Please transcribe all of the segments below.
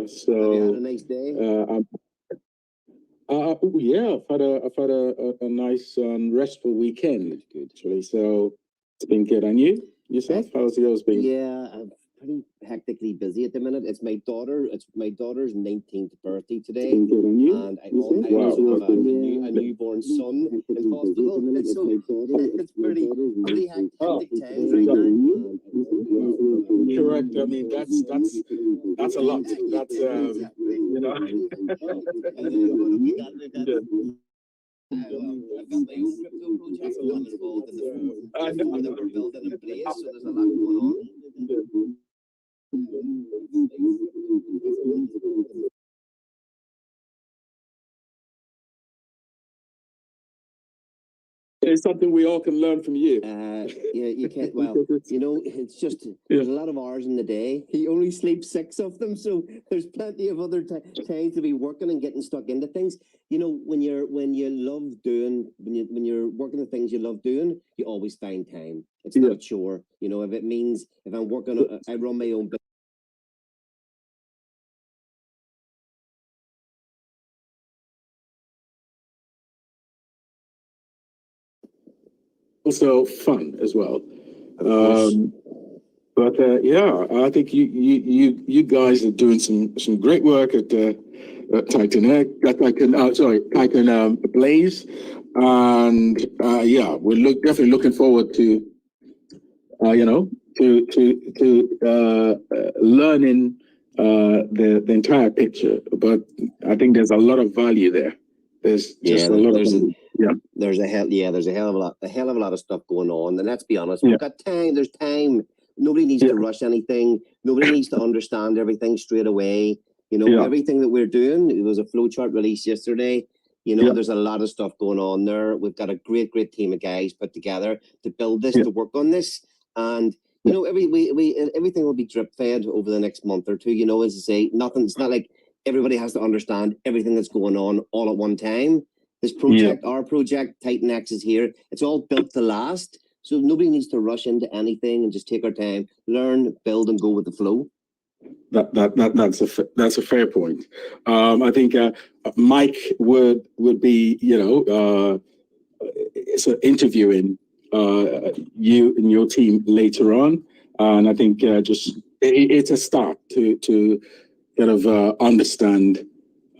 So have you had a nice day? Yeah, I've had a nice restful weekend, actually. So it's been good. And yourself? How's yours been? Yeah, I'm pretty hectically busy at the minute. It's my daughter's 19th birthday today, and I also have a newborn son in hospital. So it's pretty hectic times right now. Correct. I mean, that's a lot. That's you know. I've got my own crypto project. I'm involved in the firm that we're building in place, so there's a lot going on. It's something we all can learn from you. Yeah, you can't. Well, it's just there's a lot of hours in the day. He only sleeps 6 of them, so there's plenty of other times to be working and getting stuck into things. When you're working the things you love doing, you always find time. It's not a chore. If it means if I'm working, I run my own business. Also fun as well. But yeah, I think you guys are doing some great work at TitanX. Titan Blaze, and yeah, we're definitely looking forward to learning the entire picture. But I think there's a lot of value there. There's just a lot of value. There's a hell of a lot of stuff going on. And let's be honest, we've got time. There's time. Nobody needs to rush anything. Nobody needs to understand everything straight away. Everything that we're doing. It was a flowchart release yesterday. There's a lot of stuff going on there. We've got a great team of guys put together to build this, to work on this, and everything will be drip fed over the next month or two. As I say, it's not like everybody has to understand everything that's going on all at one time. This project, our project, TitanX, is here. It's all built to last. So nobody needs to rush into anything, and just take our time, learn, build, and go with the flow. That's a fair point. I think Mike would be interviewing you and your team later on, and I think it's a start to kind of understand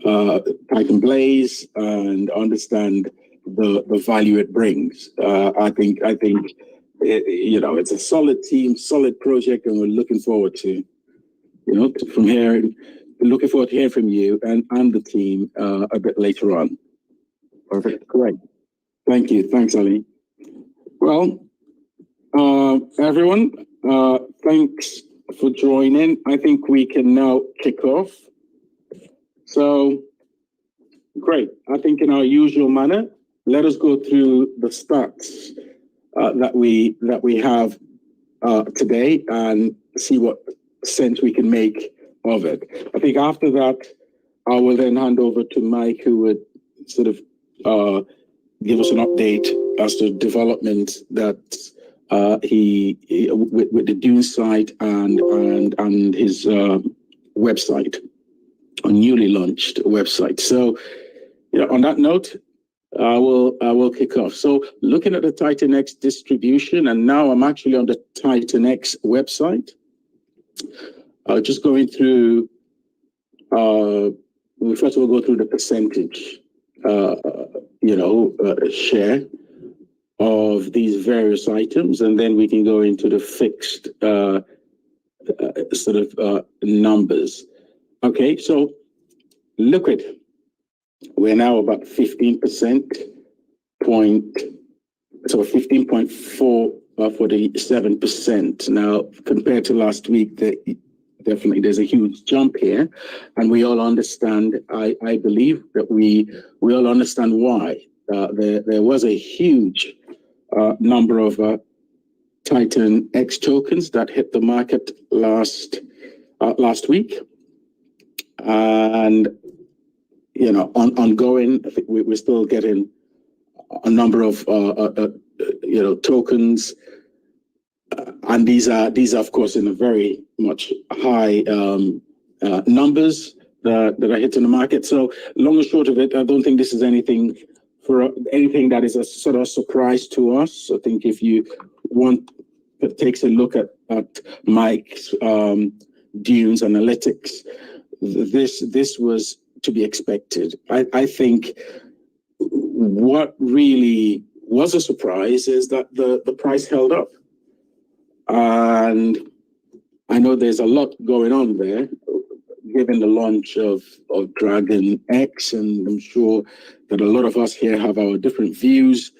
Titan Blaze and understand the value it brings. I think it's a solid team, solid project, and we're looking forward to from here. Looking forward to hearing from you and the team a bit later on. Perfect. Great. Thank you. Thanks, Ali. Well, everyone, thanks for joining. I think we can now kick off. So, great. I think in our usual manner, let us go through the stats that we have today and see what sense we can make of it. I think after that, I will then hand over to Mike, who would sort of give us an update as to development that he with the Dune site and his website, a newly launched website. So, on that note, I will kick off. So, looking at the TitanX distribution, and now I'm actually on the TitanX website. Just going through. We first of all go through the percentage, share of these various items, and then we can go into the fixed numbers. Okay, so liquid, we're now about 15.4 for the 7%. Now, compared to last week, definitely there's a huge jump here, and we all understand. I believe that we all understand why. There was a huge number of TitanX tokens that hit the market last week, and ongoing. I think we're still getting a number of tokens, and these are of course in a very much high numbers. that are hitting the market. So long and short of it, I don't think this is anything that is a sort of surprise to us. I think if you want, it takes a look at Mike's Dunes analytics, this was to be expected. I think what really was a surprise is that the price held up. And I know there's a lot going on there, given the launch of Dragon X, and I'm sure that a lot of us here have our different views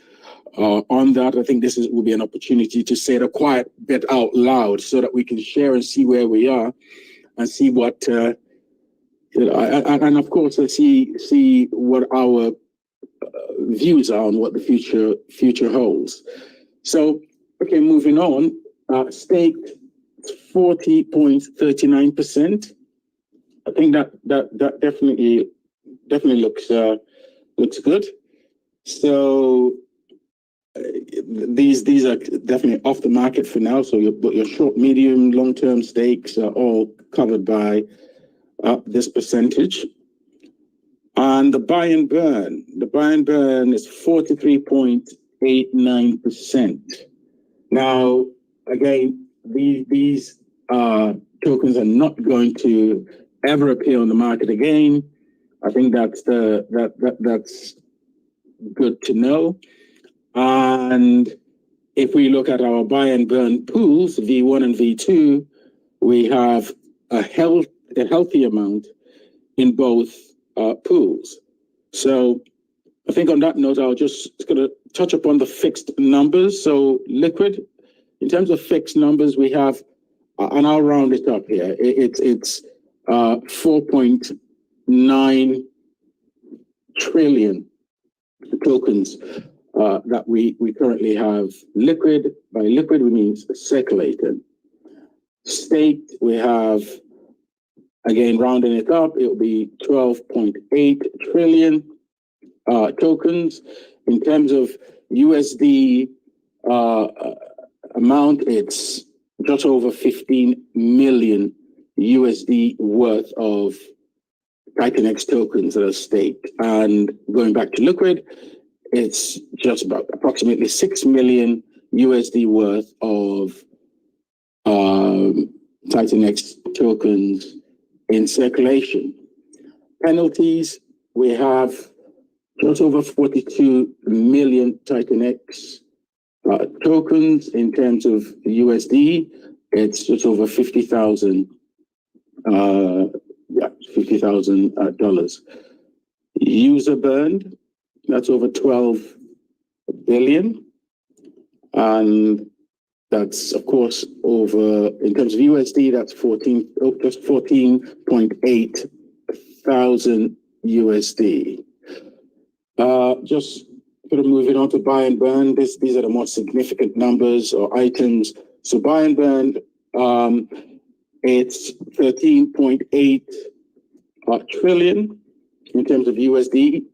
on that. I think this will be an opportunity to say it a quiet bit out loud so that we can share and see where we are and see what, and of course, see what our views are on what the future holds. So, okay, moving on, staked 40.39%. I think that definitely looks good. So these are definitely off the market for now. So your short, medium, long-term stakes are all covered by this percentage. And the buy and burn is 43.89%. Now, again, these tokens are not going to ever appear on the market again. I think that's that's good to know. And if we look at our buy and burn pools, V1 and V2, we have a healthy amount in both pools. So I think on that note, I'll just going to touch upon the fixed numbers. So liquid, in terms of fixed numbers, we have, and I'll round it up here. It's 4.9 trillion tokens that we currently have liquid. By liquid, we mean circulated. Staked, we have, again, rounding it up, it will be 12.8 trillion tokens. In terms of USD amount, it's just over 15 million USD worth of TitanX tokens that are staked. And going back to liquid, it's just about approximately 6 million USD worth of TitanX tokens in circulation. Penalties, we have just over 42 million TitanX tokens. In terms of USD, it's just over $50,000. $50,000. User burned, that's over 12 billion. And that's, of course, over, in terms of USD, that's just 14.8 thousand USD. Just sort of moving on to buy and burn, these are the more significant numbers or items. So buy and burn, it's 13.8 trillion in terms of USD.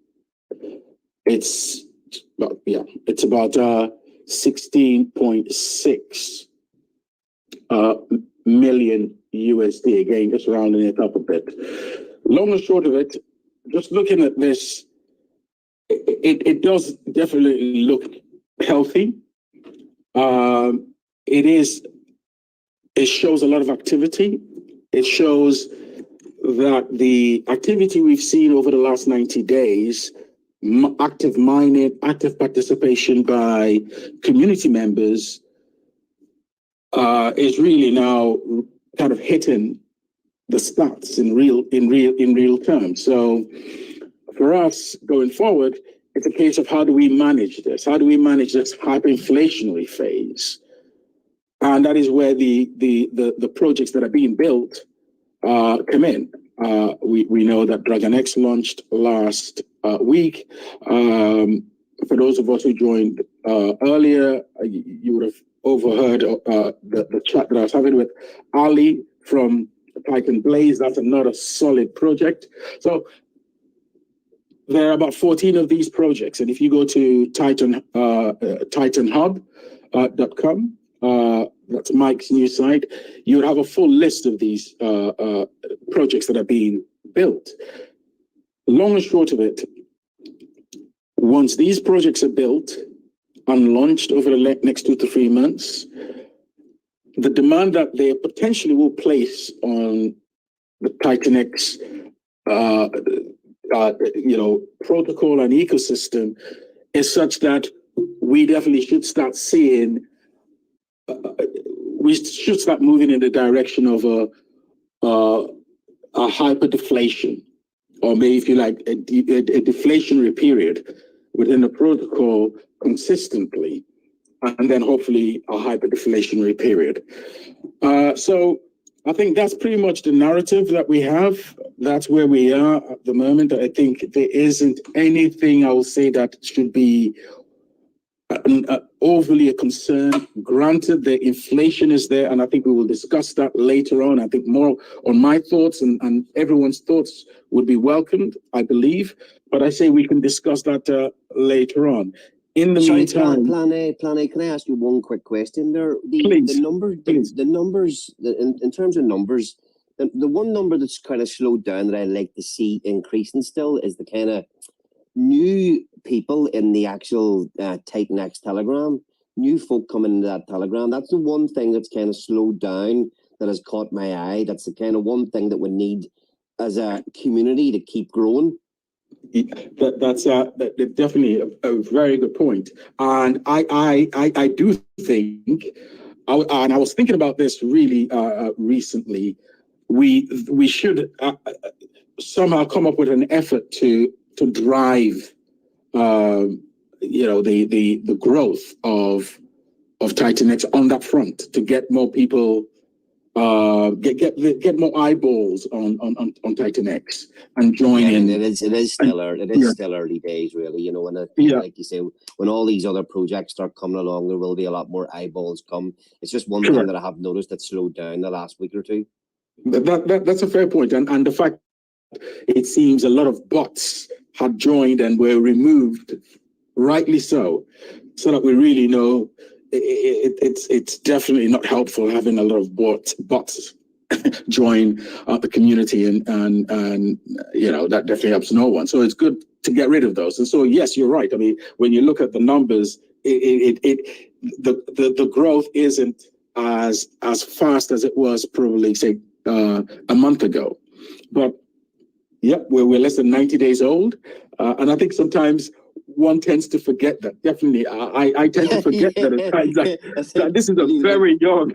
It's about 16.6 million USD. Again, just rounding it up a bit. Long and short of it, just looking at this, it does definitely look healthy. It shows a lot of activity. It shows that the activity we've seen over the last 90 days, active mining, active participation by community members, is really now kind of hitting the stats in real terms. So for us going forward, it's a case of how do we manage this? How do we manage this hyperinflationary phase? And that is where the projects that are being built come in. We know that Dragon X launched last week. For those of us who joined earlier, you would have overheard the chat that I was having with Ali from Titan Blaze. That's another solid project. So there are about 14 of these projects. And if you go to TitanHub.com, that's Mike's new site, you would have a full list of these projects that are being built. Long and short of it, once these projects are built and launched over the next 2 to 3 months, the demand that they potentially will place on the TitanX, protocol and ecosystem is such that we definitely should start seeing, we should start moving in the direction of a hyper-deflation, or maybe if you like, a deflationary period within the protocol consistently, and then hopefully a hyper-deflationary period. So I think that's pretty much the narrative that we have. That's where we are at the moment. I think there isn't anything I will say that should be overly a concern. Granted, the inflation is there, and I think we will discuss that later on. I think more on my thoughts and everyone's thoughts would be welcomed, I believe. But I say we can discuss that later on. In the meantime, Plan A, can I ask you one quick question there? Please. The numbers, in terms of numbers, the one number that's kind of slowed down that I like to see increasing still is the kind of new people in the actual TitanX Telegram, new folk coming into that Telegram. That's the one thing that's kind of slowed down that has caught my eye. That's the kind of one thing that we need as a community to keep growing. That's definitely a very good point. And I do think, and I was thinking about this really recently, we should somehow come up with an effort to drive the growth of TitanX on that front, to get more people, get more eyeballs on TitanX and join in. It is still early days, really. You know, when like you say, when all these other projects start coming along, there will be a lot more eyeballs come. It's just one thing that I have noticed that slowed down the last week or two. That's a fair point, and the fact it seems a lot of bots had joined and were removed, rightly so that we really know it's definitely not helpful having a lot of bots join the community, and that definitely helps no one. So it's good to get rid of those. And so yes, you're right. I mean, when you look at the numbers, the growth isn't as fast as it was probably say a month ago, but yeah, we're less than 90 days old, and I think sometimes one tends to forget that. Definitely, I tend to forget that at times that this is a very young.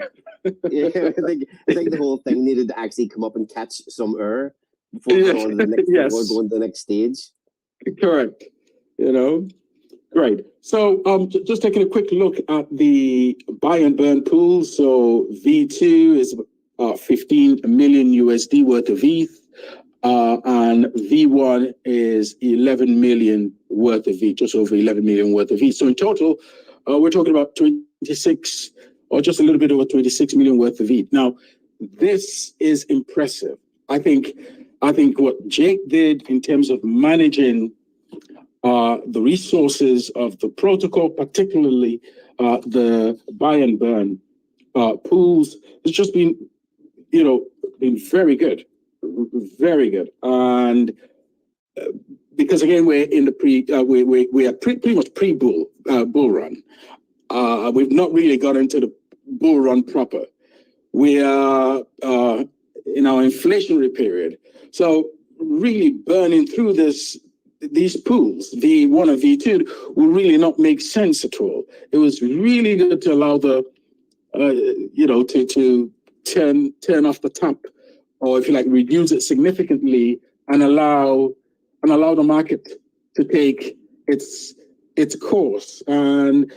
Yeah, I think the whole thing needed to actually come up and catch some air before going to the next stage. Correct. Great. So just taking a quick look at the buy and burn pool. So V2 is 15 million USD worth of ETH. And V1 is 11 million worth of ETH, just over 11 million worth of ETH. So in total, we're talking about 26 or just a little bit over 26 million worth of ETH. Now, this is impressive. I think what Jake did in terms of managing the resources of the protocol, particularly the buy and burn pools, has just been very good. Very good, and because again we're in the we are pretty much pre-bull bull run. We've not really got into the bull run proper. We are in our inflationary period, so really burning through these pools, V1 and V2, will really not make sense at all. It was really good to allow the to turn off the tap, or if you like, reduce it significantly and allow the market to take its course. And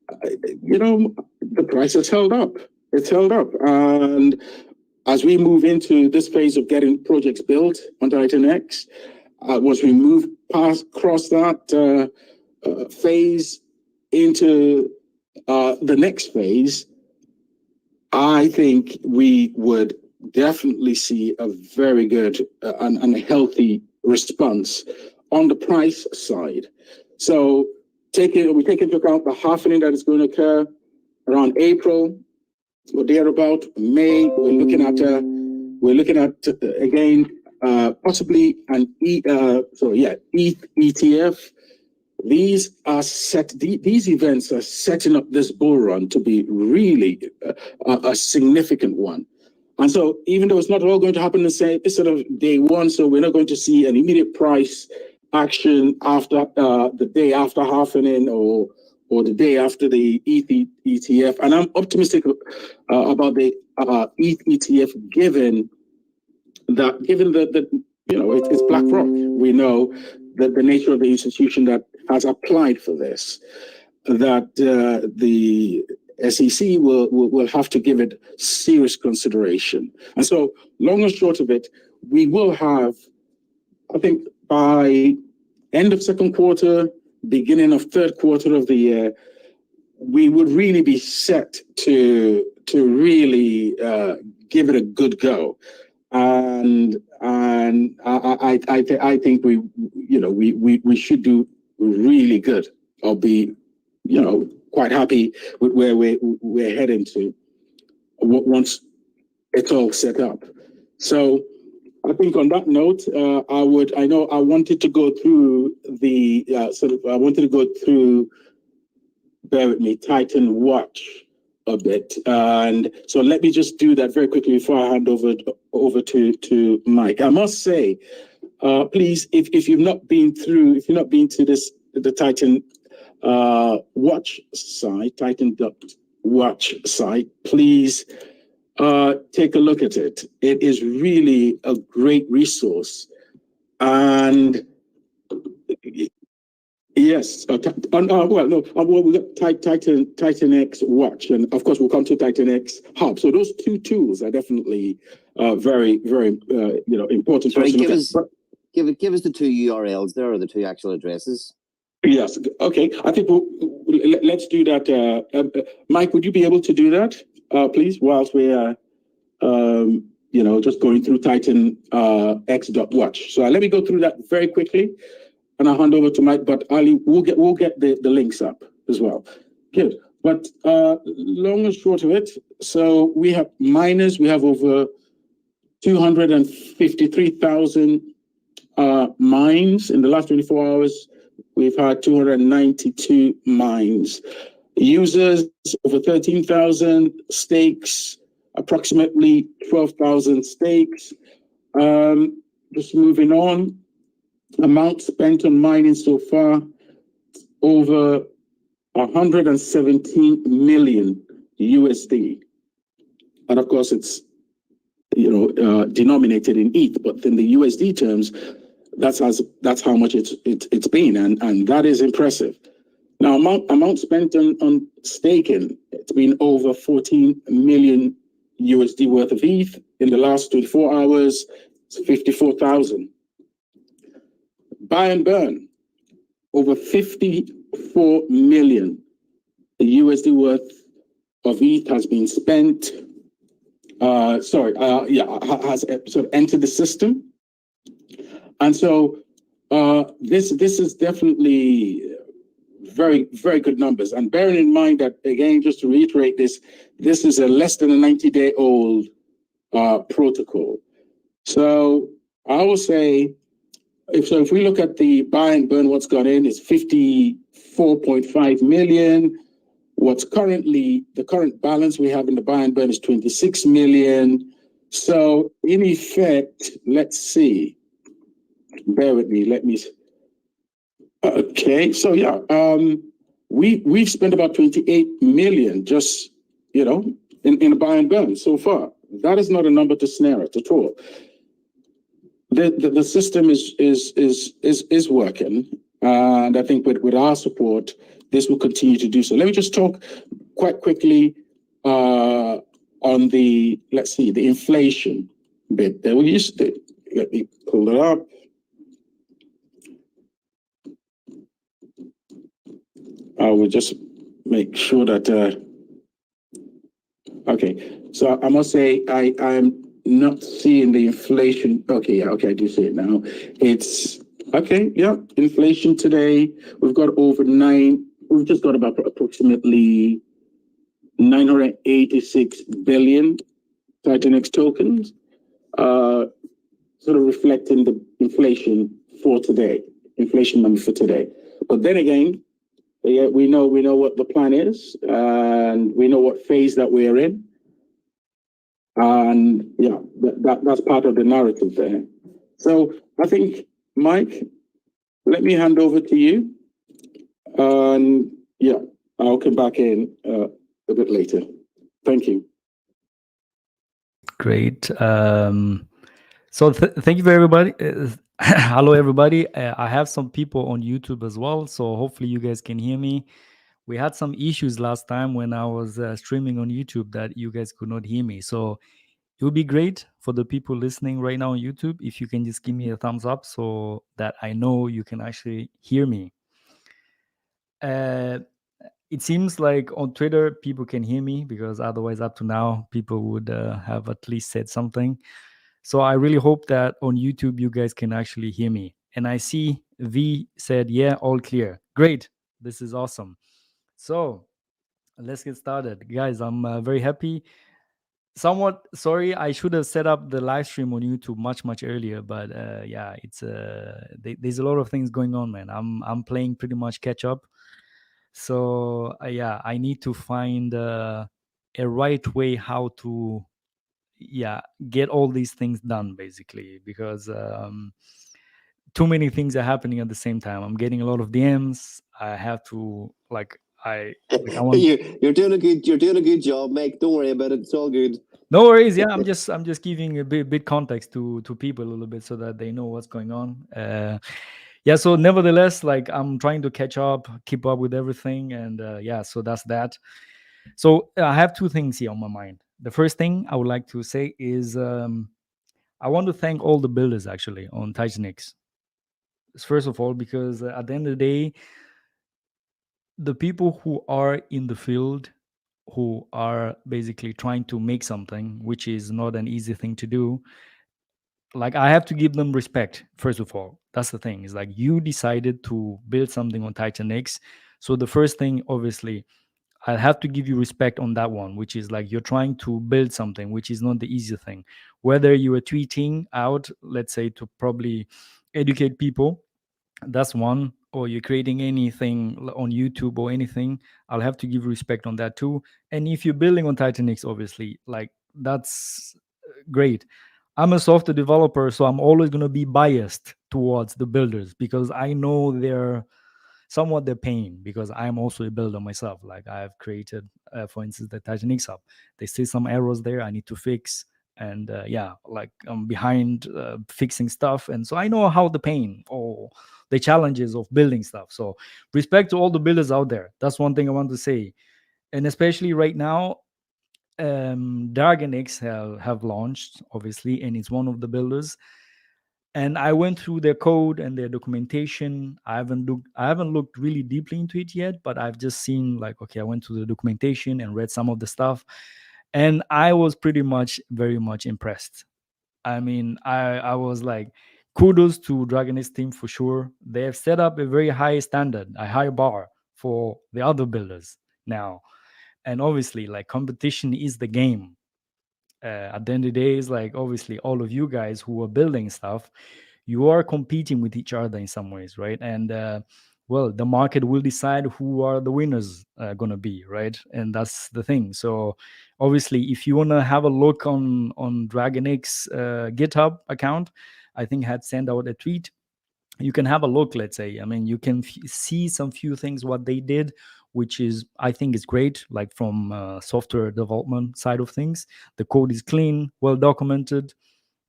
the price has held up. It's held up. And as we move into this phase of getting projects built on TitanX, once we move across that phase into the next phase, I think we would definitely see a very good and a healthy response on the price side. So we take into account the halving that is going to occur around April or thereabout. May, we're looking at again possibly an ETH ETF. These are these events are setting up this bull run to be really a significant one. And so even though it's not all going to happen the same sort of day one, so we're not going to see an immediate price action after the day after halvening or the day after the ETH ETF. And I'm optimistic about the ETH ETF given that it's BlackRock. We know that the nature of the institution that has applied for this, that the SEC will have to give it serious consideration. And so, long and short of it, we will have, I think, by end of second quarter, beginning of third quarter of the year, we would really be set to really give it a good go. And I think we should do really good. I'll be quite happy with where we're heading to once it's all set up. So I think on that note, I wanted to go through bear with me, Titan Watch a bit. And so let me just do that very quickly before I hand over to Mike. I must say, please, if you've not been to the Titan Watch site, Titan.watch site, please take a look at it. It is really a great resource. And yes, we got TitanX Watch, and of course we'll come to TitanX Hub. So those two tools are definitely very, very important. Sorry, give us the two URLs there, or the two actual addresses. Yes. Okay. I think let's do that. Mike, would you be able to do that, please, whilst we are, just going through TitanX.watch. So let me go through that very quickly, and I'll hand over to Mike. But Ali, we'll get the links up as well. Good. But long and short of it, so we have miners. We have over 253,000 mines in the last 24 hours. We've had 292 mines. Users, over 13,000 stakes, approximately 12,000 stakes. Just moving on, amount spent on mining so far, over 117 million USD. And of course, it's denominated in ETH, but in the USD terms, that's how much it's been, and that is impressive. Now, amount spent on staking, it's been over 14 million USD worth of ETH in the last 24 hours. It's 54,000. Buy and burn, over 54 million USD worth of ETH has been spent. Has sort of entered the system. And so this is definitely very, very good numbers. And bearing in mind that, again, just to reiterate this is a less than a 90-day-old protocol. So I will say, if we look at the buy and burn, what's gone in is 54.5 million. What's the current balance we have in the buy and burn is 26 million. So in effect, let's see. Bear with me. Okay, so yeah, we've spent about 28 million just in a buy and burn so far. That is not a number to snare at all. The system is working, and I think with our support, this will continue to do so. Let me just talk quite quickly on the inflation bit. Let me pull it up. I will just make sure that, okay. So I must say, I'm not seeing the inflation. Okay, yeah, okay, I do see it now. It's, okay, yeah, inflation today, we've just got about approximately 986 billion TitanX tokens. sort of reflecting the inflation for today, inflation number for today. But then again, yeah, we know what the plan is, and we know what phase that we're in, and yeah, that's part of the narrative there. So I think, Mike, let me hand over to you, and yeah, I'll come back in a bit later. Thank you. Great. So thank you for everybody. Hello, everybody. I have some people on YouTube as well, so hopefully you guys can hear me. We had some issues last time when I was streaming on YouTube that you guys could not hear me. So it would be great for the people listening right now on YouTube if you can just give me a thumbs up so that I know you can actually hear me. It seems like on Twitter people can hear me, because otherwise up to now people would have at least said something. So I really hope that on YouTube you guys can actually hear me. And I see V said, yeah, all clear. Great. This is awesome. So let's get started. Guys, I'm very happy. Somewhat sorry, I should have set up the live stream on YouTube much earlier, but yeah, it's there's a lot of things going on, man. I'm playing pretty much catch up. So yeah, I need to find a right way how to get all these things done, basically, because too many things are happening at the same time. I'm getting a lot of DMs. I have to I want. You're doing a good job, Mike. Don't worry about it. It's all good. No worries. Yeah, I'm just giving a bit context to people a little bit so that they know what's going on. Yeah. So nevertheless, like, I'm trying to catch up, keep up with everything, and yeah. So that's that. So I have two things here on my mind. The first thing I would like to say is I want to thank all the builders actually on TitanX. First of all, because at the end of the day, the people who are in the field, who are basically trying to make something, which is not an easy thing to do, like, I have to give them respect. First of all, that's the thing, is like, you decided to build something on TitanX. So the first thing, obviously, I have to give you respect on that one, which is like, you're trying to build something, which is not the easy thing. Whether you are tweeting out, let's say, to probably educate people, that's one, or you're creating anything on YouTube or anything, I'll have to give respect on that too. And if you're building on TitanX, obviously, like, that's great. I'm a software developer, so I'm always going to be biased towards the builders, because I know they're somewhat their pain, because I'm also a builder myself. Like, I've created, for instance, the TitanX app. There's still some errors there I need to fix, and yeah, like, I'm behind fixing stuff, and so I know how the pain or the challenges of building stuff. So respect to all the builders out there. That's one thing I want to say. And especially right now, DragonX have launched, obviously, and it's one of the builders. And I went through their code and their documentation. I haven't looked really deeply into it yet, but I've just seen, like, okay, I went to the documentation and read some of the stuff, and I was pretty much very much impressed. I mean, I was like, kudos to DragonX team for sure. They have set up a very high standard, a high bar for the other builders now. And obviously, like, competition is the game. At the end of the day, is like, obviously, all of you guys who are building stuff, you are competing with each other in some ways, right? And well, the market will decide who are the winners gonna be, right? And that's the thing. So obviously, if you want to have a look on DragonX GitHub account, I think I had sent out a tweet. You can have a look, let's say. I mean, you can see some few things what they did, which is, I think, is great. Like, from software development side of things, the code is clean, well documented.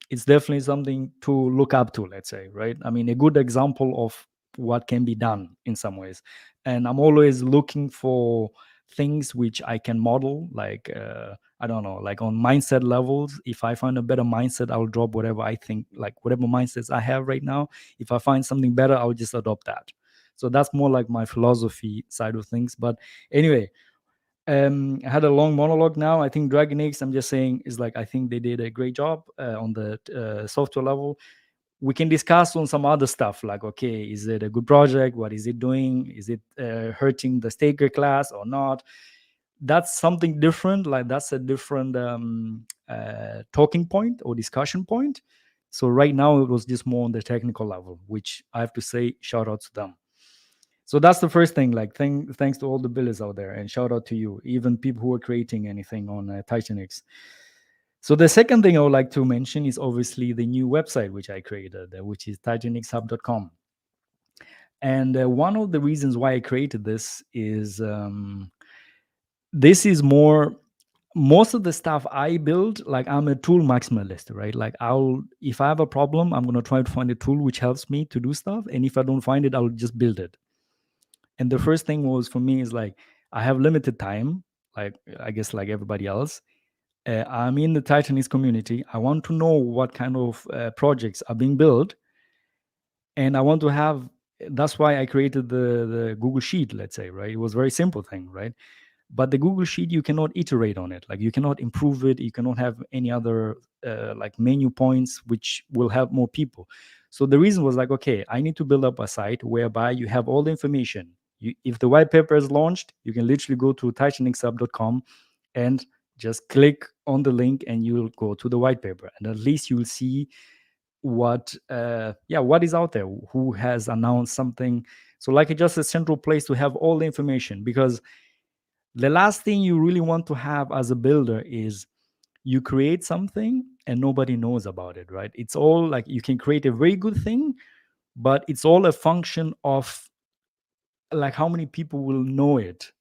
It's definitely something to look up to, let's say, right? I mean, a good example of what can be done in some ways. And I'm always looking for things which I can model, like, I don't know, like, on mindset levels. If I find a better mindset, I'll drop whatever I think, like, whatever mindsets I have right now. If I find something better, I'll just adopt that. So that's more like my philosophy side of things. But anyway, I had a long monologue now. I think DragonX, I'm just saying, is like, I think they did a great job on the software level. We can discuss on some other stuff, like, okay, is it a good project? What is it doing? Is it hurting the staker class or not? That's something different. Like, that's a different talking point or discussion point. So right now it was just more on the technical level, which I have to say shout out to them. So that's the first thing. Like thanks to all the builders out there, and shout out to you, even people who are creating anything on TitanX. So the second thing I would like to mention is obviously the new website which I created, which is TitanXHub.com. And one of the reasons why I created this is this is more, most of the stuff I build, like I'm a tool maximalist, right? Like if I have a problem, I'm going to try to find a tool which helps me to do stuff. And if I don't find it, I'll just build it. And the first thing was for me is like, I have limited time, like I guess like everybody else. I'm in the TitanX community. I want to know what kind of projects are being built. And I want to have, that's why I created the Google Sheet, let's say, right? It was a very simple thing, right? But the Google Sheet, you cannot iterate on it. Like you cannot improve it. You cannot have any other like menu points, which will help more people. So the reason was like, okay, I need to build up a site whereby you have all the information. If the white paper is launched, you can literally go to titanxhub.com and just click on the link and you'll go to the white paper. And at least you'll see what is out there, who has announced something. So like just a central place to have all the information, because the last thing you really want to have as a builder is you create something and nobody knows about it, right? It's all like you can create a very good thing, but it's all a function of like how many people will know it,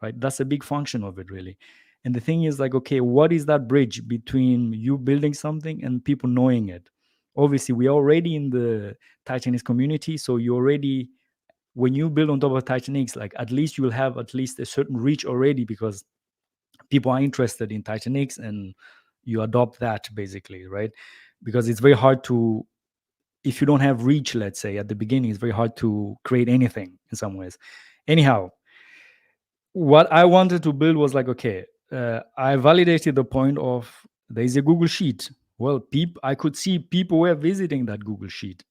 right? That's a big function of it, really. And the thing is like, okay, what is that bridge between you building something and people knowing it? Obviously, we are already in the TitanX community, so you already, when you build on top of TitanX, like at least you will have at least a certain reach already, because people are interested in TitanX and you adopt that basically, right? Because it's very hard to, if you don't have reach, let's say at the beginning, it's very hard to create anything in some ways. Anyhow, what I wanted to build was like, okay, I validated the point of there's a Google Sheet. Well, I could see people were visiting that Google Sheet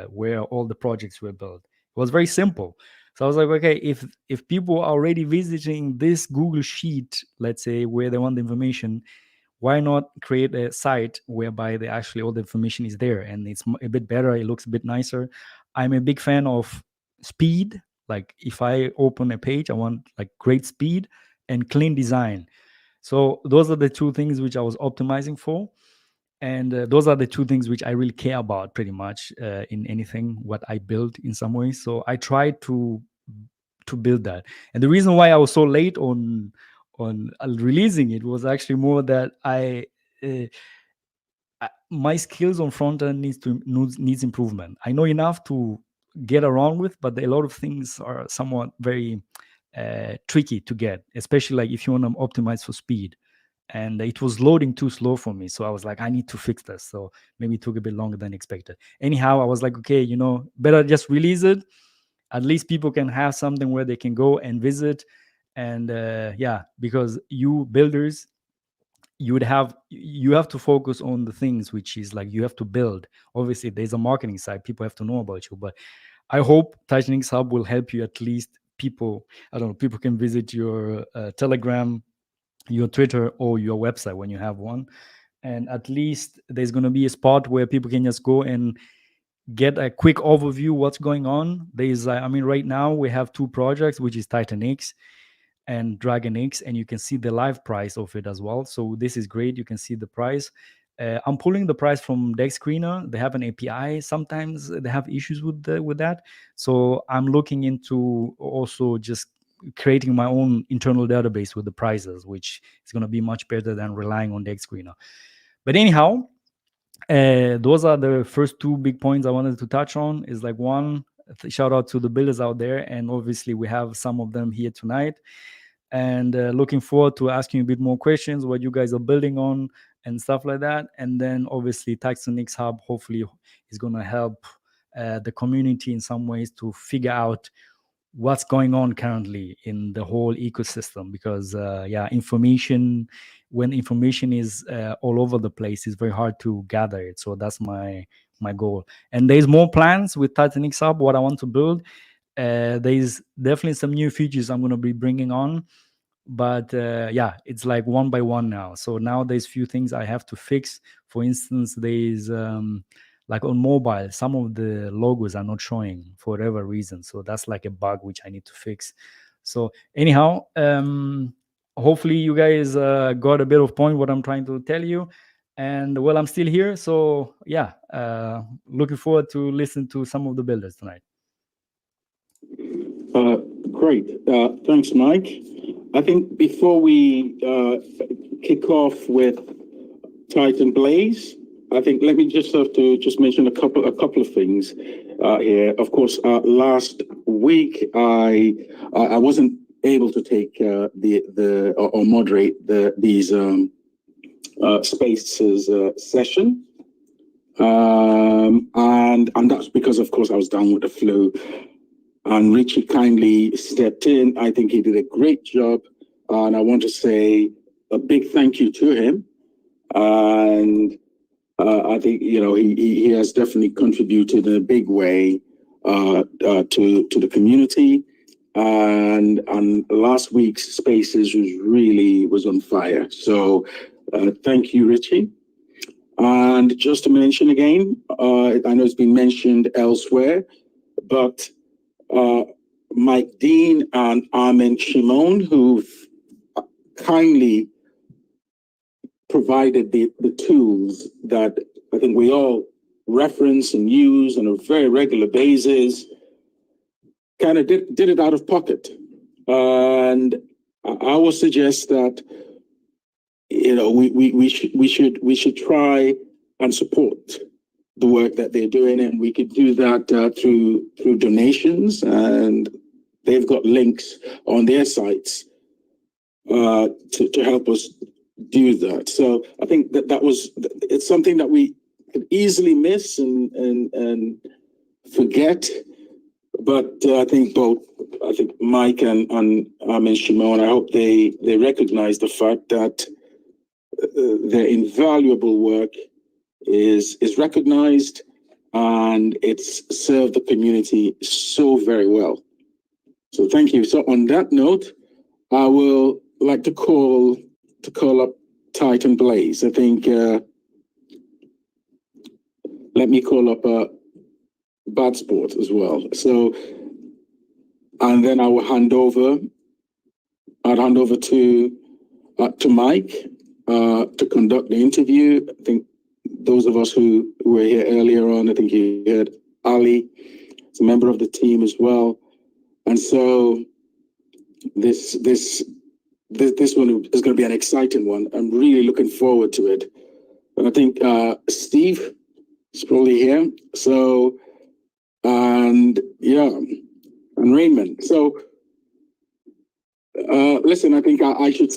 where all the projects were built. It was very simple. So I was like, okay, if people are already visiting this Google Sheet, let's say where they want the information, why not create a site whereby they actually all the information is there and it's a bit better, it looks a bit nicer. I'm a big fan of speed. Like if I open a page, I want like great speed and clean design. So those are the two things which I was optimizing for. And those are the two things which I really care about pretty much in anything what I build in some way. So I try to build that. And the reason why I was so late on releasing it was actually more that my skills on front end needs improvement. I know enough to get around with, but a lot of things are somewhat very tricky to get, especially like if you want to optimize for speed. And it was loading too slow for me, so I was like, I need to fix this. So maybe it took a bit longer than expected. Anyhow, I was like, okay, better just release it. At least people can have something where they can go and visit. And because you builders, you have to focus on the things which is like you have to build. Obviously there's a marketing side, people have to know about you, but I hope TitanX Hub will help you. At least people can visit your Telegram, your Twitter, or your website when you have one. And at least there's going to be a spot where people can just go and get a quick overview what's going on. There's right now we have two projects, which is TitanX and DragonX, and you can see the live price of it as well. So this is great. You can see the price. I'm pulling the price from Dex Screener. They have an API. Sometimes they have issues with that. So I'm looking into also just creating my own internal database with the prices, which is going to be much better than relying on Dex Screener. But anyhow, those are the first two big points I wanted to touch on. Is like one, shout out to the builders out there, and obviously we have some of them here tonight. And looking forward to asking a bit more questions, what you guys are building on and stuff like that. And then obviously TitanX Hub hopefully is going to help the community in some ways to figure out what's going on currently in the whole ecosystem, because information, when information is all over the place, it's very hard to gather it. So that's my goal. And there's more plans with TitanX Hub, what I want to build. There's definitely some new features I'm going to be bringing on, but it's like one by one now. So now there's few things I have to fix. For instance, there's like on mobile, some of the logos are not showing for whatever reason. So that's like a bug which I need to fix. So anyhow, hopefully you guys got a bit of point what I'm trying to tell you. And well, I'm still here. So yeah, looking forward to listen to some of the builders tonight. Great. Thanks, Mike. I think before we kick off with Titan Blaze, I think let me just have to just mention a couple of things here. Of course, last week I wasn't able to take or moderate these spaces session, and that's because, of course, I was down with the flu. And Richie kindly stepped in. I think he did a great job. And I want to say a big thank you to him. And I think, you know, he has definitely contributed in a big way to the community. And last week's Spaces was on fire. So thank you, Richie. And just to mention again, I know it's been mentioned elsewhere, but Mike Dean and Armin Shimon, who've kindly provided the tools that I think we all reference and use on a very regular basis, kind of did it out of pocket. And I will suggest that, you know, we should try and support the work that they're doing, and we could do that through donations, and they've got links on their sites to help us do that. So I think it's something that we could easily miss and forget. But I think Mike and Shimon, I hope they recognize the fact that their invaluable work is recognized, and it's served the community so very well. So thank you. So on that note, I will like to call up Titan Blaze. I think let me call up Bad Sport as well. So, and then I will hand over to Mike to conduct the interview. I think those of us who were here earlier on, I think you heard Ali, is a member of the team as well. And so this one is going to be an exciting one. I'm really looking forward to it. And I think Steve is probably here. So, and yeah, and Raymond. So listen, I think I should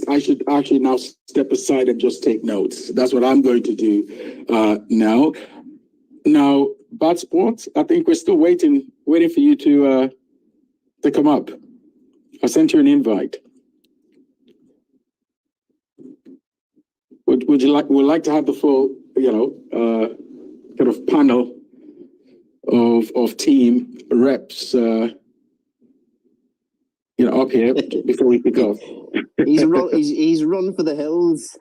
actually now step aside and just take notes. That's what I'm going to do now. Now, Bad Sports, I think we're still waiting for you to come up. I sent you an invite. Would you like to have the full, you know, kind of panel of team reps, you know, up here before we kick off? He's run for the hills.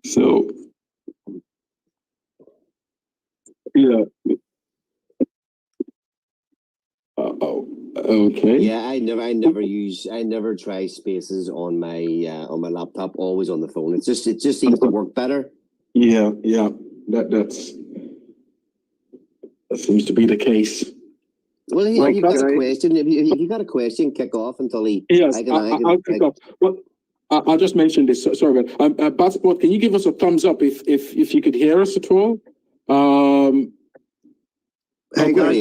So, yeah. Okay. Yeah, I never try Spaces on my laptop. Always on the phone. It just seems to work better. Yeah. That seems to be the case. Well, if you've got a question, if you got a question, kick off until he. Yes, I'll kick off. Well, I'll just mention this. Sorry, but Batsport, can you give us a thumbs up if you could hear us at all? Hey guys,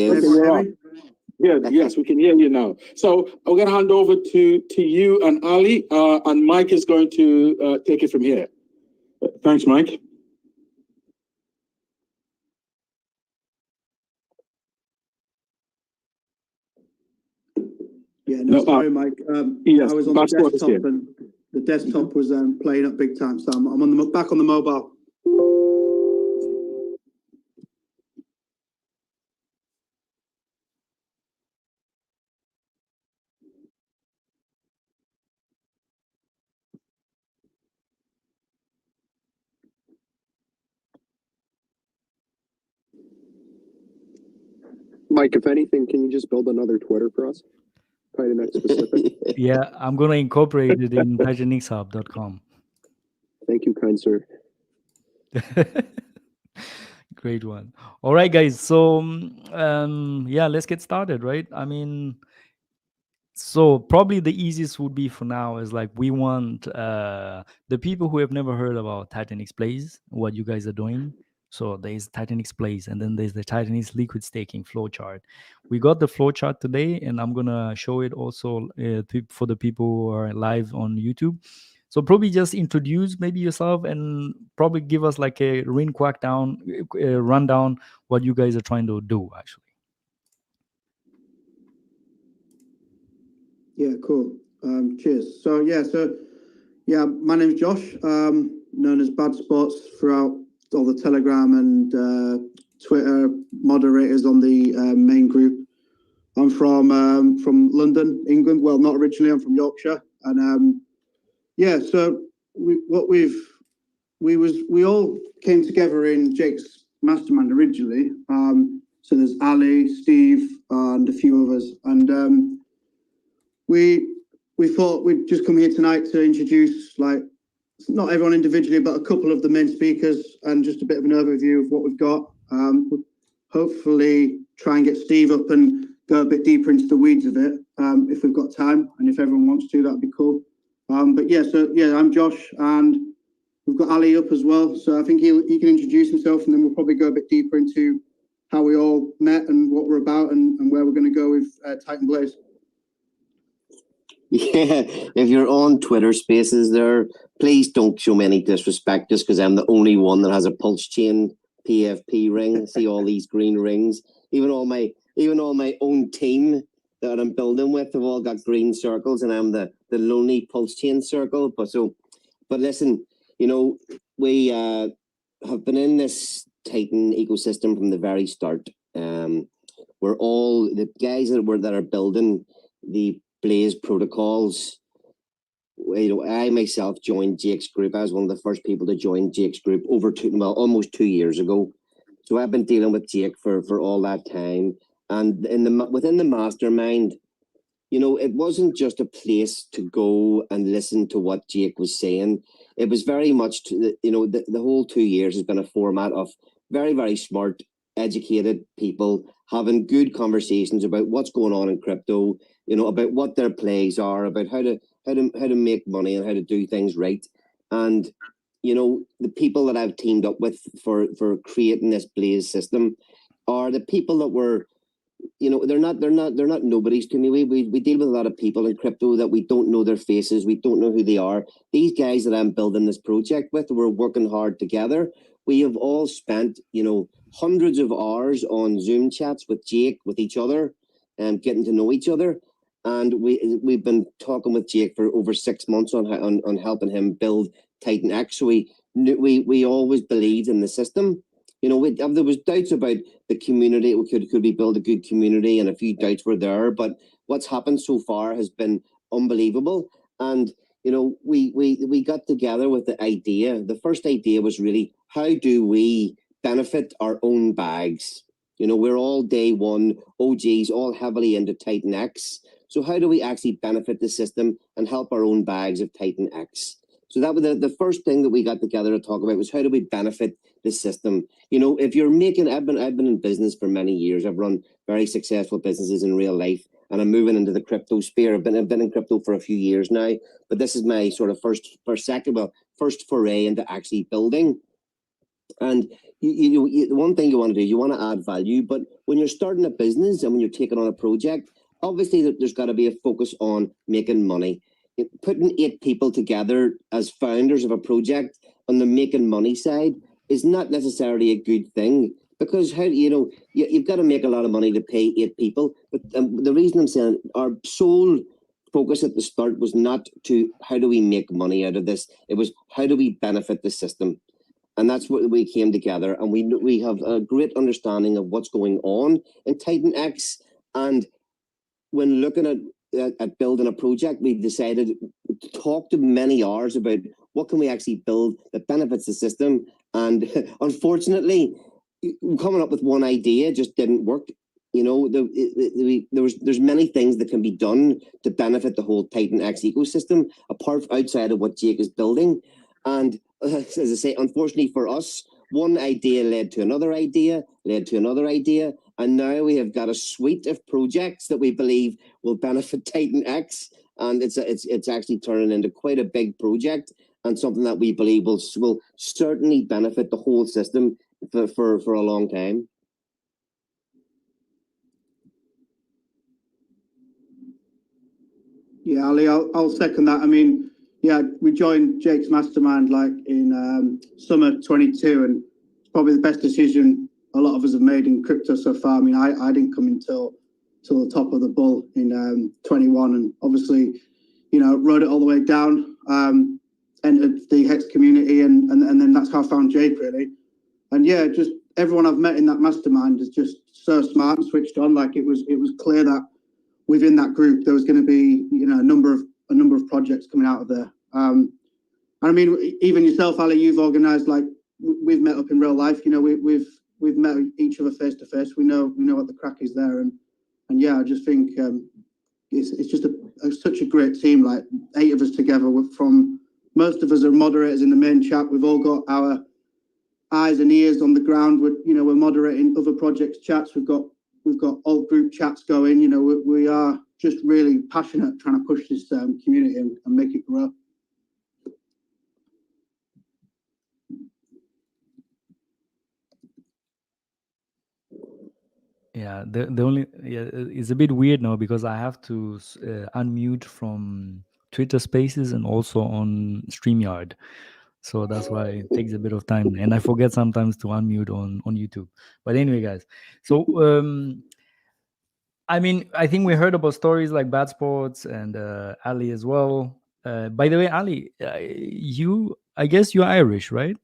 yes, we can hear you now. So I'm going to hand over to you and Ali, and Mike is going to take it from here. Thanks, Mike. Yeah, no, sorry, Mike. Yes, I was on the desktop and the desktop was playing up big time, so I'm on back on the mobile. Mike, if anything, can you just build another Twitter for us? TitanX specific. Yeah, I'm gonna incorporate it in TitanXhub.com. Thank you, kind sir. Great one. All right, guys. So yeah, let's get started, right? I mean, so probably the easiest would be for now is like we want the people who have never heard about TitanX Plays, what you guys are doing. So there's TitanX Plays, and then there's the TitanX liquid staking flowchart. We got the flowchart today, and I'm gonna show it also for the people who are live on YouTube. So probably just introduce maybe yourself and probably give us like a rundown what you guys are trying to do actually. Yeah, cool. Cheers. So yeah, my name's Josh, known as Bad Spots throughout all the Telegram and Twitter moderators on the main group. I'm from London, England. Well, not originally. I'm from Yorkshire, and yeah. So we all came together in Jake's mastermind originally. So there's Ali, Steve, and a few others, and we thought we'd just come here tonight to introduce, like, not everyone individually, but a couple of the main speakers and just a bit of an overview of what we've got. We'll hopefully try and get Steve up and go a bit deeper into the weeds of it, if we've got time, and if everyone wants to, that'd be cool. But yeah, so yeah, I'm Josh, and we've got Ali up as well. So I think he can introduce himself, and then we'll probably go a bit deeper into how we all met and what we're about and where we're going to go with Titan Blaze. Yeah, if you're on Twitter Spaces there, please don't show me any disrespect just because I'm the only one that has a pulse chain PFP ring. See all these green rings. Even all my own team that I'm building with have all got green circles, and I'm the lonely pulse chain circle. But listen, you know, we have been in this Titan ecosystem from the very start. We're all the guys that are building the Blaze protocols. You know, I myself joined Jake's group. I was one of the first people to join Jake's group almost 2 years ago. So I've been dealing with Jake for all that time. And within the mastermind, you know, it wasn't just a place to go and listen to what Jake was saying. It was very much, the whole 2 years has been a format of very, very smart, educated people having good conversations about what's going on in crypto, you know, about what their plays are, about how to make money and how to do things right. And, you know, the people that I've teamed up with for creating this Blaze system are the people that were, you know, they're not nobodies to me. We deal with a lot of people in crypto that we don't know their faces, we don't know who they are. These guys that I'm building this project with, we're working hard together. We have all spent, you know, hundreds of hours on Zoom chats with Jake, with each other, and getting to know each other. And we've been talking with Jake for over 6 months on helping him build TitanX. So we always believed in the system. You know, there was doubts about the community. Could we build a good community? And a few doubts were there. But what's happened so far has been unbelievable. And you know, we got together with the idea. The first idea was really, how do we benefit our own bags? You know, we're all day one OGs, all heavily into TitanX. So how do we actually benefit the system and help our own bags of TitanX? So that was the first thing that we got together to talk about, was how do we benefit the system? You know, if you're making, I've been in business for many years. I've run very successful businesses in real life, and I'm moving into the crypto sphere. I've been in crypto for a few years now, but this is my sort of first foray into actually building. And the one thing you want to do, you want to add value, but when you're starting a business and when you're taking on a project, obviously there's got to be a focus on making money. Putting 8 people together as founders of a project on the making money side is not necessarily a good thing, because you've got to make a lot of money to pay 8 people. But the reason I'm saying our sole focus at the start was not to how do we make money out of this, it was how do we benefit the system. And that's what we came together, and we have a great understanding of what's going on in TitanX. And when looking at building a project, we decided to talk to many hours about what can we actually build that benefits the system. And unfortunately, coming up with one idea just didn't work. You know, there's many things that can be done to benefit the whole TitanX ecosystem, outside of what Jake is building. And as I say, unfortunately for us, one idea led to another idea, and now we have got a suite of projects that we believe will benefit TitanX, and it's actually turning into quite a big project and something that we believe will certainly benefit the whole system for a long time. Yeah, Ali, I'll second that. I mean, yeah, we joined Jake's mastermind like in summer 22, and it's probably the best decision a lot of us have made in crypto so far. I mean, I didn't come until the top of the bull in 21, and obviously, you know, rode it all the way down, entered the Hex community, and then that's how I found Jake, really. And yeah, just everyone I've met in that mastermind is just so smart and switched on. Like it was clear that within that group there was going to be, you know, a number of projects coming out of there. And I mean, even yourself, Ali, you've organised, like we've met up in real life. You know, we've met each other face to face. We know what the crack is there, and yeah, I just think it's just such a great team. Like 8 of us together. From most of us are moderators in the main chat. We've all got our eyes and ears on the ground. We're moderating other projects' chats. We've got alt group chats going. You know, we are just really passionate trying to push this community and make it grow. Yeah, the only it's a bit weird now because I have to unmute from Twitter Spaces and also on StreamYard. So that's why it takes a bit of time, and I forget sometimes to unmute on YouTube. But anyway, guys, so I mean, I think we heard about stories like Bad Sports and Ali as well. By the way, Ali, I guess you're Irish, right?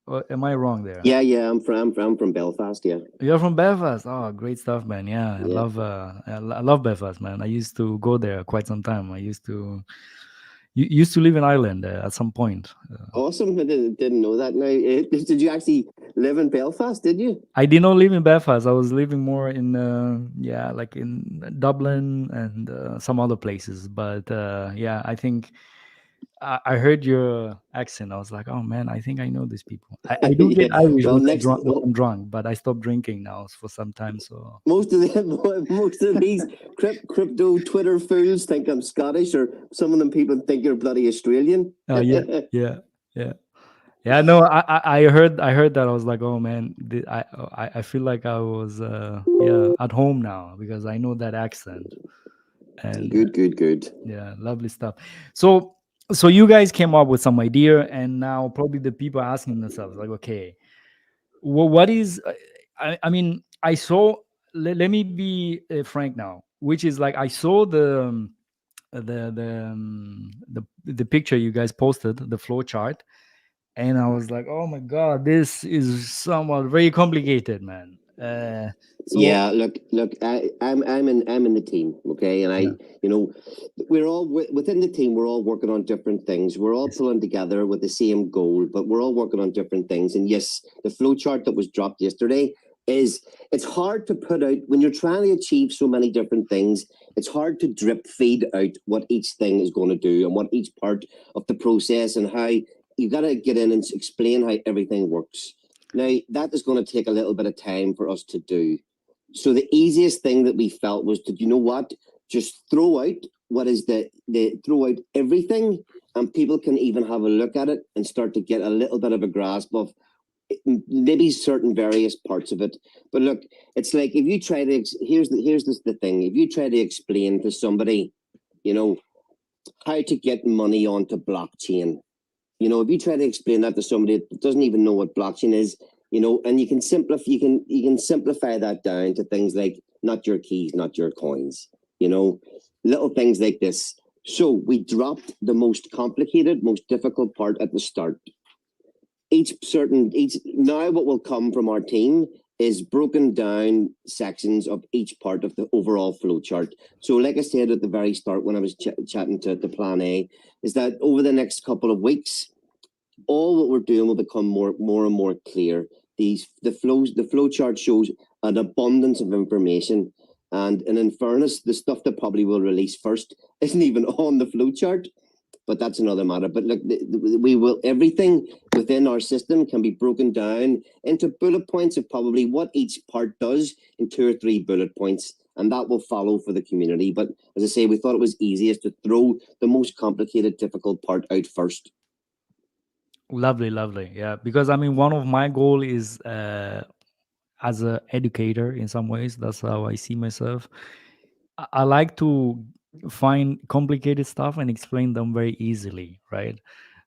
Or am I wrong there? Yeah, I'm from Belfast. Yeah, you're from Belfast. Oh, great stuff, man. Yeah, I love Belfast, man. I used to go there quite some time. You used to live in Ireland at some point. Awesome. I didn't know that. Now, did you actually live in Belfast? Did you? I did not live in Belfast. I was living more in like in Dublin and some other places. But yeah, I think I heard your accent. I was like, oh man, I think I know these people. I do get Yeah. Irish Well, when I'm drunk, but I stopped drinking now for some time. So most of these crypto Twitter fools think I'm Scottish, or some of them people think you're bloody Australian. Yeah. No, I heard that. I was like, oh man, I feel like I was at home now because I know that accent. And good. Yeah, lovely stuff. So you guys came up with some idea, and now probably the people are asking themselves like, okay, well, what is? I mean, I saw. Let me be frank now, which is like I saw the picture you guys posted, the flow chart, and I was like, oh my god, this is somewhat very complicated, man. Yeah, look, I'm in the team, okay, and you know, we're all within the team. We're all working on different things. We're all pulling together with the same goal, but we're all working on different things. And yes, the flow chart that was dropped yesterday it's hard to put out when you're trying to achieve so many different things. It's hard to drip feed out what each thing is going to do and what each part of the process and how you got to get in and explain how everything works. Now that is going to take a little bit of time for us to do. So the easiest thing that we felt was to, you know what, just throw out what is throw out everything, and people can even have a look at it and start to get a little bit of a grasp of maybe certain various parts of it. But look, it's like if you try to here's the thing. If you try to explain to somebody, you know, how to get money onto blockchain, you know, if you try to explain that to somebody that doesn't even know what blockchain is, you know, and you can simplify that down to things like not your keys, not your coins, you know, little things like this. So we dropped the most complicated, most difficult part at the start. Now what will come from our team is broken down sections of each part of the overall flow chart. So like I said at the very start when I was chatting to the plan A, is that over the next couple of weeks, all what we're doing will become more and more clear. The flow chart shows an abundance of information. And in fairness, the stuff that probably will release first isn't even on the flowchart, but that's another matter. But look, we will, everything within our system can be broken down into bullet points of probably what each part does in 2 or 3 bullet points, and that will follow for the community. But as I say, we thought it was easiest to throw the most complicated, difficult part out first. Lovely, lovely. Yeah, because I mean, one of my goal is as an educator in some ways. That's how I see myself. I like to find complicated stuff and explain them very easily, right?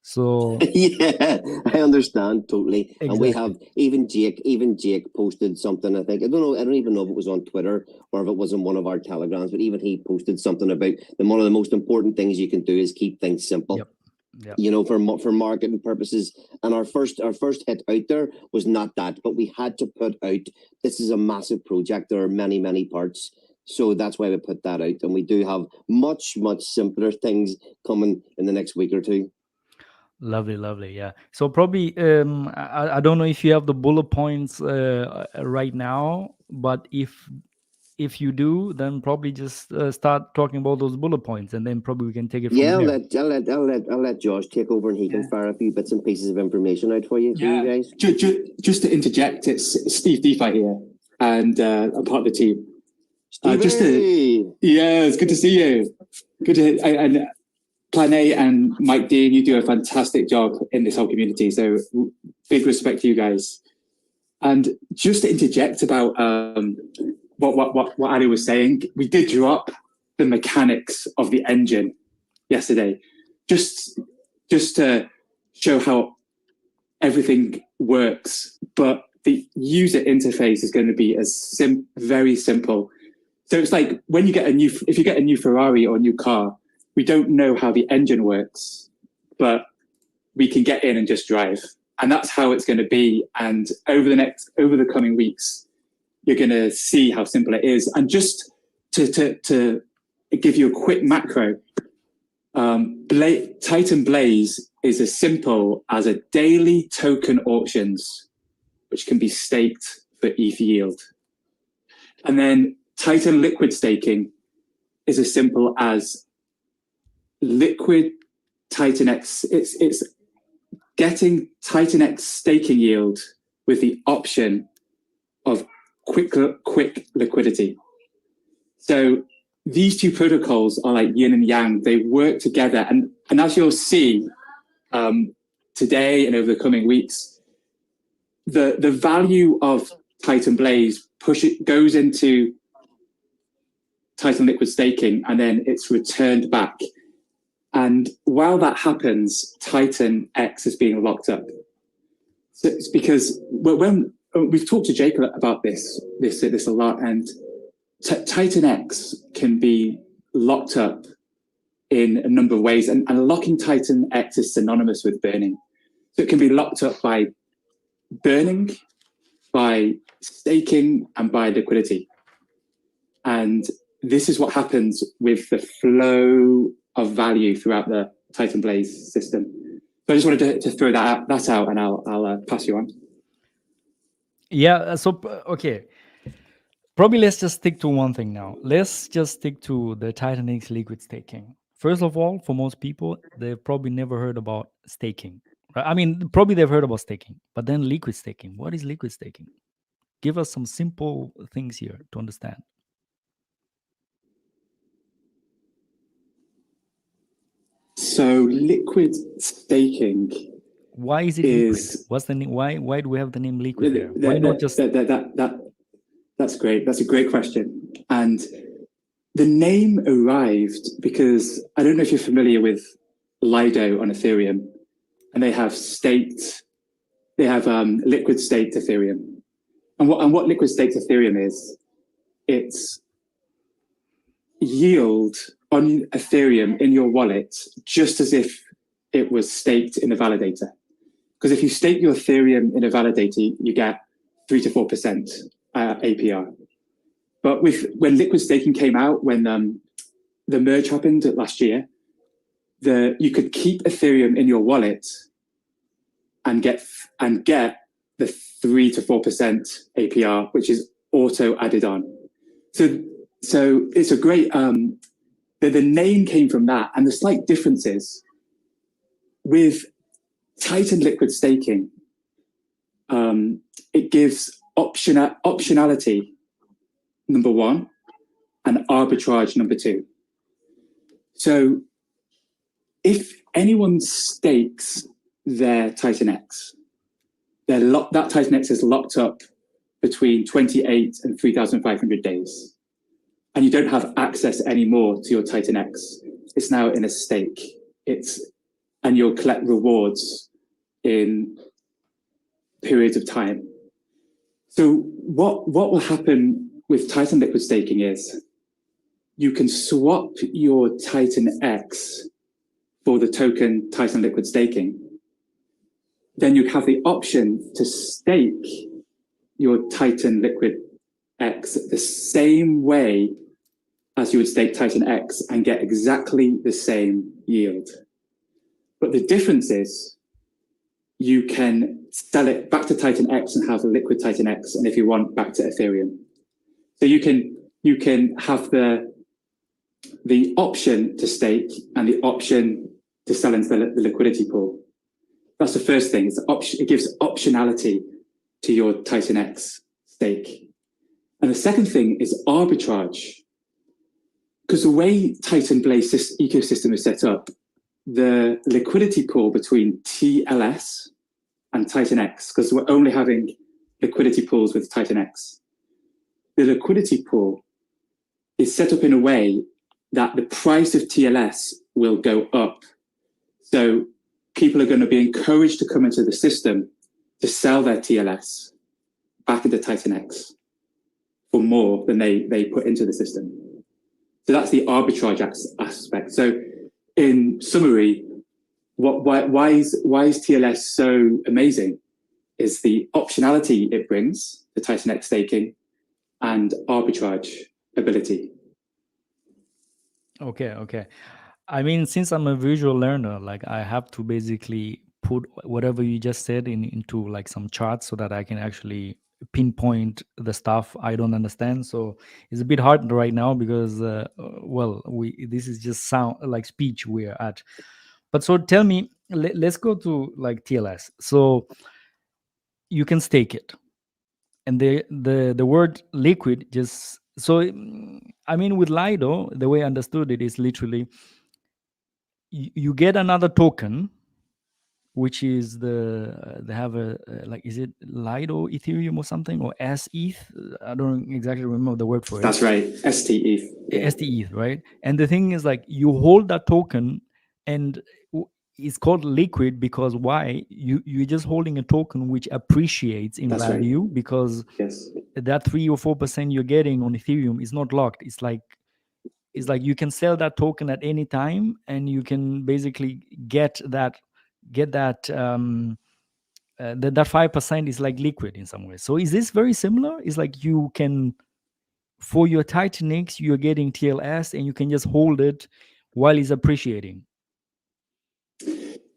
So Yeah, I understand totally. And we have exactly. even Jake posted something, I think. I don't even know if it was on Twitter or if it was in one of our telegrams, but even he posted something about one of the most important things you can do is keep things simple. Yep. Yep. You know, for marketing purposes. And our first hit out there was not that, but we had to put out, this is a massive project. There are many, many parts. So that's why we put that out. And we do have much, much simpler things coming in the next week or two. Lovely, lovely. Yeah. So probably I don't know if you have the bullet points right now, but if you do, then probably just start talking about those bullet points, and then probably we can take it from Yeah, there. I'll let Josh take over, and he can fire a few bits and pieces of information out for you guys. Just to interject, it's Steve DeFi here, and I'm part of the team. It's good to see you. Good to and Plan A and Mike Dean, you do a fantastic job in this whole community. So big respect to you guys. And just to interject about what Ali was saying, we did drop the mechanics of the engine yesterday, just to show how everything works. But the user interface is going to be very simple. So it's like when you get if you get a new Ferrari or a new car, we don't know how the engine works, but we can get in and just drive. And that's how it's going to be. And over the coming weeks, you're going to see how simple it is. And just to give you a quick macro, Titan Blaze is as simple as a daily token auctions, which can be staked for ETH yield. And then Titan liquid staking is as simple as liquid TitanX. It's getting TitanX staking yield with the option of quick liquidity. So these two protocols are like yin and yang. They work together, and as you'll see today and over the coming weeks, the value of Titan Blaze goes into Titan liquid staking, and then it's returned back. And while that happens, TitanX is being locked up. So it's because when we've talked to Jake about this a lot, and TitanX can be locked up in a number of ways, and locking TitanX is synonymous with burning. So it can be locked up by burning, by staking, and by liquidity. And this is what happens with the flow of value throughout the Titan Blaze system. So I just wanted to throw that out, and I'll pass you on. Yeah. So okay. Probably let's just stick to one thing now. Let's just stick to the TitanX liquid staking. First of all, for most people, they've probably never heard about staking. Right? I mean, probably they've heard about staking, but then liquid staking. What is liquid staking? Give us some simple things here to understand. So liquid staking. Why is it liquid? What's the name? Why do we have the name liquid there? Why not just That's great. That's a great question. And the name arrived because I don't know if you're familiar with Lido on Ethereum, and they have liquid staked Ethereum. And what liquid staked Ethereum is, it's yield on Ethereum in your wallet just as if it was staked in a validator. Because if you stake your Ethereum in a validator, you get 3 to 4% APR. But when liquid staking came out, when the merge happened last year, you could keep Ethereum in your wallet and get the 3 to 4% APR, which is auto added on. So it's a great, the name came from that. And the slight difference is with Titan liquid staking, it gives optionality, number one, and arbitrage, number two. So if anyone stakes their TitanX, that TitanX is locked up between 28 and 3,500 days. And you don't have access anymore to your TitanX. It's now in a stake. And you'll collect rewards in periods of time. So what will happen with Titan liquid staking is you can swap your TitanX for the token Titan liquid staking. Then you have the option to stake your Titan liquid X the same way as you would stake TitanX and get exactly the same yield. But the difference is you can sell it back to TitanX and have a liquid TitanX, and if you want, back to Ethereum. So you can have the option to stake and the option to sell into the liquidity pool. That's the first thing. It gives optionality to your TitanX stake. And the second thing is arbitrage. Because the way Titan Blaze ecosystem is set up, the liquidity pool between TLS and TitanX, because we're only having liquidity pools with TitanX, the liquidity pool is set up in a way that the price of TLS will go up. So people are going to be encouraged to come into the system to sell their TLS back into TitanX for more than they put into the system. So that's the arbitrage aspect. So in summary, why is TLS so amazing is the optionality it brings, the TitanX staking, and arbitrage ability. Okay. I mean, since I'm a visual learner, like I have to basically put whatever you just said into like some charts so that I can actually pinpoint the stuff I don't understand. So it's a bit hard right now because this is just sound like speech we're at. But so tell me, let's go to like TLS. So you can stake it, and the word liquid just so I mean with Lido, the way I understood it is literally you get another token, which is they have a like, is it Lido Ethereum or something, or SETH? I don't exactly remember the word for it. That's right, STETH. Yeah. STETH, right? And the thing is, like, you hold that token, and it's called liquid because why? You're just holding a token which appreciates in That's value, right. because Yes. that 3 or 4% you're getting on Ethereum is not locked. It's like you can sell that token at any time, and you can basically get that that 5% is like liquid in some way. So is this very similar? It's like you can, for your TitanX, you're getting TLS and you can just hold it while it's appreciating.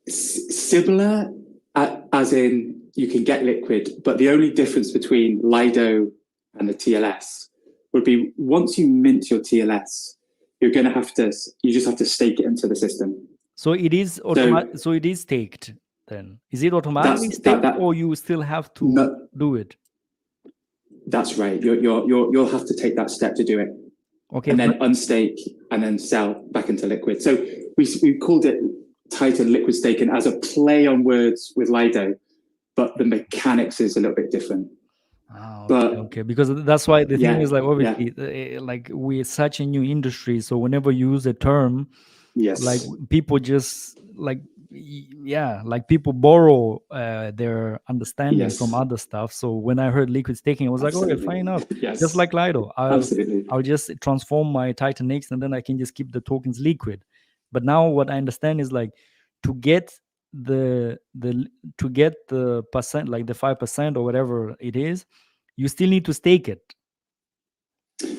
Similar, as in you can get liquid, but the only difference between Lido and the TLS would be once you mint your TLS, you just have to stake it into the system. So it is so it is staked then. Is it automatically staked, or you still have to do it? That's right. You'll have to take that step to do it. Okay. And then unstake and then sell back into liquid. So we called it Titan liquid staking as a play on words with Lido, but the mechanics is a little bit different. Okay, because that's why the thing is, like, obviously, like, we're such a new industry, so whenever you use a term, yes, like, people just like people borrow their understanding from other stuff. So when I heard liquid staking, I was like, okay, fine enough. Yes. Just like Lido, I'll just transform my TitanX and then I can just keep the tokens liquid. But now what I understand is, like, to get the percent, like the 5% or whatever it is, you still need to stake it.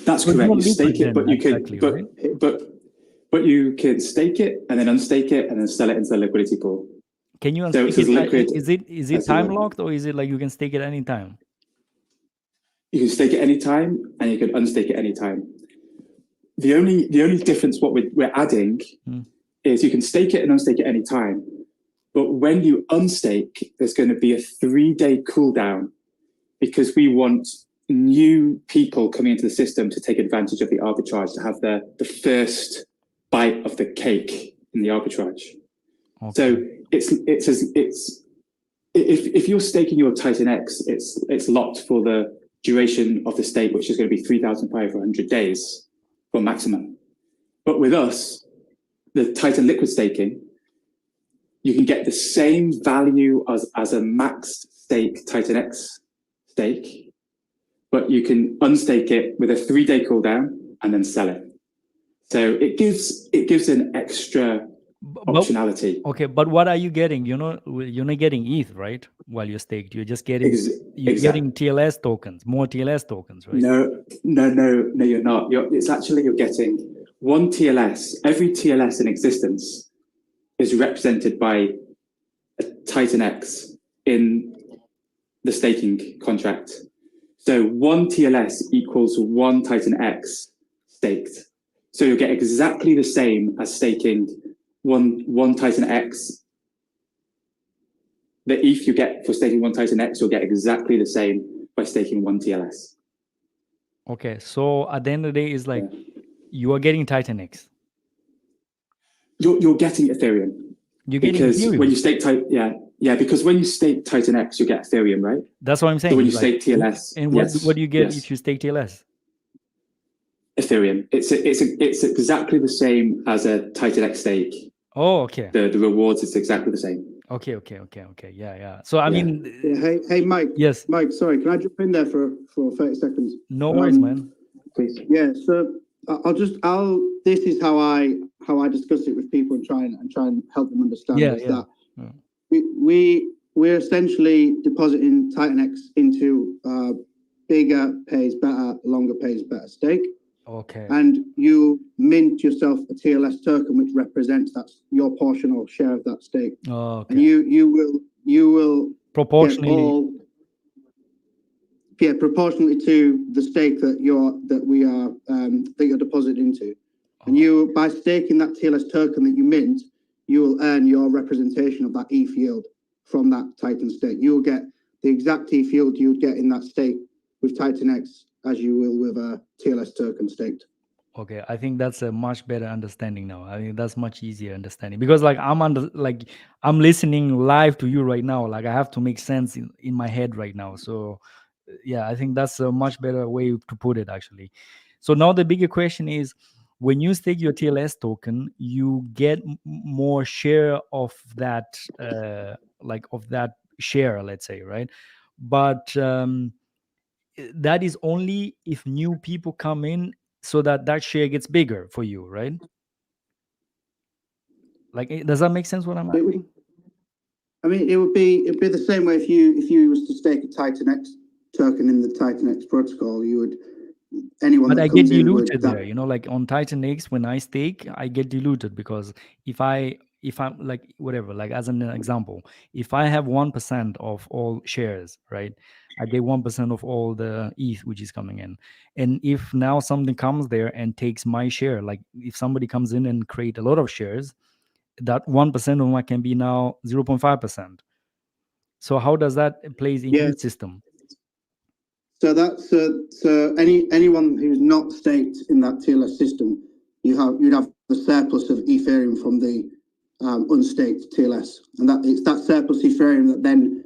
That's correct. You stake it, but you can, but you can stake it and then unstake it and then sell it into the liquidity pool. Can you unstake it? Is it time locked, or is it like you can stake it anytime? You can stake it anytime, and you can unstake it anytime. The only difference what we're adding is you can stake it and unstake it anytime. But when you unstake, there's going to be a 3-day cooldown because we want new people coming into the system to take advantage of the arbitrage, to have the first bite of the cake in the arbitrage. Okay. So if you're staking your TitanX, it's locked for the duration of the stake, which is going to be 3,500 days for maximum. But with us, the Titan liquid staking, you can get the same value as a max stake TitanX stake, but you can unstake it with a 3-day cooldown and then sell it. So it gives an extra optionality. Okay, but what are you getting? You're not getting ETH, right? While you're staked, you're just getting getting TLS tokens, more TLS tokens, right? No, you're not. You're getting one TLS. Every TLS in existence is represented by a TitanX in the staking contract. So one TLS equals one TitanX staked. So you'll get exactly the same as staking one TitanX. The ETH you get for staking one TitanX, you'll get exactly the same by staking one TLS. Okay, so at the end of the day, it's like you are getting TitanX. You're getting Ethereum. You're getting because Ethereum. When you stake because when you stake TitanX, you get Ethereum, right? That's what I'm saying. So when you stake TLS, and what do you get if you stake TLS? Ethereum. It's exactly the same as a TitanX stake. Oh, okay. The rewards is exactly the same. Okay. Yeah. So I mean, hey, Mike. Yes, Mike. Sorry, can I jump in there for 30 seconds? No worries, man. Please. Yeah. So This is how I discuss it with people and try and help them understand. That we're essentially depositing TitanX into bigger pays better, longer pays better stake. Okay. And you mint yourself a TLS token, which represents that's your portion or share of that stake. Okay. And you will proportionally proportionally to the stake that you're deposited into. And you, by staking that TLS token that you mint, you will earn your representation of that ETH yield from that Titan stake. You will get the exact ETH yield you would get in that stake with TitanX as you will with a TLS token staked. Okay, I think that's a much better understanding now. I think that's much easier understanding because I'm listening live to you right now. Like I have to make sense in my head right now. So yeah, I think that's a much better way to put it actually. So now the bigger question is, when you stake your TLS token, you get more share of that, of that share, let's say, right? But that is only if new people come in, so that share gets bigger for you, right? Like, does that make sense? What I'm asking? It would be the same way if you was to stake a TitanX token in the TitanX protocol, you would anyone. But that I comes get in diluted there, like on TitanX when I stake, I get diluted because if I'm like whatever, like as an example, if I have 1% of all shares, right, I get 1% of all the ETH which is coming in. And if now something comes there and takes my share, like if somebody comes in and create a lot of shares, that 1% of my can be now 0.5%. So how does that plays in your system? So that's so anyone who's not staked in that TLS system, you'd have the surplus of Ethereum from the unstaked TLS, and it's that surplus Ethereum that then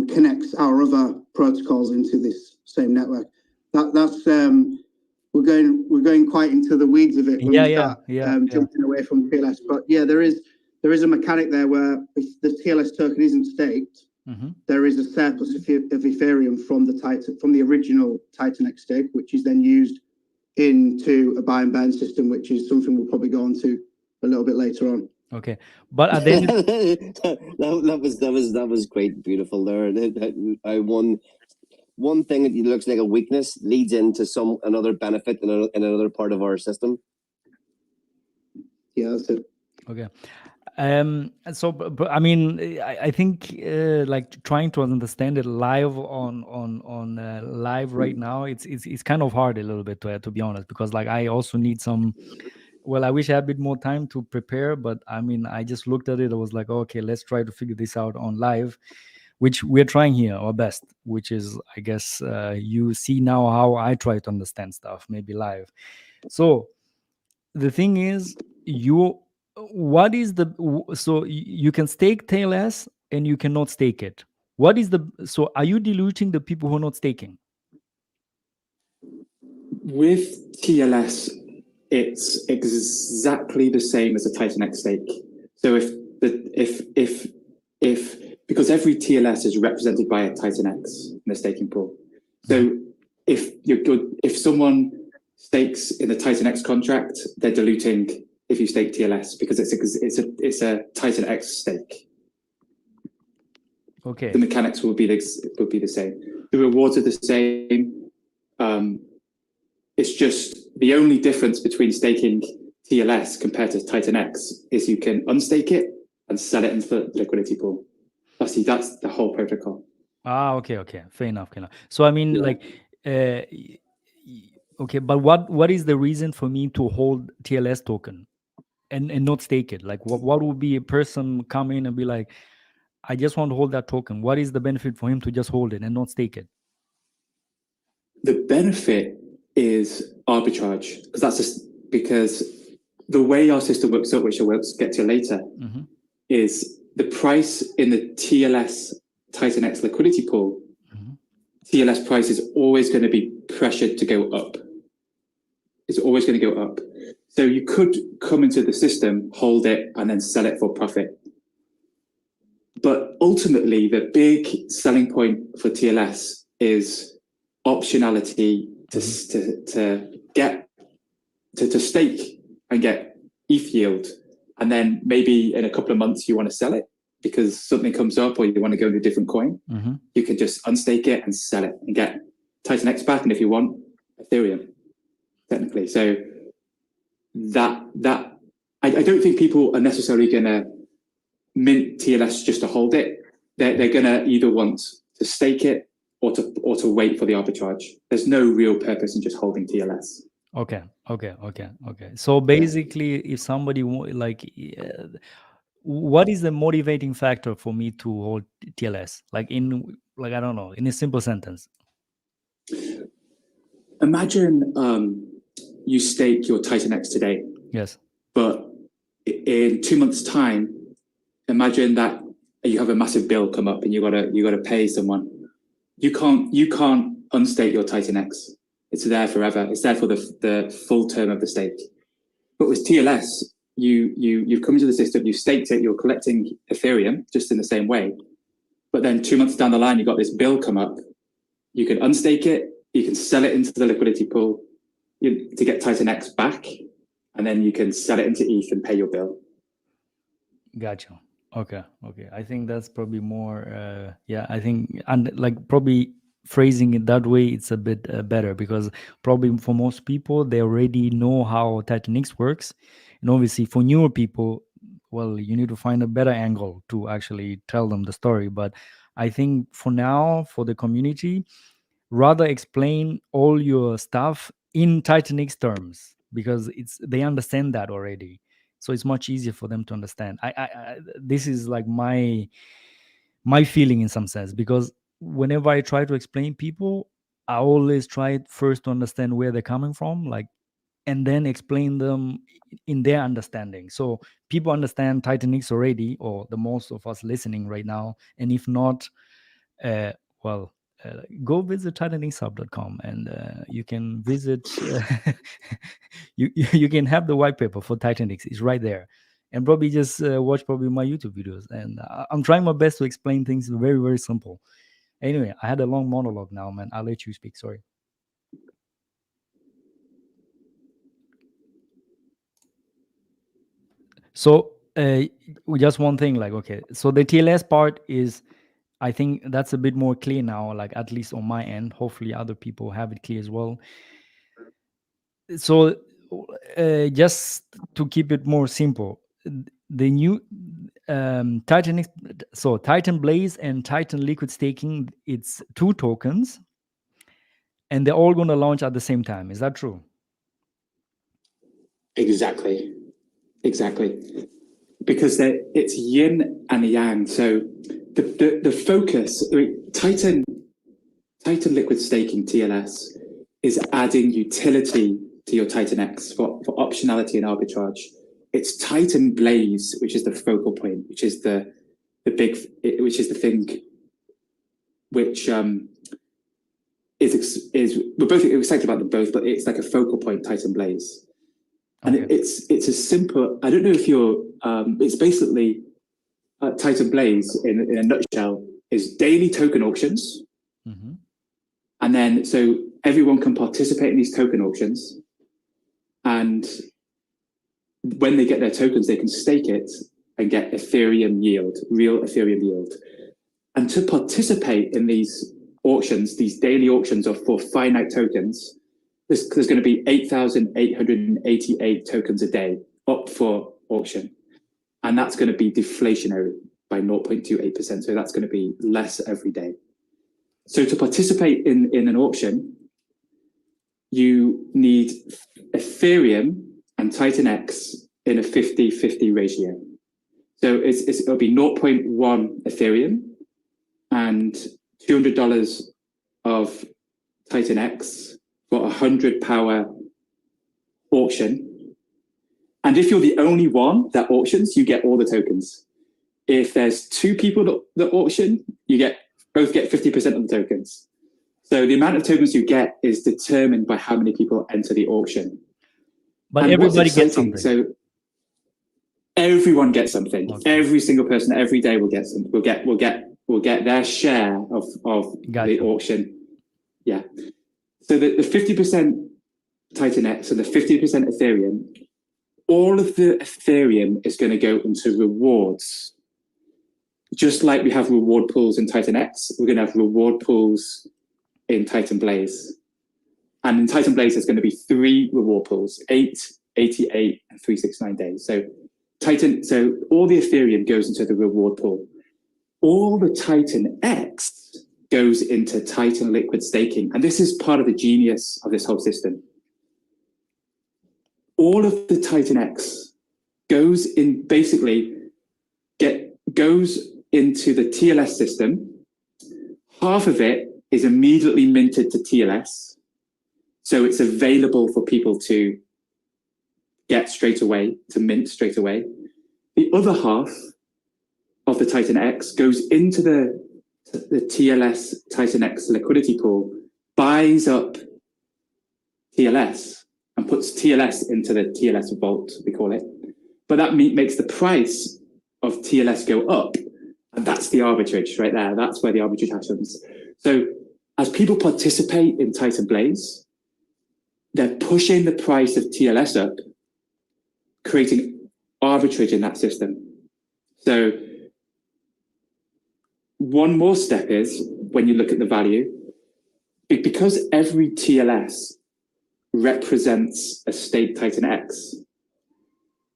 connects our other protocols into this same network. That's we're going quite into the weeds of it when we start jumping away from TLS. But yeah, there is a mechanic there where if the TLS token isn't staked, there is a surplus of Ethereum from the original TitanX stake, which is then used into a buy and burn system, which is something we'll probably go on to a little bit later on. Okay, but at the end that was great, beautiful there. One thing that looks like a weakness leads into another benefit in another part of our system. Yeah, that's it. Okay. But I mean, I think like trying to understand it live on live right now, it's kind of hard a little bit to be honest, because like I also need some. Well, I wish I had a bit more time to prepare, but I mean, I just looked at it. I was like, okay, let's try to figure this out on live, which we're trying here our best. Which is, I guess, you see now how I try to understand stuff, maybe live. So the thing is, what is the so you can stake TLS and you cannot stake it. What is the so are you diluting the people who are not staking? With TLS, it's exactly the same as a TitanX stake. So if because every TLS is represented by a TitanX in the staking pool. So if someone stakes in the TitanX contract, they're diluting if you stake TLS because it's a TitanX stake. Okay. The mechanics will be the same. The rewards are the same. It's just the only difference between staking TLS compared to TitanX is you can unstake it and sell it into the liquidity pool. That's the whole protocol. Okay. Fair enough. So I mean, like, okay, but what is the reason for me to hold TLS token and not stake it? Like, what would be a person come in and be like, I just want to hold that token. What is the benefit for him to just hold it and not stake it? The benefit is arbitrage, because the way our system works out, which I will get to later, is the price in the TLS TitanX liquidity pool. TLS price is always going to be pressured to go up. It's always going to go up. So you could come into the system, hold it, and then sell it for profit. But ultimately, the big selling point for TLS is optionality to stake and get ETH yield, and then maybe in a couple of months you want to sell it because something comes up or you want to go into a different coin. You can just unstake it and sell it and get TitanX back, and if you want, Ethereum, technically. So that I don't think people are necessarily going to mint TLS just to hold it. They're going to either want to stake it or to wait for the arbitrage. There's no real purpose in just holding TLS. Okay. So basically, if somebody what is the motivating factor for me to hold TLS? I don't know, in a simple sentence. Imagine you stake your TitanX today. Yes. But in 2 months' time, imagine that you have a massive bill come up and you gotta pay someone. You can't unstake your TitanX. It's there forever. It's there for the full term of the stake. But with TLS, you've come into the system, you've staked it, you're collecting Ethereum just in the same way. But then 2 months down the line, you've got this bill come up. You can unstake it, you can sell it into the liquidity pool to get TitanX back, and then you can sell it into ETH and pay your bill. Gotcha. Okay. I think that's probably more, I think, and like probably phrasing it that way, it's a bit better, because probably for most people, they already know how TitanX works. And obviously for newer people, well, you need to find a better angle to actually tell them the story. But I think for now, for the community, rather explain all your stuff in TitanX terms, because they understand that already. So it's much easier for them to understand. I this is like my feeling in some sense, because whenever I try to explain people, I always try first to understand where they're coming from, and then explain them in their understanding. So people understand TitanX already, or the most of us listening right now. And if not, go visit TitanXhub.com, and you can visit. You can have the white paper for TitanX. It's right there, and probably just watch probably my YouTube videos. And I'm trying my best to explain things very, very simple. Anyway, I had a long monologue now, man. I'll let you speak. Sorry. So just one thing, okay, so the TLS part is, I think that's a bit more clear now, at least on my end. Hopefully other people have it clear as well. So just to keep it more simple, the new TitanX, so Titan Blaze and Titan Liquid Staking, it's 2 tokens, and they're all going to launch at the same time. Is that true? Exactly. Because it's yin and yang. So the focus, Titan Liquid Staking TLS is adding utility to your TitanX for optionality and arbitrage. It's Titan Blaze, which is the focal point, which is the thing which is we're both excited about them both, but it's like a focal point, Titan Blaze. And Okay. it's a simple, I don't know if you're, it's basically Titan Blaze in a nutshell is daily token auctions. Mm-hmm. And then, so everyone can participate in these token auctions. And when they get their tokens, they can stake it and get Ethereum yield, real Ethereum yield. And to participate in these auctions, these daily auctions are for finite tokens. There's going to be 8,888 tokens a day up for auction. And that's going to be deflationary by 0.28%. So that's going to be less every day. So to participate in an auction, you need Ethereum and TitanX in a 50-50 ratio. So it'll be 0.1 Ethereum and $200 of TitanX for 100 power auction. And if you're the only one that auctions, you get all the tokens. If there's 2 people that auction, you both get 50% of the tokens. So the amount of tokens you get is determined by how many people enter the auction. But And everybody what's gets exciting, something. so everyone gets something. Okay. Every single person every day will get something. Will get their share of Gotcha. the auction. Yeah. So the 50% TitanX and the 50% Ethereum, all of the Ethereum is going to go into rewards. Just like we have reward pools in TitanX, we're going to have reward pools in Titan Blaze. And in Titan Blaze, there's going to be 3 reward pools, 8, 88, and 369 days. So all the Ethereum goes into the reward pool. All the TitanX goes into Titan Liquid Staking. And this is part of the genius of this whole system. All of the TitanX goes in, basically goes into the TLS system. Half of it is immediately minted to TLS. So it's available for people to get straight away, to mint straight away. The other half of the TitanX goes into the TLS TitanX liquidity pool, buys up TLS and puts TLS into the TLS vault, we call it. But that makes the price of TLS go up. And that's the arbitrage right there. That's where the arbitrage happens. So as people participate in Titan Blaze, they're pushing the price of TLS up, creating arbitrage in that system. So one more step is, when you look at the value, because every TLS represents a staked TitanX,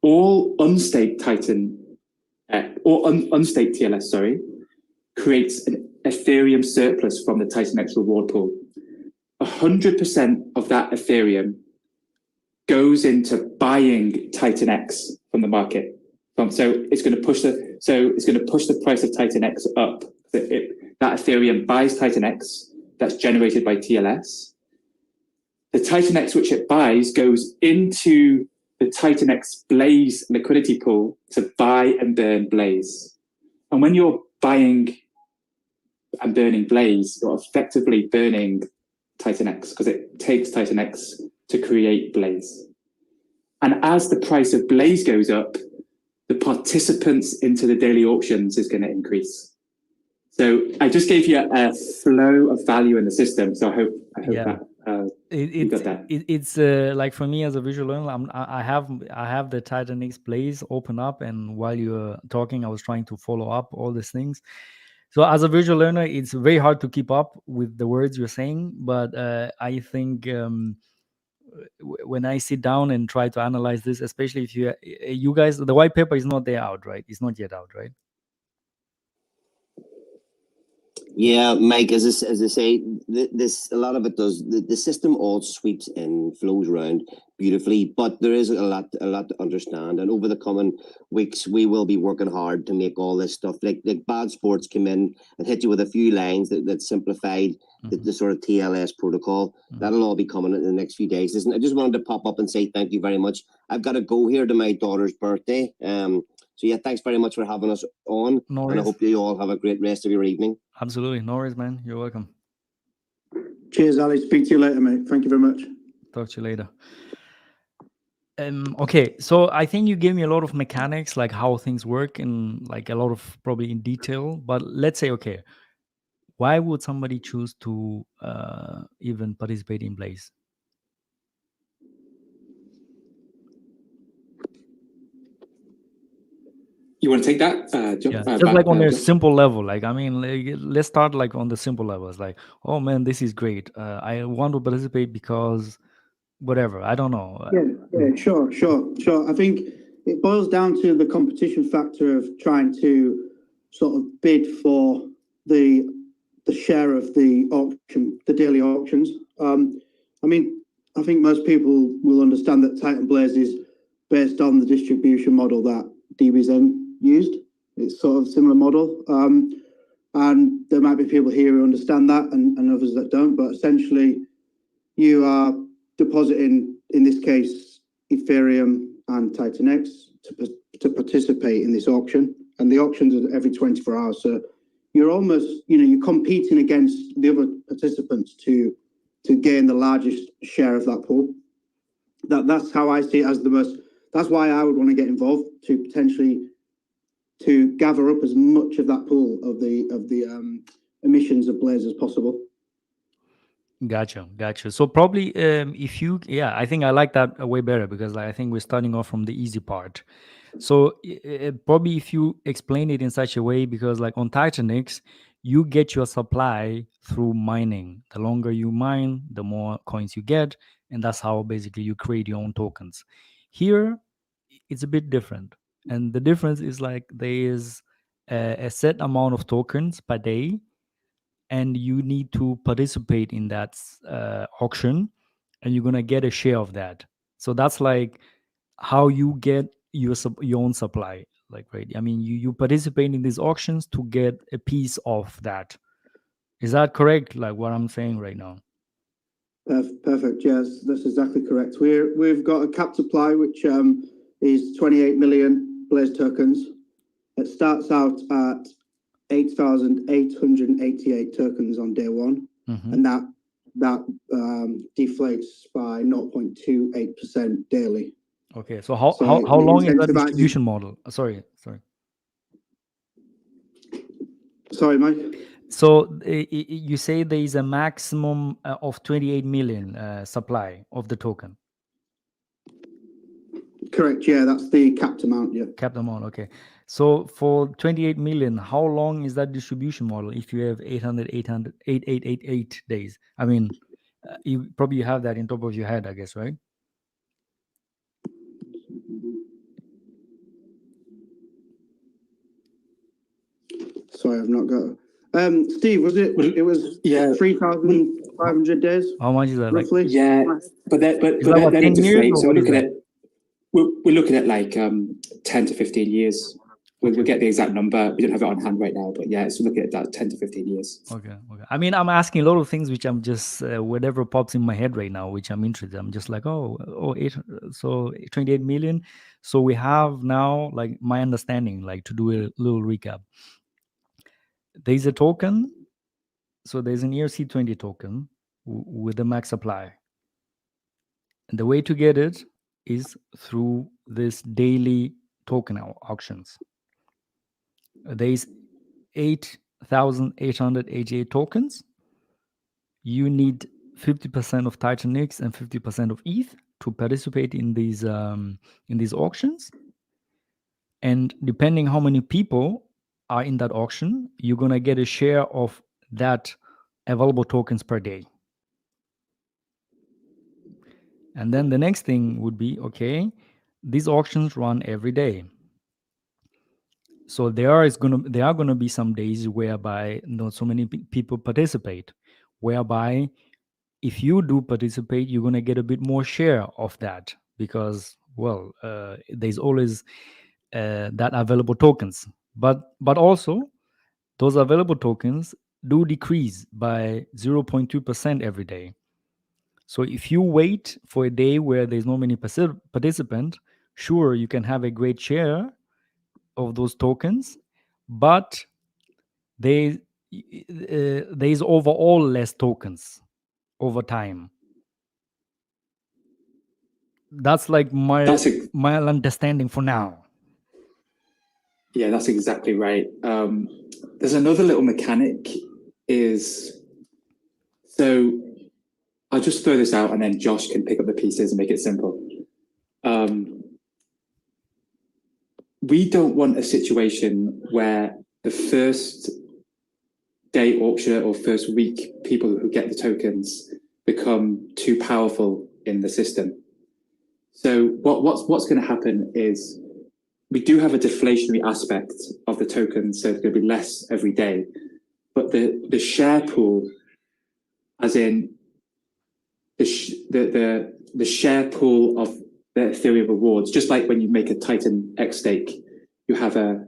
all unstaked unstaked TLS, creates an Ethereum surplus from the TitanX reward pool. 100% of that Ethereum goes into buying TitanX from the market. So it's going to push the price of TitanX up. That Ethereum buys TitanX that's generated by TLS. The TitanX which it buys goes into the TitanX Blaze liquidity pool to buy and burn Blaze. And when you're buying and burning Blaze, you're effectively burning TitanX because it takes TitanX to create Blaze. And as the price of Blaze goes up, the participants into the daily auctions is going to increase. So I just gave you a flow of value in the system. So I hope Yeah. that you got that. It's like for me as a visual learner, I have the TitanX Blaze open up, and while you're talking, I was trying to follow up all these things. So as a visual learner, it's very hard to keep up with the words you're saying, but I think when I sit down and try to analyze this, especially if you guys, the white paper is not there out, right? It's not yet out, right? Yeah, Mike, as I say, this a lot of it does. The system all sweeps in, flows around beautifully, but there is a lot to understand. And over the coming weeks, we will be working hard to make all this stuff like Bad Sports come in and hit you with a few lines that simplified the sort of TLS protocol. That'll all be coming in the next few days. Listen, I just wanted to pop up and say thank you very much. I've got to go here to my daughter's birthday. So yeah, thanks very much for having us on. No and I worries. hope you all have a great rest of your evening. Absolutely. No worries, man. You're welcome. Cheers, Ali. Speak to you later, mate. Thank you very much. Talk to you later. Okay, so I think you gave me a lot of mechanics, like how things work, and like a lot of probably in detail. But let's say, okay, why would somebody choose to even participate in Blaze? You want to take that? Just like on a simple level. Like, I mean, let's start like on the simple levels. Like, oh man, this is great. I want to participate because whatever. I don't know. Yeah, sure. I think it boils down to the competition factor of trying to sort of bid for the share of the auction, the daily auctions. I mean, I think most people will understand that Titan Blaze is based on the distribution model that DBZM used. It's sort of a similar model. And there might be people here who understand that and others that don't, but essentially you are depositing, in this case, Ethereum and TitanX to participate in this auction. And the auctions are every 24 hours. So you're almost, you're competing against the other participants to gain the largest share of that pool. That's how I see it as the most. That's why I would want to get involved, to potentially to gather up as much of that pool of the emissions of Blaze as possible. Gotcha. So probably if you, I think I like that way better, because like, I think we're starting off from the easy part. So probably if you explain it in such a way, because like on TitanX, you get your supply through mining. The longer you mine, the more coins you get. And that's how basically you create your own tokens. Here, it's a bit different. And the difference is like there is a set amount of tokens per day, and you need to participate in that auction, and you're going to get a share of that. So that's like how you get your own supply, like, right? I mean, you participate in these auctions to get a piece of that. Is that correct, like what I'm saying right now? Perfect. Yes, that's exactly correct. We've got a capped supply, which is 28 million Blaze tokens. It starts out at 8,888 tokens on day one, and that deflates by 0.28% daily. Okay, so how long is that distribution model? Sorry, Mike. So you say there is a maximum of 28 million supply of the token. Correct. Yeah, that's the capped amount. Yeah. Capped amount. Okay. So for 28 million, how long is that distribution model if you have 888 days? I mean, you probably have that in top of your head, I guess, right? Sorry, I've not got. Steve, was it? It was 3,500 days. How much is that? Roughly. Like, yeah, but then it deflates. So we're looking at like 10 to 15 years. We'll get the exact number. We don't have it on hand right now, but yeah, so looking at that 10 to 15 years. Okay. I mean, I'm asking a lot of things which I'm just whatever pops in my head right now, which I'm interested. I'm just like, so 28 million. So we have now, like, my understanding, like, to do a little recap. There's a token. So there's an ERC20 token with a max supply. And the way to get it is through this daily token auctions. There's 8,888 tokens. You need 50% of TitanX and 50% of ETH to participate in these auctions. And depending how many people are in that auction, you're gonna get a share of that available tokens per day. And then the next thing would be, okay, these auctions run every day. So there are gonna be some days whereby not so many people participate, whereby if you do participate, you're gonna get a bit more share of that because, well, there's always that available tokens, but also those available tokens do decrease by 0.2% every day. So if you wait for a day where there's not many participants, sure, you can have a great share of those tokens, but there's overall less tokens over time. That's like my understanding for now. Yeah, that's exactly right. There's another little mechanic is, so I'll just throw this out and then Josh can pick up the pieces and make it simple. We don't want a situation where the first day auction or first week people who get the tokens become too powerful in the system. So what's going to happen is we do have a deflationary aspect of the tokens, so there's going to be less every day. But the share pool, as in the share pool of the Ethereum rewards, just like when you make a TitanX stake, you have a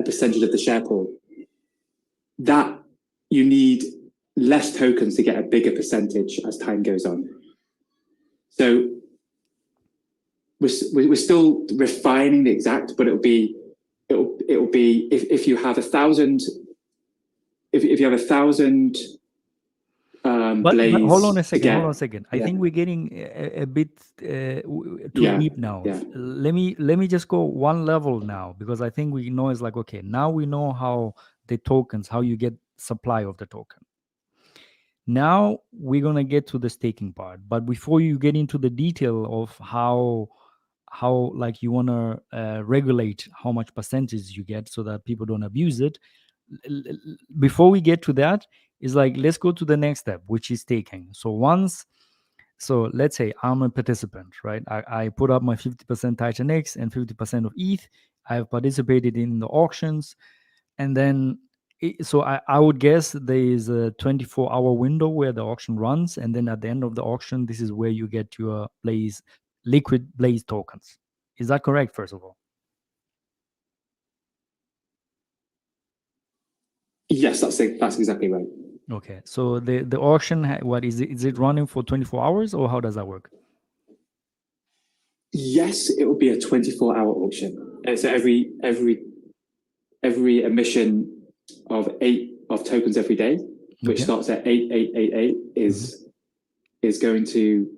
percentage of the share pool. That you need less tokens to get a bigger percentage as time goes on. So we're still refining the exact, but it'll be if you have 1,000, if you have 1,000 but hold on a second. again, hold on a second. I think we're getting a bit too deep now. Let me just go one level now, because I think we know it's like, okay, now we know how the tokens, how you get supply of the token. Now we're gonna get to the staking part, but before you get into the detail of how like you want to regulate how much percentage you get so that people don't abuse it, before we get to that, is like, let's go to the next step, which is staking. So let's say I'm a participant, right? I put up my 50% TitanX and 50% of ETH. I've participated in the auctions, and then so I would guess there is a 24-hour window where the auction runs, and then at the end of the auction, this is where you get your liquid Blaze tokens. Is that correct, first of all? Yes, that's exactly right. Okay, so the auction, what is it? Is it running for 24 hours, or how does that work? Yes, it will be a 24-hour auction. So every emission of 8 of tokens every day, which starts at 8888, is going to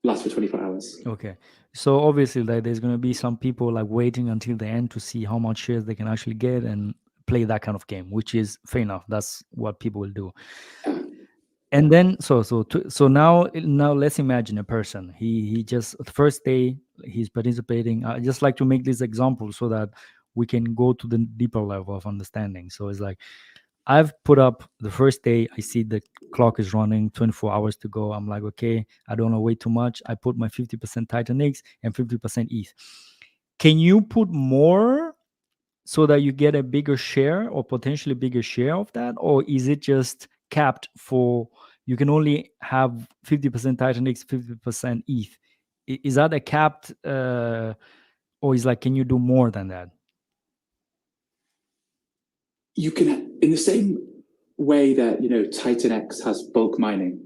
last for 24 hours. Okay, so obviously there's going to be some people like waiting until the end to see how much shares they can actually get and play that kind of game, which is fair enough. That's what people will do. And then so now let's imagine a person. He just the first day he's participating. I just like to make this example so that we can go to the deeper level of understanding. So it's like, I've put up the first day, I see the clock is running, 24 hours to go. I'm like, okay, I don't want to wait too much. I put my 50% TitanX and 50% ETH. Can you put more so that you get a bigger share or potentially bigger share of that? Or is it just capped for, you can only have 50% TitanX, 50% ETH? Is that a capped, or is like, can you do more than that? You can, in the same way that TitanX has bulk mining,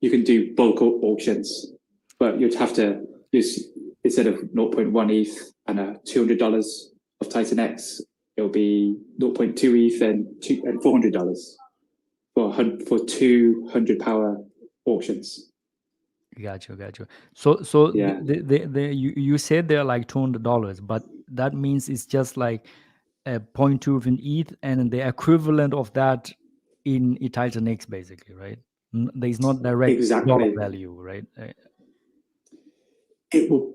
you can do bulk auctions, but you'd have to use, instead of 0.1 ETH and $200 of TitanX, it'll be 0.2 ETH and $400 for 200 power auctions. Gotcha. So yeah. You said they're like $200, but that means it's just like a 0.2 of an ETH and the equivalent of that in TitanX, basically, right? There's not direct dollar value, right? It will,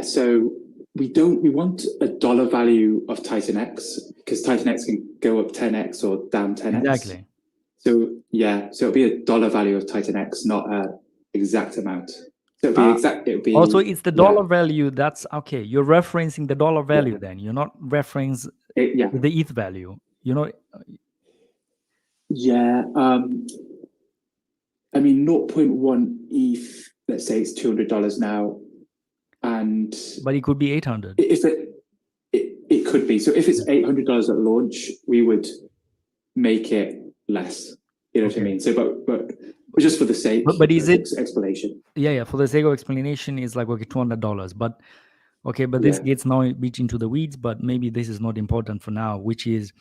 so we want a dollar value of TitanX, because TitanX can go up 10x or down 10x. Exactly. So it'll be a dollar value of TitanX, not exact amount. So it'll be exact. It'll be Also, it's the dollar value. That's okay. You're referencing the dollar value. Then you're not referencing the ETH value. You know. Yeah. I mean, 0.1 ETH. Let's say it's $200 now, and but it could be 800. If it could be. So if it's $800 at launch, we would make it less. You know what I mean? So, but just for the sake, but is it explanation? Yeah. For the sake of explanation, it's like okay, $200. But okay, but this gets now a bit into the weeds. But maybe this is not important for now. Which is,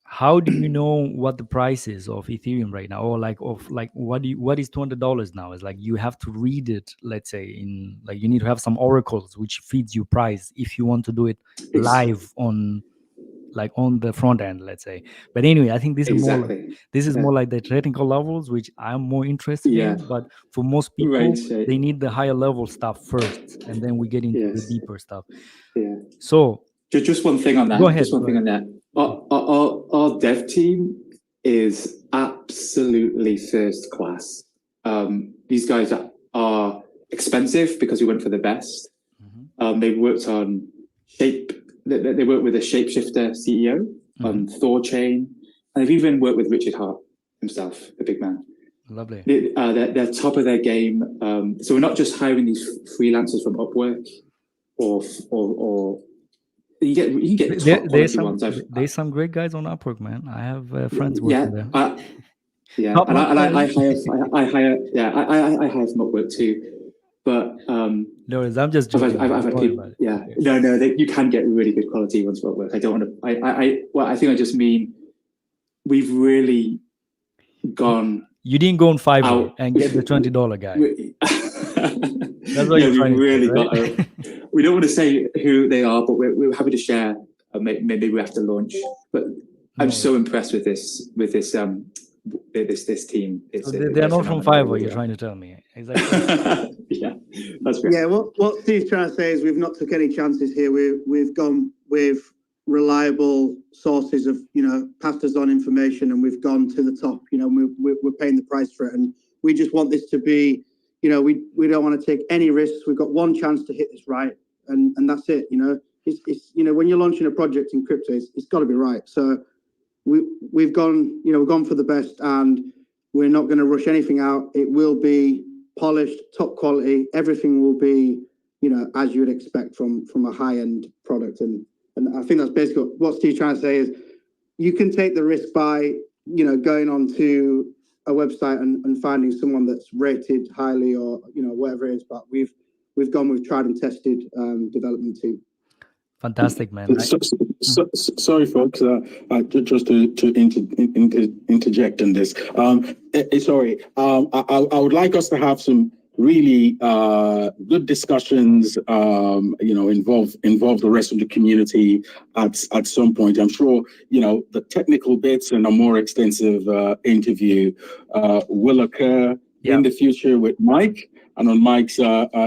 how do you know what the price is of Ethereum right now, or what is $200 now? It's like you have to read it. Let's say in like you need to have some oracles which feeds you price if you want to do it live on the front end, let's say. But anyway, I think this is more like the technical levels, which I'm more interested in. But for most people, they need the higher level stuff first, and then we get into the deeper stuff. Yeah. So just one thing on that. Go ahead. Just one thing on that. Our dev team is absolutely first class. These guys are expensive because we went for the best. They've worked on They work with a shapeshifter CEO on Thor Chain, and they've even worked with Richard Hart himself, the big man. Lovely. They're top of their game. So we're not just hiring these freelancers from Upwork, or you can get top quality ones. There's some great guys on Upwork, man. I have friends working there. I hire from Upwork too. But no, I'm just joking. I've had people. Yeah, no, you can get really good quality ones from Upwork. I don't want to. I think I just mean we've really gone. You didn't go on Fiverr and get the $20 guy. That's what you're trying to say, right? We don't want to say who they are, but we're happy to share. Maybe we have to launch. But I'm so impressed with this team. They're not from Fiverr. You're trying to tell me exactly. Yeah, that's great. Yeah, what Steve's trying to say is we've not took any chances here. We've gone with reliable sources of passed us on information, and we've gone to the top. We're paying the price for it, and we just want this to be. We don't want to take any risks. We've got one chance to hit this right, and that's it. It's when you're launching a project in crypto, it's got to be right. So we've gone for the best, and we're not going to rush anything out. It will be polished, top quality. Everything will be as you would expect from a high-end product, and I think that's basically what Steve's trying to say is you can take the risk by going on to a website and finding someone that's rated highly or whatever it is, but we've gone with tried and tested development team. Fantastic, man. Sorry, folks. Just to interject in this. Sorry. I would like us to have some really good discussions. Involve the rest of the community at some point. I'm sure the technical bits and a more extensive interview will occur in the future with Mike and on Mike's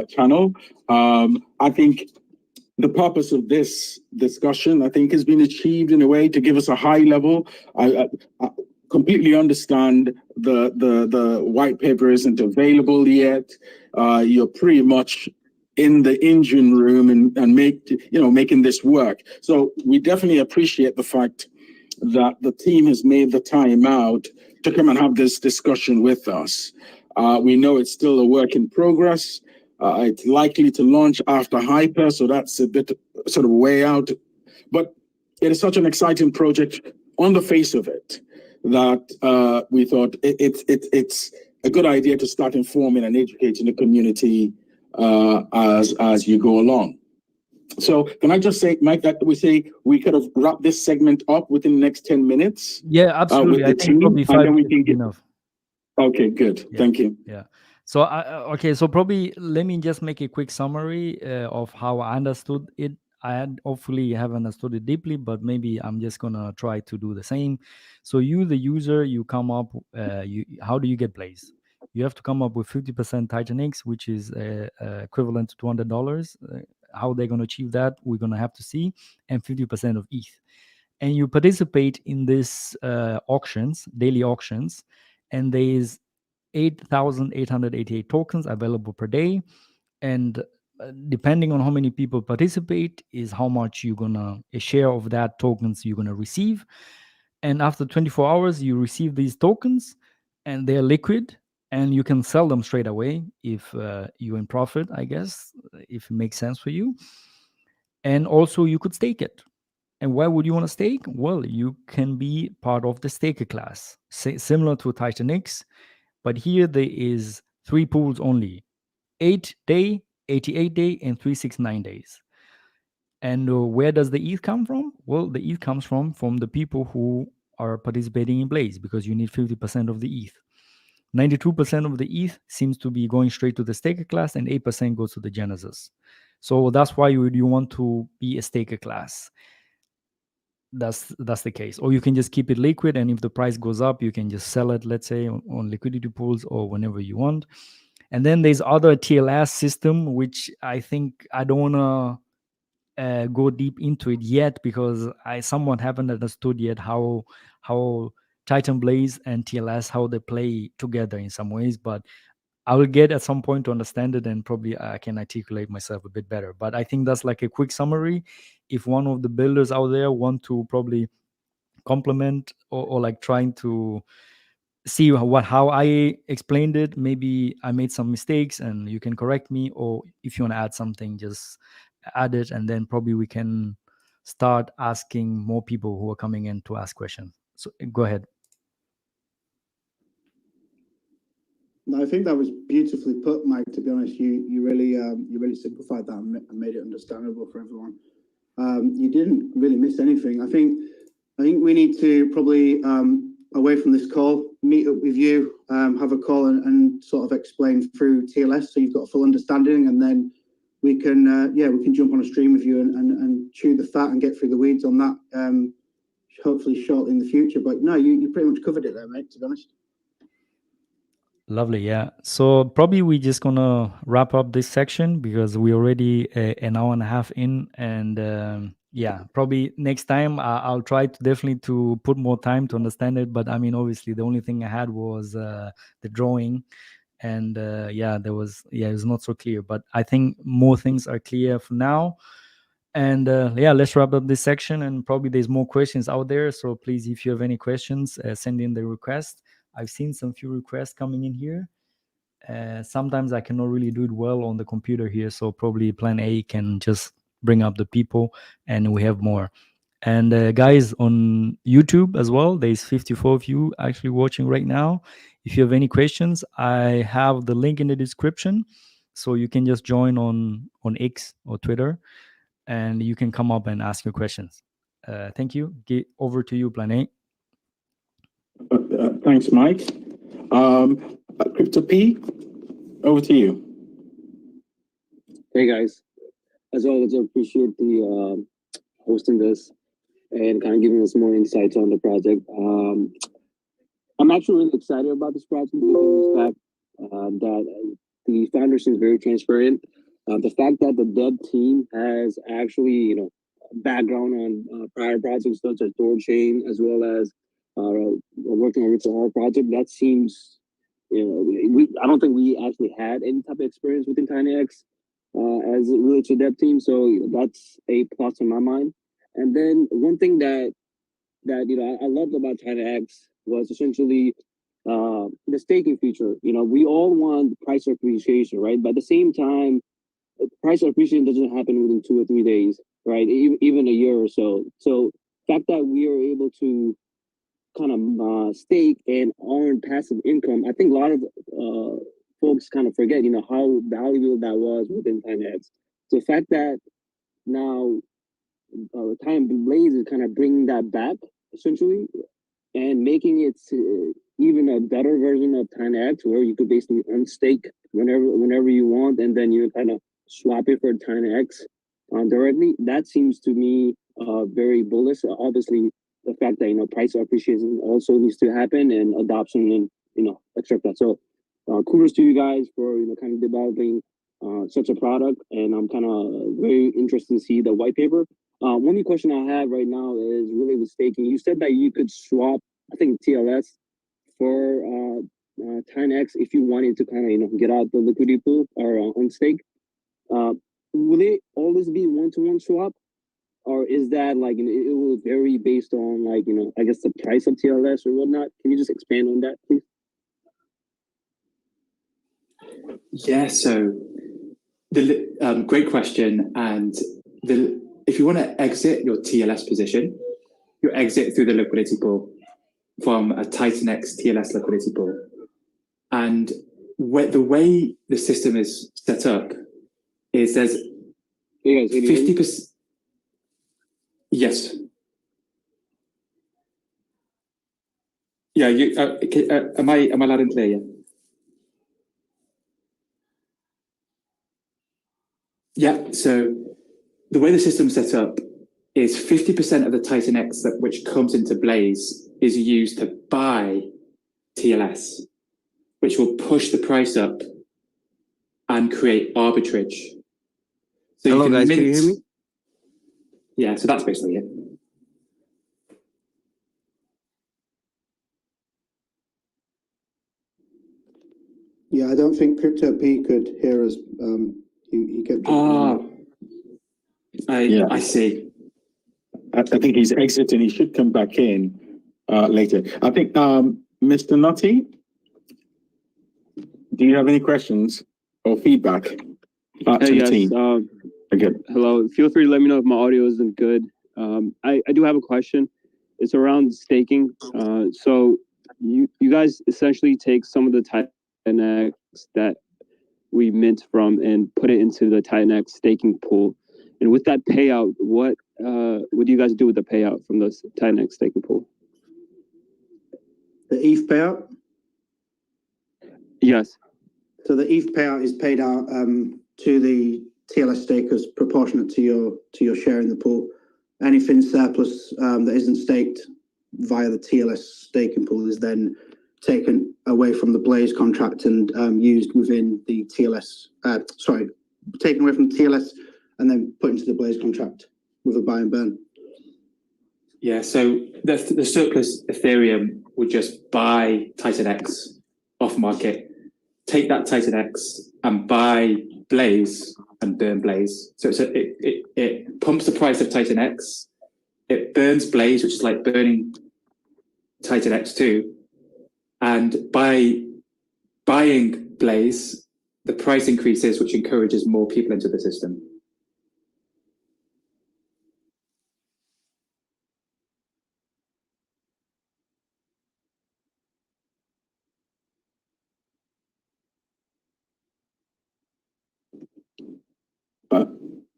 channel. I think. The purpose of this discussion, I think, has been achieved in a way to give us a high level. I completely understand the white paper isn't available yet. You're pretty much in the engine room and making this work. So we definitely appreciate the fact that the team has made the time out to come and have this discussion with us. We know it's still a work in progress. It's likely to launch after Hyper, so that's a bit sort of way out. But it is such an exciting project on the face of it that we thought it's a good idea to start informing and educating the community as you go along. So can I just say, Mike, that we could have wrapped this segment up within the next 10 minutes? Yeah, absolutely. I think probably 5 minutes enough. Okay, good. Yeah. Thank you. Yeah. So, so probably let me just make a quick summary of how I understood it. Hopefully have understood it deeply, but maybe I'm just going to try to do the same. So you, the user, you come up, how do you get plays? You have to come up with 50% TitanX, which is equivalent to $200. How they're going to achieve that, we're going to have to see, and 50% of ETH. And you participate in this auctions, daily auctions, and there's 8,888 tokens available per day, and depending on how many people participate is how much a share of that tokens you're gonna receive. And after 24 hours you receive these tokens, and they're liquid, and you can sell them straight away if you're in profit, I guess, if it makes sense for you. And also you could stake it. And why would you want to stake? Well, you can be part of the staker class, similar to TitanX, but here there is 3 pools only: 8-day, 88-day, and 369 days. And where does the ETH come from? Well, the ETH comes from the people who are participating in Blaze, because you need 50% of the ETH. 92% of the ETH seems to be going straight to the staker class, and 8% goes to the Genesis. So that's why you want to be a staker class. That's the case. Or you can just keep it liquid, and if the price goes up, you can just sell it, let's say, on liquidity pools or whenever you want. And then there's other TLS system, which I think I don't want to go deep into it yet, because I somewhat haven't understood yet how Titan Blaze and TLS, how they play together in some ways. But I will get at some point to understand it, and probably I can articulate myself a bit better. But I think that's like a quick summary. If one of the builders out there want to probably complement or like trying to see how I explained it, maybe I made some mistakes and you can correct me, or if you want to add something, just add it, and then probably we can start asking more people who are coming in to ask questions. So go ahead. No, I think that was beautifully put, Mike. To be honest, you really simplified that and made it understandable for everyone. You didn't really miss anything. I think we need to probably away from this call, meet up with you, have a call and sort of explain through TLS, so you've got a full understanding, and then we can jump on a stream with you and chew the fat and get through the weeds on that. Hopefully shortly in the future. But no, you pretty much covered it there, mate. To be honest. Lovely, yeah. So probably we're just gonna wrap up this section because we're already an hour and a half in, and yeah, probably next time I'll try to definitely to put more time to understand it. But I mean, obviously, the only thing I had was the drawing, and it was not so clear. But I think more things are clear for now. And let's wrap up this section. And probably there's more questions out there. So please, if you have any questions, send in the request. I've seen some few requests coming in here. Sometimes I cannot really do it well on the computer here. So probably plan A can just bring up the people and we have more. And guys on YouTube as well, there's 54 of you actually watching right now. If you have any questions, I have the link in the description. So you can just join on X or Twitter, and you can come up and ask your questions. Thank you. Get over to you, Plan A. Thanks, Mike. Crypto P, over to you. Hey guys, as always, I appreciate the hosting this and kind of giving us more insights on the project. I'm actually really excited about this project because the fact that the founder seems very transparent. The fact that the dev team has actually, background on prior projects such as Chain, as well as working on our project, that seems, I don't think we actually had any type of experience within TitanX as it relates to dev team, so that's a plus in my mind. And then one thing that I loved about TitanX was essentially the staking feature. We all want price appreciation, right? But at the same time, price appreciation doesn't happen within 2 or 3 days, right? Even a year or so. So the fact that we are able to kind of stake and earn passive income, I think a lot of folks kind of forget, how valuable that was within TitanX. So the fact that now Titan Blaze is kind of bringing that back, essentially, and making it even a better version of TitanX, where you could basically unstake whenever you want, and then you kind of swap it for TitanX directly. That seems to me very bullish. Obviously, the fact that price appreciation also needs to happen, and adoption, and etc. So kudos to you guys for kind of developing such a product, and I'm kind of very interested to see the white paper. One question I have right now is really with staking. You said that you could swap, I think, TLS for TitanX, if you wanted to kind of get out the liquidity pool or on stake, will it always be one-to-one swap, or is that like it will vary based on like I guess the price of TLS or whatnot? Can you just expand on that, please? Yeah, so the great question. And if you want to exit your TLS position, you exit through the liquidity pool from a TitanX TLS liquidity pool. And the way the system is set up is there's 50%. Yes. Yeah. You am I loud and clear? Yeah. Yeah, so the way the system's set up is 50% of the TitanX which comes into Blaze is used to buy TLS, which will push the price up and create arbitrage. So Hello, guys, can you hear me? Yeah, so that's basically it. Yeah, I don't think Crypto P could hear us. He kept. I see. I think he's exiting. He should come back in later. I think, Mr. Nutty, do you have any questions or feedback to the team? Okay. Hello. Feel free to let me know if my audio isn't good. I do have a question. It's around staking. So you guys essentially take some of the TitanX that we mint from and put it into the TitanX staking pool. And with that payout, what do you guys do with the payout from the TitanX staking pool? The ETH payout? Yes. So the ETH payout is paid out to the TLS stakers proportionate to your share in the pool. Anything surplus that isn't staked via the TLS staking pool is then taken away from the Blaze contract and used within the TLS. Taken away from the TLS and then put into the Blaze contract with a buy and burn. Yeah, so the surplus Ethereum would just buy TitanX off market, take that TitanX and buy Blaze and burn Blaze. So it pumps the price of TitanX, it burns Blaze, which is like burning TitanX too. And by buying Blaze, the price increases, which encourages more people into the system.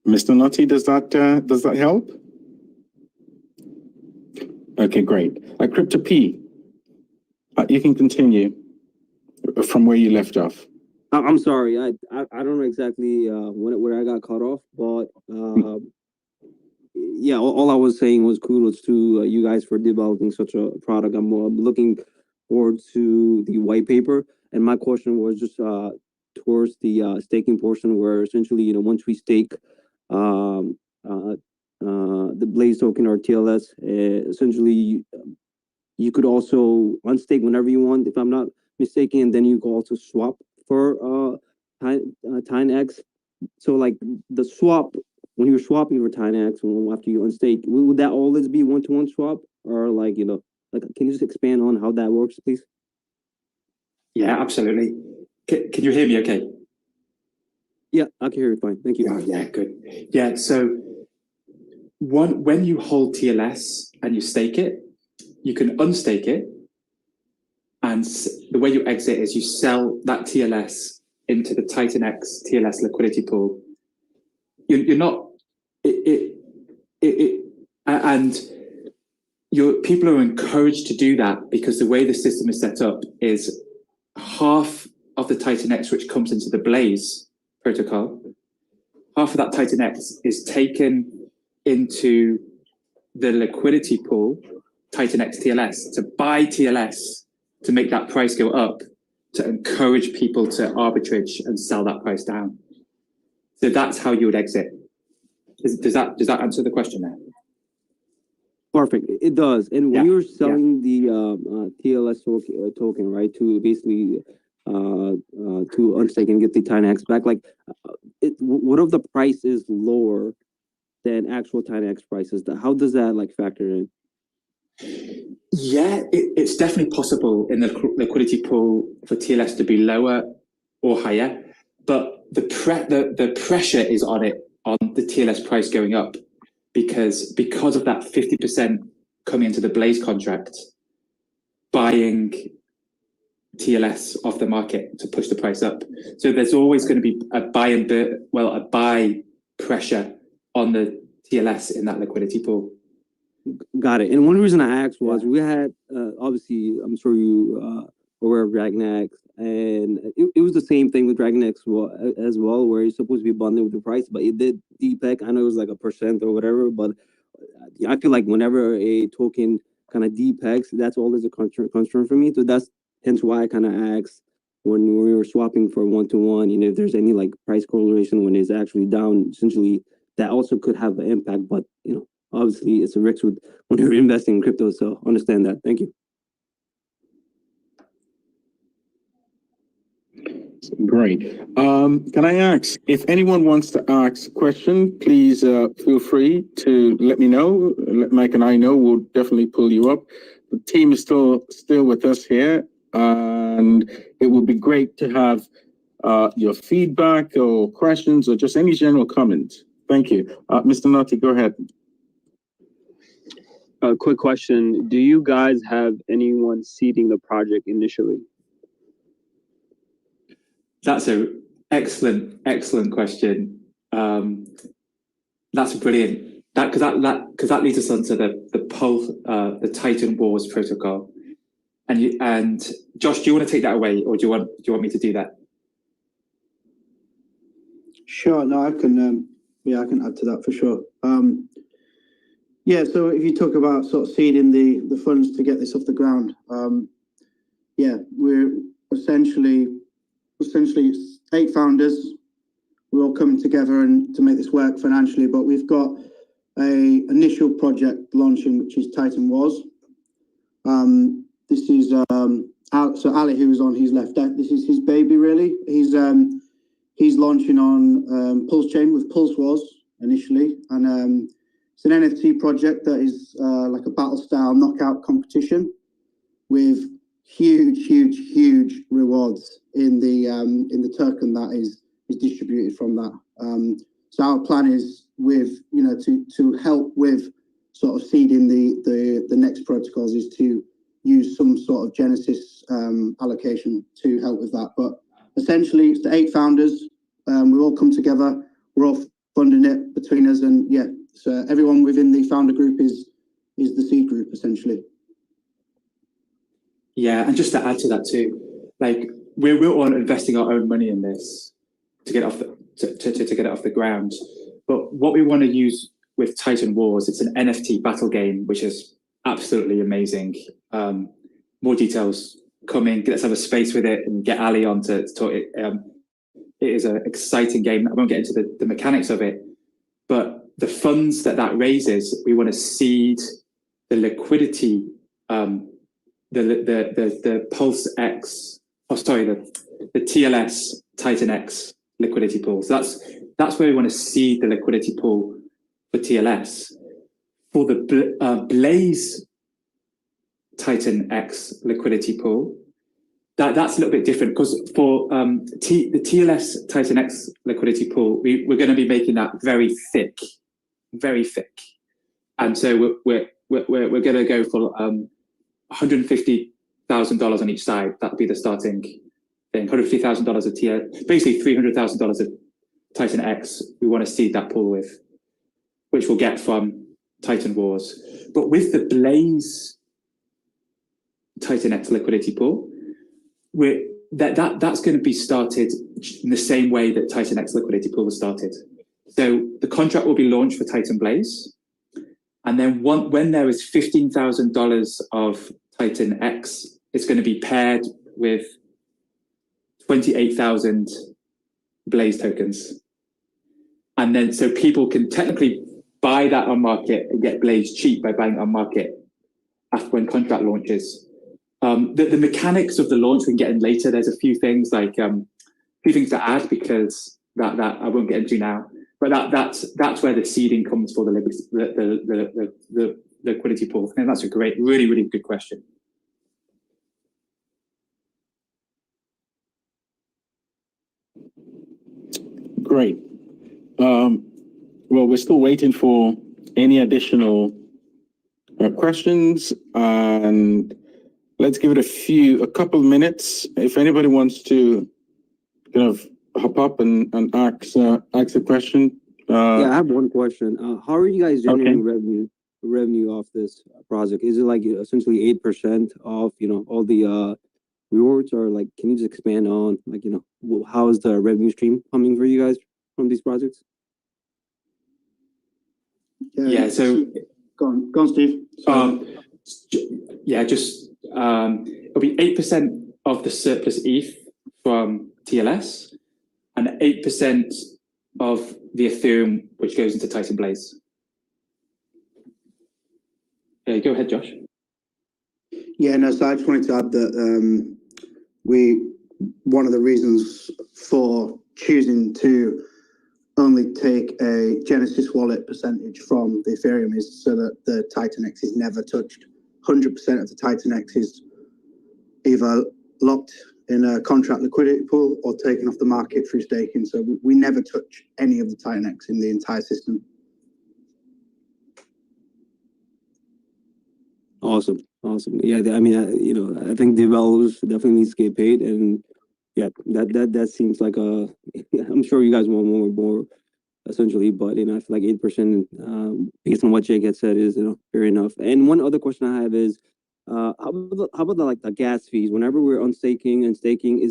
Mr. Nutty, does that help? Okay, great. Crypto P, you can continue from where you left off. I'm sorry, I don't know exactly where I got cut off, but yeah, all I was saying was kudos to you guys for developing such a product. I'm looking forward to the white paper, and my question was just towards the staking portion, where essentially once we stake the Blaze token or TLS, essentially you could also unstake whenever you want, if I'm not mistaken, and then you can also swap for TitanX. So like the swap, when you're swapping for TitanX after you unstake, would that always be one-to-one swap, or like can you just expand on how that works, please? Yeah, absolutely. Can you hear me okay? Yeah, I can hear you fine. Thank you. Oh, yeah, good. Yeah, so when you hold TLS and you stake it, you can unstake it. And the way you exit is you sell that TLS into the TitanX TLS liquidity pool. You're not, and people are encouraged to do that because the way the system is set up is half of the TitanX which comes into the Blaze protocol, half of that TitanX is taken into the liquidity pool, TitanX TLS, to buy TLS to make that price go up, to encourage people to arbitrage and sell that price down. So that's how you would exit. Does that answer the question there? Perfect. It does. And when Yeah, you're selling the TLS token, right, to basically to unstake and get the TitanX back, like, what if the price is lower than actual TitanX prices? How does that like factor in? Yeah, it's definitely possible in the liquidity pool for TLS to be lower or higher, but the pressure is on the TLS price going up because of that 50% coming into the Blaze contract, buying TLS off the market to push the price up. So there's always going to be a buy pressure on the TLS in that liquidity pool. Got it. And one reason I asked was we had, obviously, I'm sure you aware of DragonX, and it was the same thing with DragonX as well, where it's supposed to be bundled with the price, but it did depeg. I know it was like 1% or whatever, but I feel like whenever a token kind of depegs, that's always a concern for me. So that's hence why I kind of asked when we were swapping for one-to-one, if there's any like price correlation when it's actually down, essentially that also could have an impact. But obviously it's a risk when you're investing in crypto, so understand that. Thank you. Great. Can I ask, if anyone wants to ask a question, please feel free to let me know. Let Mike and I know. We'll definitely pull you up. The team is still with us here, and it would be great to have your feedback or questions or just any general comments. Thank you. Mr. Naughty, go ahead. A quick question. Do you guys have anyone seeding the project initially? That's an excellent question. That's brilliant. Because that leads us onto the Pulse, the Titan Wars protocol. And Josh, do you want to take that away, or do you want me to do that? Sure. No, I can. I can add to that for sure. So if you talk about sort of seeding the funds to get this off the ground, we're essentially 8 founders. We're all coming together and to make this work financially, but we've got a initial project launching, which is Titan Wars. This is so Ali, who was on, he's left. This is his baby, really. He's launching on Pulse Chain with Pulse Wars initially, and it's an NFT project that is like a battle style knockout competition with huge rewards in the token that is distributed from that. So our plan is to help with sort of seeding the next protocols is to use some sort of Genesis allocation to help with that. But essentially, it's the 8 founders. We all come together. We're all funding it between us, and so everyone within the founder group is the seed group essentially. Yeah, and just to add to that too, like we're all investing our own money in this to get off to get it off the ground. But what we want to use with Titan Wars, it's an NFT battle game, which is absolutely amazing. More details coming. Let's have a space with it and get Ali on to talk it. It is an exciting game. I won't get into the mechanics of it, but the funds that raises, we want to seed the liquidity, the Pulse X, the TLS TitanX liquidity pool. So that's where we want to seed the liquidity pool for TLS. For the Blaze TitanX liquidity pool, that's a little bit different, because for the TLS TitanX liquidity pool, we're going to be making that very thick, and so we're going to go for $150,000 on each side. That'll be the starting thing. $150,000 of TLS, basically $300,000 of TitanX. We want to seed that pool with, which we'll get from Titan Wars. But with the Blaze TitanX liquidity pool, that's going to be started in the same way that TitanX liquidity pool was started. So the contract will be launched for Titan Blaze, and then when there is $15,000 of TitanX, it's going to be paired with 28,000 Blaze tokens, and then so people can technically buy that on market and get Blaze cheap by buying it on market after when contract launches. The mechanics of the launch we can get in later. There's a few things like few things to add because that I won't get into now. But that's where the seeding comes for the liquidity pool. And that's a great, really, really good question. Great. Well, we're still waiting for any additional questions, and let's give it a couple of minutes. If anybody wants to kind of hop up and ask a question. Yeah, I have one question. How are you guys generating revenue off this project? Is it like essentially 8% off, all the rewards, or like, can you just expand on like, how is the revenue stream coming for you guys from these projects? Yeah, so go on, Steve. Yeah, just it'll be 8% of the surplus ETH from TLS and 8% of the Ethereum which goes into Titan Blaze. Go ahead, Josh. Yeah, no, so I just wanted to add that one of the reasons for choosing to only take a Genesis wallet percentage from the Ethereum is so that the TitanX is never touched. 100% of the TitanX is either locked in a contract liquidity pool or taken off the market through staking. So we never touch any of the TitanX in the entire system. Awesome. Yeah, I mean, I think developers definitely need to get paid, and yeah, that seems like I'm sure you guys want more essentially, but I feel like 8% based on what Jake had said is fair enough. And one other question I have is, how about the gas fees? Whenever we're unstaking and staking,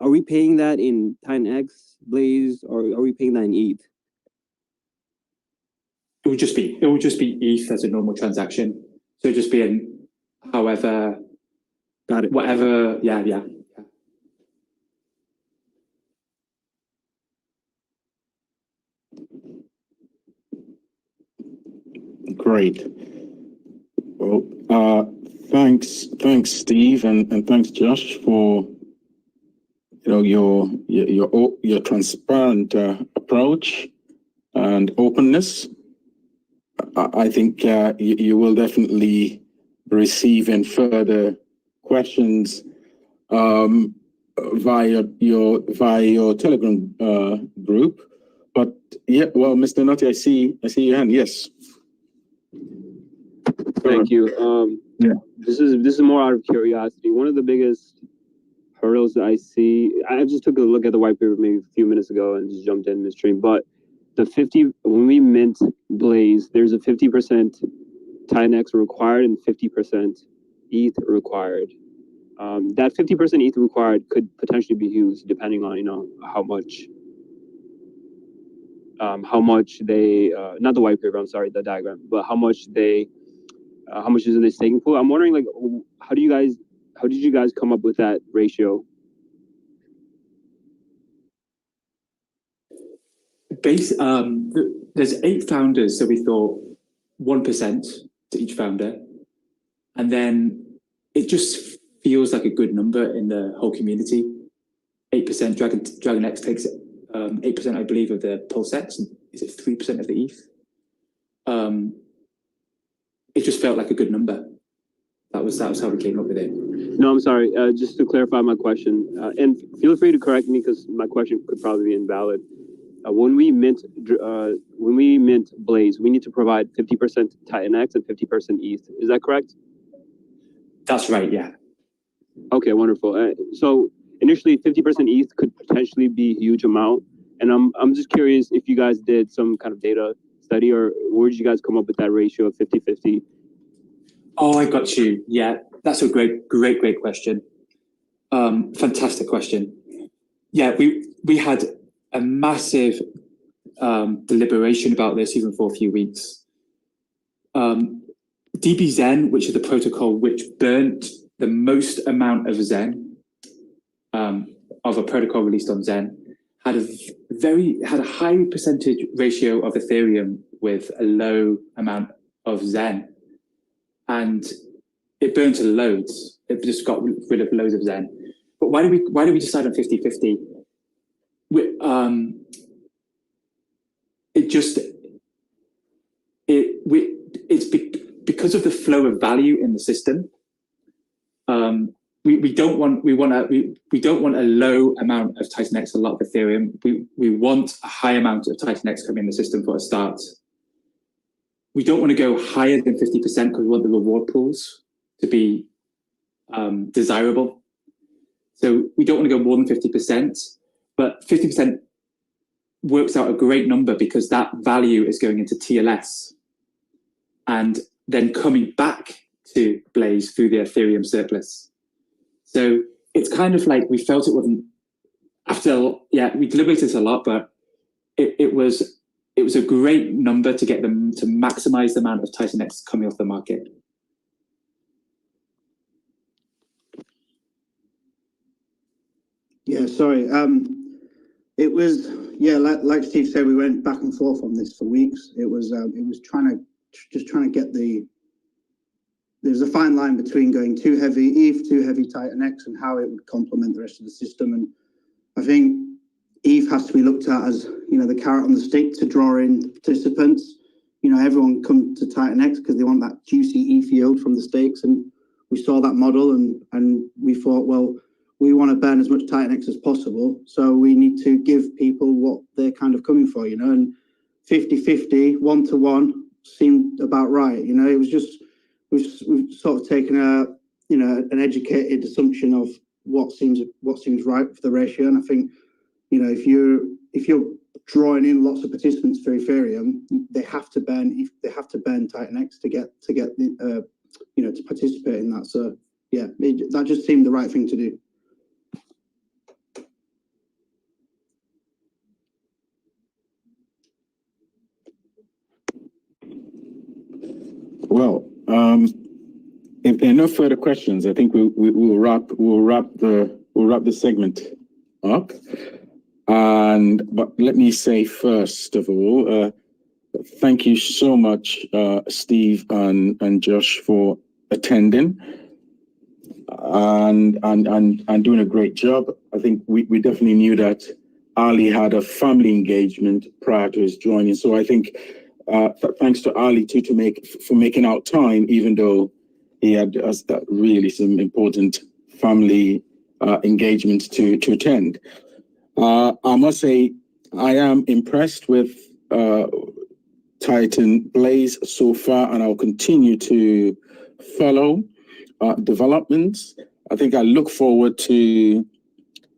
are we paying that in TitanX, Blaze, or are we paying that in ETH? It would just be ETH as a normal transaction. So it'd just be in however, got it, whatever, yeah. Great. Well, thanks, Steve, and thanks, Josh, for your transparent approach and openness. I think you will definitely be receiving further questions via your Telegram group. But yeah, well, Mr. Nutty, I see your hand. Yes. Thank you. Yeah. This is more out of curiosity. One of the biggest hurdles that I see, I just took a look at the white paper maybe a few minutes ago and just jumped in the stream. But when we mint Blaze, there's a 50% TitanX required and 50% ETH required. That 50% ETH required could potentially be used depending on how much they not the white paper, I'm sorry, the diagram, but how much is in the staking pool. I'm wondering, like, how did you guys come up with that ratio? There's 8 founders, so we thought 1% to each founder, and then it just feels like a good number in the whole community. 8%. DragonX takes 8%, I believe, of the Pulsex. Is it 3% of the ETH? It just felt like a good number. That was how we came up with it. No, I'm sorry. Just to clarify my question, and feel free to correct me because my question could probably be invalid. When we mint Blaze, we need to provide 50% TitanX and 50% ETH. Is that correct? That's right. Yeah. Okay, wonderful. So initially, 50% ETH could potentially be a huge amount, and I'm just curious if you guys did some kind of data study, or where did you guys come up with that ratio of 50-50? Oh, I got you. Yeah, that's a great question. Fantastic question. Yeah, we had a massive deliberation about this even for a few weeks. DBZen, which is the protocol which burnt the most amount of Zen, of a protocol released on Zen, had a high percentage ratio of Ethereum with a low amount of Zen, and it burned to loads. It just got rid of loads of Zen. But why did we decide on 50-50? Because of the flow of value in the system. We don't want a low amount of TitanX, a lot of Ethereum. We want a high amount of TitanX coming in the system for a start. We don't want to go higher than 50% because we want the reward pools to be desirable. So we don't want to go more than 50%, but 50% works out a great number because that value is going into TLS and then coming back to Blaze through the Ethereum surplus. So it's kind of like we felt it wasn't, we deliberated a lot, but it was a great number to get them to maximize the amount of TitanX coming off the market. Yeah, sorry. It was, like Steve said, we went back and forth on this for weeks. It was trying to get there's a fine line between going too heavy ETH, too heavy TitanX, and how it would complement the rest of the system. And I think ETH has to be looked at as, the carrot on the stick to draw in participants. Everyone come to TitanX because they want that juicy ETH yield from the stakes. And we saw that model and we thought, well, we want to burn as much TitanX as possible. So we need to give people what they're kind of coming for, and 50-50, 1-to-1 seemed about right. It was just, we've sort of taken an educated assumption of what seems right for the ratio. And I think, if you're drawing in lots of participants for Ethereum, they have to burn TitanX to get the to participate in that. So yeah, that just seemed the right thing to do. Well, if there are no further questions, I think we'll wrap the segment up. But let me say first of all, thank you so much, Steve and Josh, for attending and doing a great job. I think we definitely knew that Ali had a family engagement prior to his joining, so I think. Thanks to Ali too for making out time, even though he had really some important family engagements to attend. I must say I am impressed with Titan Blaze so far, and I'll continue to follow developments. I think I look forward to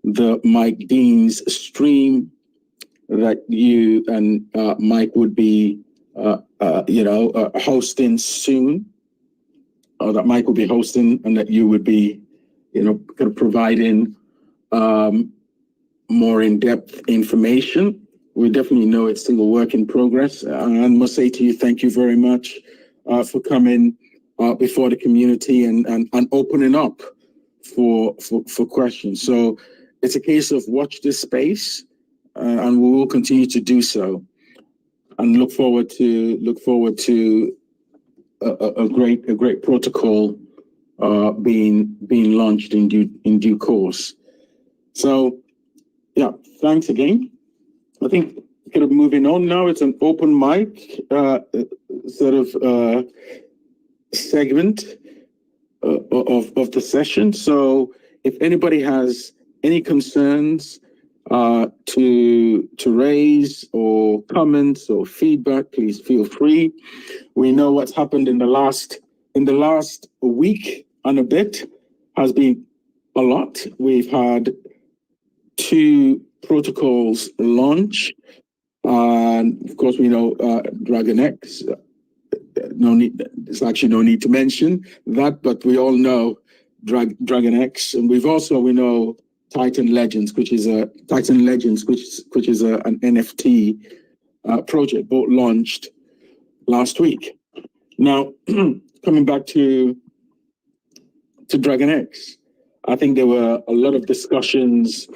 the Mike Dean's stream that you and Mike would be hosting soon, or that Mike will be hosting, and that you would be, kind of providing more in-depth information. We definitely know it's still a work in progress. And I must say to you, thank you very much for coming before the community and opening up for questions. So it's a case of watch this space, and we will continue to do so. And look forward to a great protocol being launched in due course. So yeah, thanks again. I think kind of moving on now. It's an open mic sort of segment of the session. So if anybody has any concerns to raise or comments or feedback, please feel free. We know what's happened in the last week and a bit has been a lot. We've had 2 protocols launch, and of course we know DragonX. There's actually no need to mention that, but we all know DragonX, and we know Titan Legends, which is an NFT project, both launched last week. Now, coming back to DragonX, I think there were a lot of discussions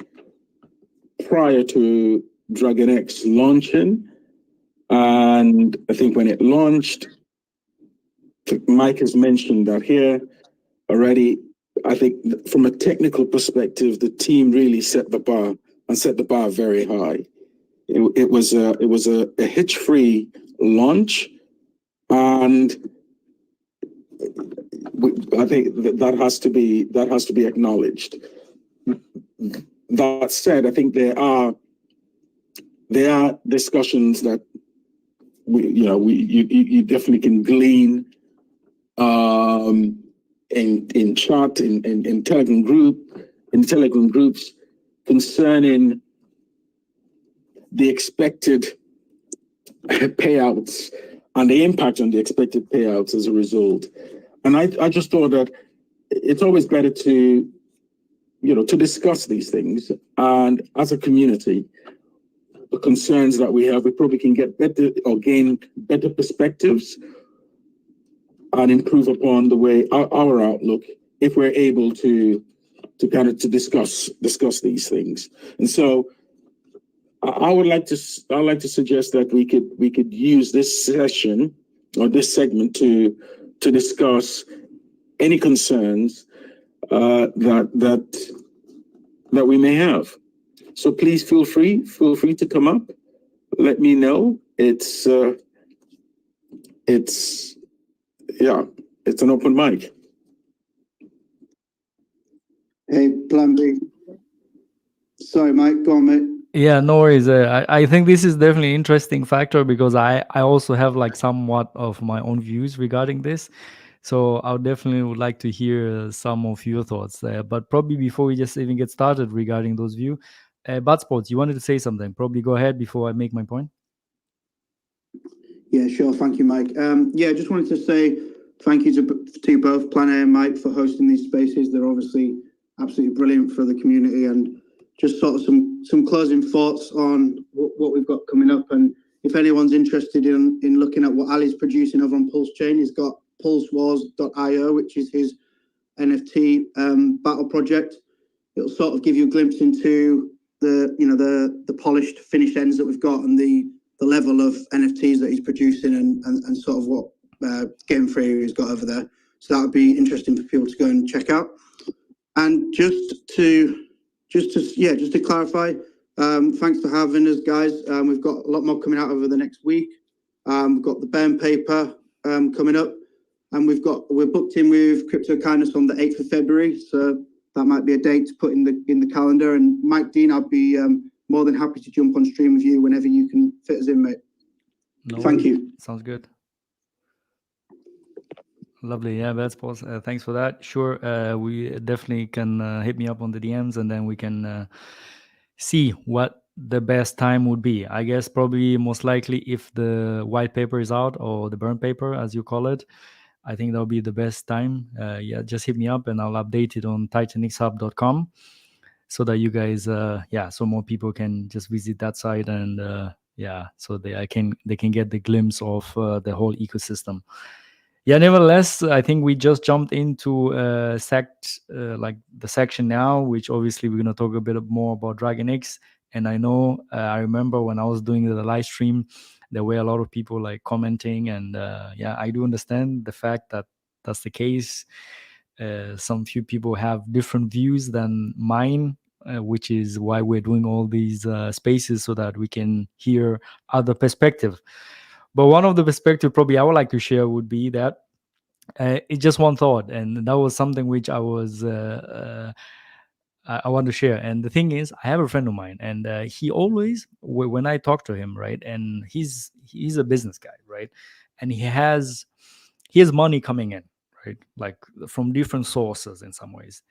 prior to DragonX launching, And I think when it launched, Mike has mentioned that here already. I think from a technical perspective, the team really set the bar very high. It was a hitch-free launch, and I think that has to be acknowledged. That said, I think there are discussions that you definitely can glean in chat, in Telegram groups concerning the expected payouts and the impact on the expected payouts as a result. And I just thought that it's always better to discuss these things, and as a community, the concerns that we have, we probably can get better or gain better perspectives and improve upon the way our outlook if we're able to discuss these things. And so I'd like to suggest that we could use this session or this segment to discuss any concerns that we may have. So please feel free to come up. Let me know. It's an open mic. Hey, Plan B. Sorry, Mike, go on, mate. Yeah, no worries. I think this is definitely an interesting factor because I also have like somewhat of my own views regarding this. So I definitely would like to hear some of your thoughts there. But probably before we just even get started regarding those views, Budspots, you wanted to say something. Probably go ahead before I make my point. Yeah, sure. Thank you, Mike. I just wanted to say thank you to both Plan A and Mike for hosting these spaces. They're obviously absolutely brilliant for the community, and just sort of some closing thoughts on what we've got coming up. And if anyone's interested in looking at what Ali's producing over on Pulse Chain, he's got pulsewars.io, which is his NFT battle project. It'll sort of give you a glimpse into the polished finished ends that we've got and the level of NFTs that he's producing and sort of what game theory he's got over there. So that would be interesting for people to go and check out. And just to clarify, thanks for having us, guys. We've got a lot more coming out over the next week. We've got the burn paper coming up, and we're booked in with Crypto Kindness on the 8th of February. So that might be a date to put in the calendar. And Mike Dean, I'd be more than happy to jump on stream with you whenever you can fit us in, mate. Thank you. Sounds good. Lovely. Yeah, that's possible. Thanks for that. Sure. We definitely can hit me up on the DMs, and then we can see what the best time would be. I guess probably most likely if the white paper is out, or the burn paper, as you call it, I think that'll be the best time. Just hit me up and I'll update it on TitanXhub.com so that you guys, so more people can just visit that site, and so they can get the glimpse of the whole ecosystem. Yeah, nevertheless, I think we just jumped into like the section now, which obviously we're going to talk a bit more about DragonX. And I know, I remember when I was doing the live stream, there were a lot of people like commenting, and I do understand the fact that that's the case. Some few people have different views than mine, which is why we're doing all these spaces, so that we can hear other perspectives. But one of the perspectives probably I would like to share would be that it's just one thought, and that was something which I was I want to share. And the thing is, I have a friend of mine, and he always, when I talk to him, right, and he's a business guy, right, and he has money coming in, right, like from different sources in some ways.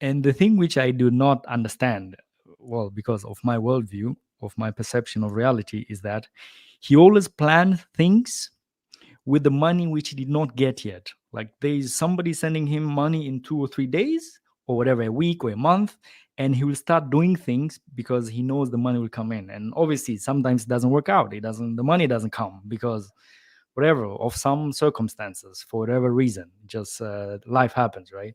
And the thing which I do not understand, well, because of my worldview, of my perception of reality, is that he always planned things with the money which he did not get yet. Like there's somebody sending him money in 2 or 3 days, or whatever, a week or a month, and he will start doing things because he knows the money will come in. And obviously sometimes it doesn't work out. The money doesn't come because whatever, of some circumstances, for whatever reason, just life happens, right?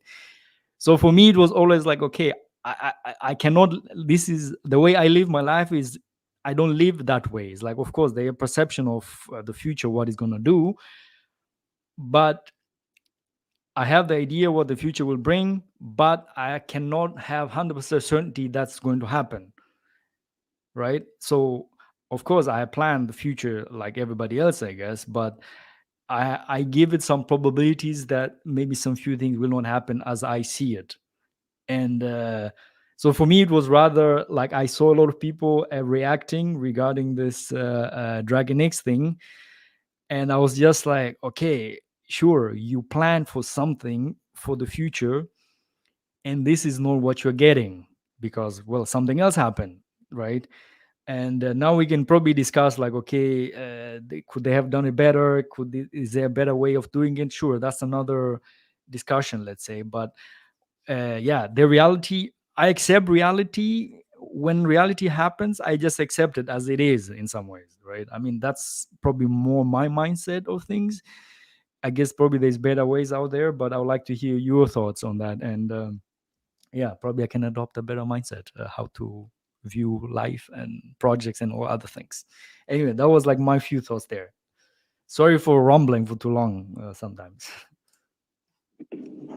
So for me, it was always like, okay, I cannot, this is the way I live my life, is I don't live that way. It's like, of course, their perception of the future, what it's going to do, but I have the idea what the future will bring, but I cannot have 100% certainty that's going to happen, right? So of course I plan the future like everybody else, I guess, but I give it some probabilities that maybe some few things will not happen as I see it. And so for me, it was rather like I saw a lot of people reacting regarding this TitanX thing. And I was just like, okay, sure, you plan for something for the future, and this is not what you're getting because, well, something else happened, right? And now we can probably discuss like, okay, could they have done it better? Is there a better way of doing it? Sure, that's another discussion, let's say. But yeah, the reality, I accept reality. When reality happens, I just accept it as it is in some ways, right? I mean, that's probably more my mindset of things. I guess probably there's better ways out there, but I would like to hear your thoughts on that. And yeah, probably I can adopt a better mindset, how to view life and projects and all other things. Anyway, that was like my few thoughts there. Sorry for rumbling for too long sometimes.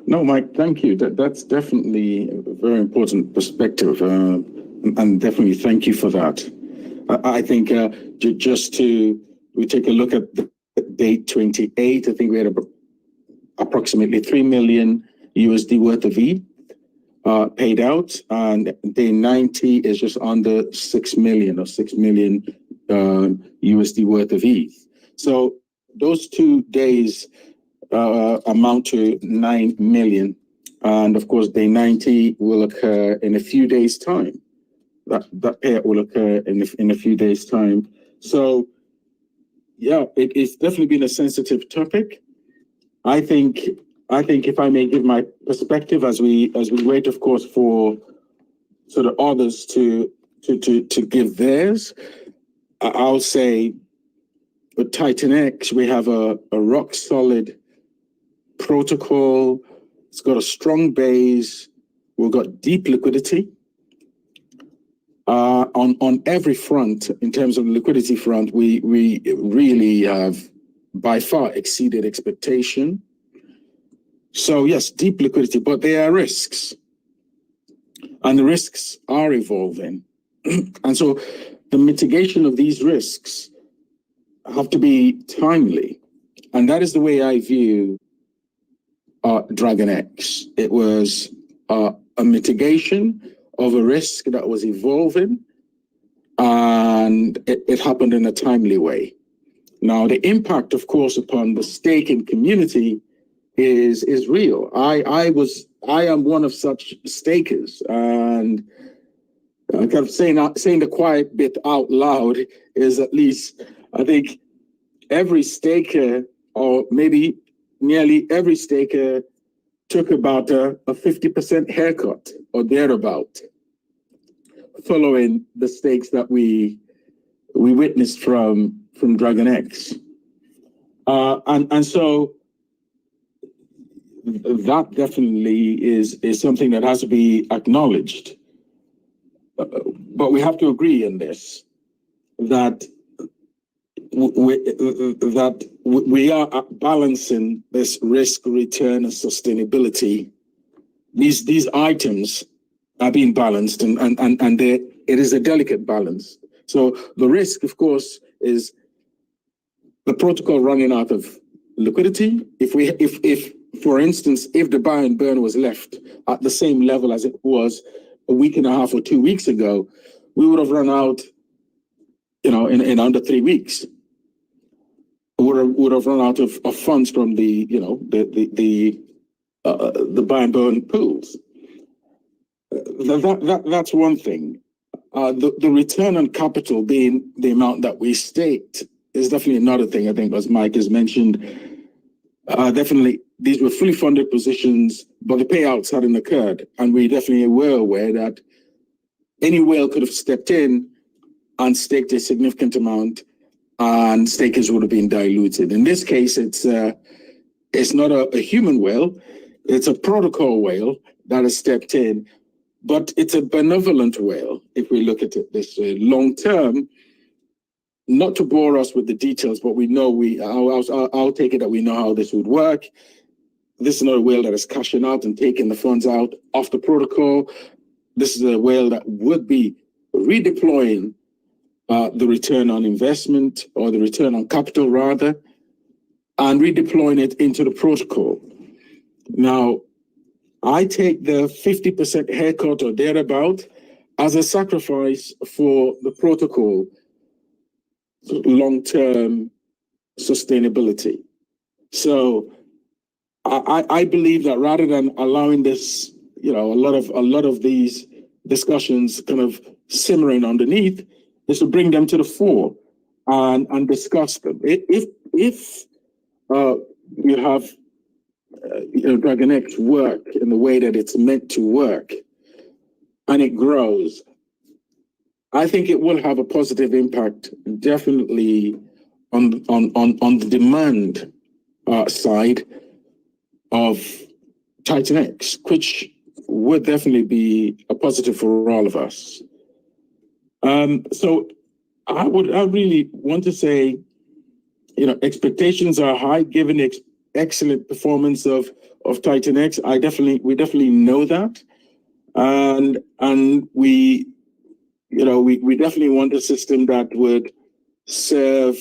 No, Mike, thank you. That's definitely a very important perspective, and definitely thank you for that. I think we take a look at the date 28. I think we had approximately 3 million USD worth of ETH paid out, and day 90 is just under 6 million or 6 million USD worth of ETH. So those 2 days amount to 9 million. And of course, day 90 will occur in a few days' time. That payout will occur in a few days' time. So yeah, it's definitely been a sensitive topic. I think if I may give my perspective as we wait, of course, for sort of others to give theirs, I'll say with TitanX, we have a rock solid protocol. It's got a strong base. We've got deep liquidity. On every front, in terms of liquidity front, we really have by far exceeded expectation. So yes, deep liquidity, but there are risks, and the risks are evolving. And so the mitigation of these risks have to be timely. And that is the way I view TitanX. It was a mitigation of a risk that was evolving, and it happened in a timely way. Now, the impact, of course, upon the staking community is real. I am one of such stakers, and kind of saying the quiet bit out loud is, at least I think every staker, or maybe nearly every staker, took about a 50% haircut or thereabout, following the stakes that we witnessed from TitanX. And so that definitely is something that has to be acknowledged. But we have to agree in this, that we are balancing this risk, return, and sustainability. These items are being balanced, and it is a delicate balance. So the risk, of course, is the protocol running out of liquidity. If for instance, if the buy and burn was left at the same level as it was a week and a half or 2 weeks ago, we would have run out, in under 3 weeks. Would have run out of funds from the buy and burn pools. That's one thing. The return on capital being the amount that we staked is definitely another thing. I think, as Mike has mentioned, definitely these were fully funded positions, but the payouts hadn't occurred, and we definitely were aware that any whale could have stepped in and staked a significant amount, and stakers would have been diluted. In this case, it's not a human whale, it's a protocol whale that has stepped in, but it's a benevolent whale. If we look at it this way, long term, not to bore us with the details, but we know I'll take it that we know how this would work. This is not a whale that is cashing out and taking the funds out off the protocol. This is a whale that would be redeploying the return on investment, or the return on capital rather, and redeploying it into the protocol. Now, I take the 50% haircut or thereabout as a sacrifice for the protocol long-term sustainability. So I believe that rather than allowing this, a lot of these discussions kind of simmering underneath, is to bring them to the fore and discuss them. If you have DragonX work in the way that it's meant to work, and it grows, I think it will have a positive impact, definitely on the demand side of TitanX, which would definitely be a positive for all of us. So I really want to say, expectations are high given the excellent performance of TitanX. We definitely know that, and we definitely want a system that would serve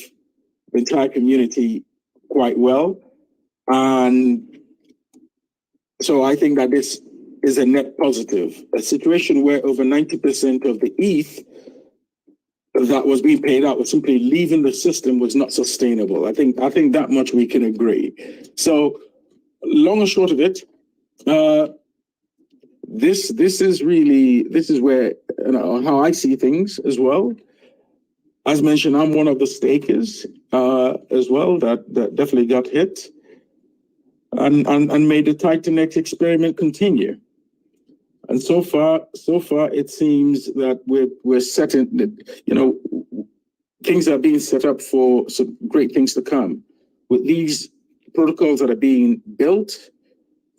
the entire community quite well. And so I think that this is a net positive. A situation where over 90% of the ETH that was being paid out was simply leaving the system was not sustainable. I think that much we can agree. So long and short of it, this is where how I see things as well. As mentioned, I'm one of the stakers as well that definitely got hit, and made the TitanX experiment continue. And so far it seems that we're setting, things are being set up for some great things to come. With these protocols that are being built,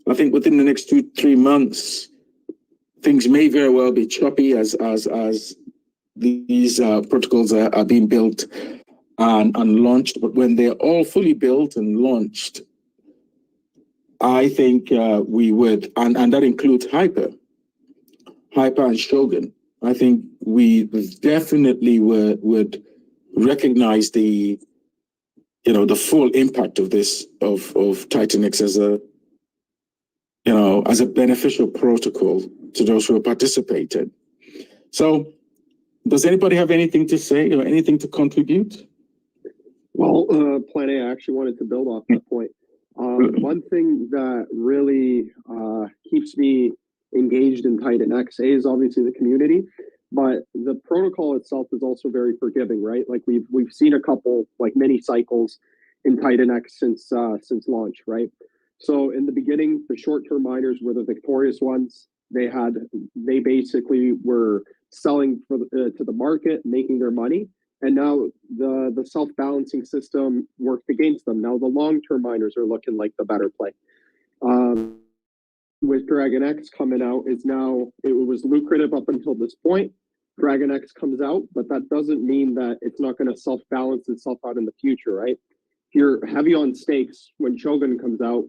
I think within the next 2-3 months, things may very well be choppy as these protocols are being built and launched. But when they're all fully built and launched, I think we would, and that includes Hyper and Shogun. I think we definitely would recognize the full impact of this, of TitanX as a beneficial protocol to those who are participating. So does anybody have anything to say or anything to contribute? Well, Plan A, I actually wanted to build off that point. One thing that really keeps me engaged in TitanX is obviously the community, but the protocol itself is also very forgiving, right? Like we've seen a couple mini cycles in TitanX since launch, right? So in the beginning, the short-term miners were the victorious ones. They basically were selling to the market, making their money, and now the self-balancing system worked against them. Now the long-term miners are looking like the better play. With DragonX coming out, it was lucrative up until this point. DragonX comes out, but that doesn't mean that it's not going to self-balance itself out in the future, right? If you're heavy on stakes, when Shogun comes out,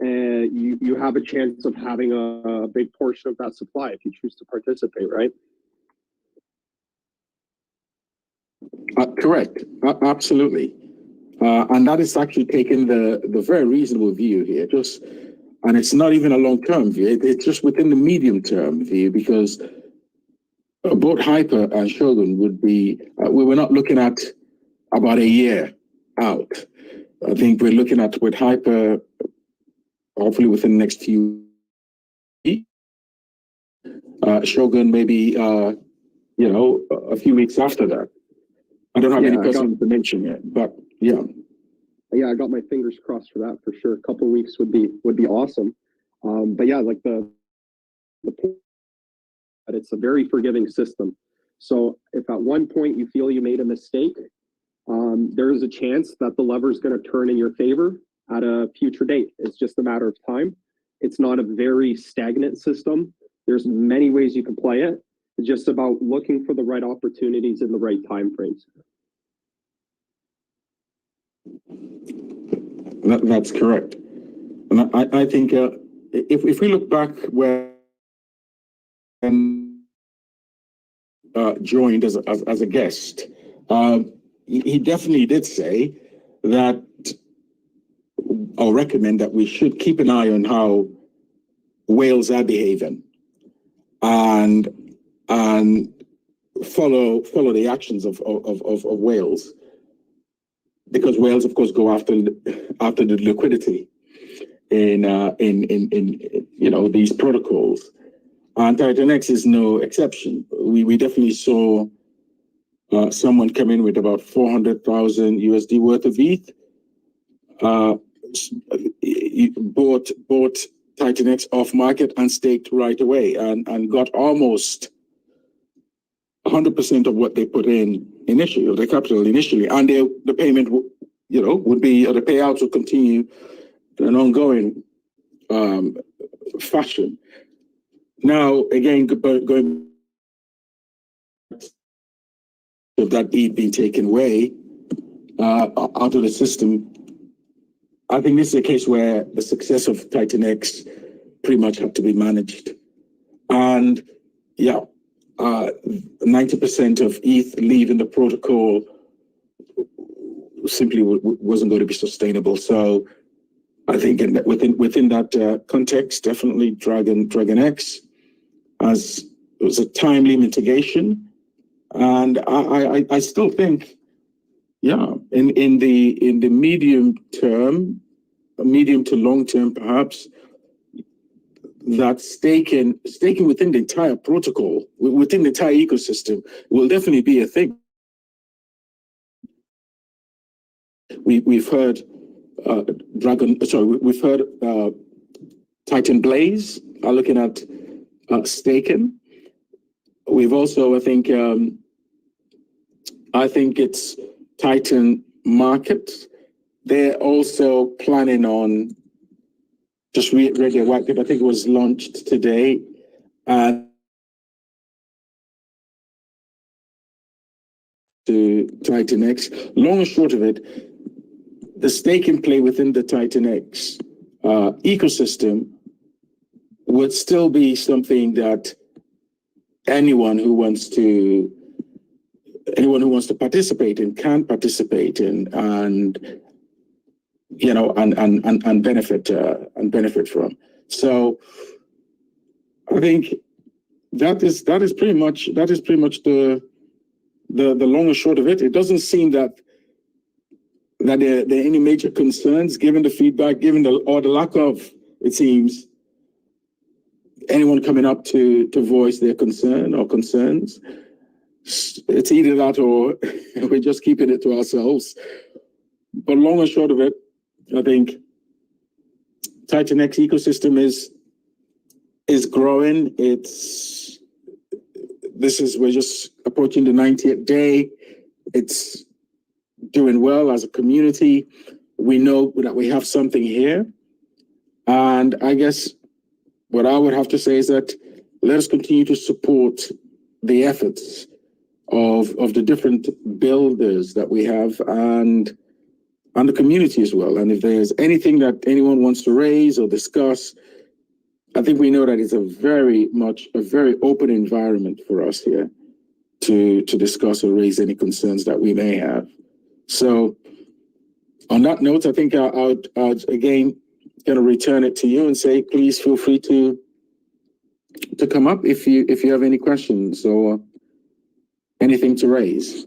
you have a chance of having a big portion of that supply if you choose to participate, right? Correct, absolutely. And that is actually taking the very reasonable view here. And it's not even a long-term view. It's just within the medium-term view, because both Hyper and Shogun would be, we were not looking at about a year out. I think we're looking at with Hyper, hopefully within the next few weeks. Shogun maybe, a few weeks after that. I don't have any personal information yet, but yeah. Yeah, I got my fingers crossed for that for sure. A couple of weeks would be awesome. But yeah, like the point that it's a very forgiving system. So if at one point you feel you made a mistake, there is a chance that the lever is going to turn in your favor at a future date. It's just a matter of time. It's not a very stagnant system. There's many ways you can play it. It's just about looking for the right opportunities in the right time frames. That's correct. And I think if we look back when joined as a guest, he definitely did say that, or recommend that we should keep an eye on how whales are behaving, and follow the actions of whales, because whales, of course, go after the liquidity in these protocols, and TitanX is no exception. We definitely saw someone come in with about 400,000 USD worth of ETH. Bought TitanX off market and staked right away, and got almost 100% of what they put in initially, or the capital initially, and the payment would be, or the payouts would continue in an ongoing fashion. Now, again, going of that ETH being taken away out of the system, I think this is a case where the success of TitanX pretty much had to be managed. And 90% of ETH leaving the protocol simply wasn't going to be sustainable. So I think within that context, definitely DragonX was a timely mitigation. And I still think, in the medium to long term, perhaps, that staking within the entire protocol, within the entire ecosystem, will definitely be a thing. We've heard Titan Blaze are looking at staking. We've also, I think it's Titan Market. They're also planning on, just read their white paper, I think it was launched today. To TitanX. Long and short of it, the staking play within the TitanX ecosystem would still be something that anyone who wants to participate in can participate in, and benefit from. So I think that is pretty much the long and short of it. It doesn't seem that there are any major concerns, given the feedback, or the lack of, it seems, anyone coming up to voice their concern or concerns. It's either that or we're just keeping it to ourselves. But long and short of it, I think TitanX ecosystem is growing. We're just approaching the 90th day. It's doing well as a community. We know that we have something here. And I guess what I would have to say is that let us continue to support the efforts of the different builders that we have, and the community as well. And if there's anything that anyone wants to raise or discuss, I think we know that it's a very open environment for us here to discuss or raise any concerns that we may have. So on that note, I think I'll again going to return it to you and say, please feel free to come up if you have any questions or anything to raise.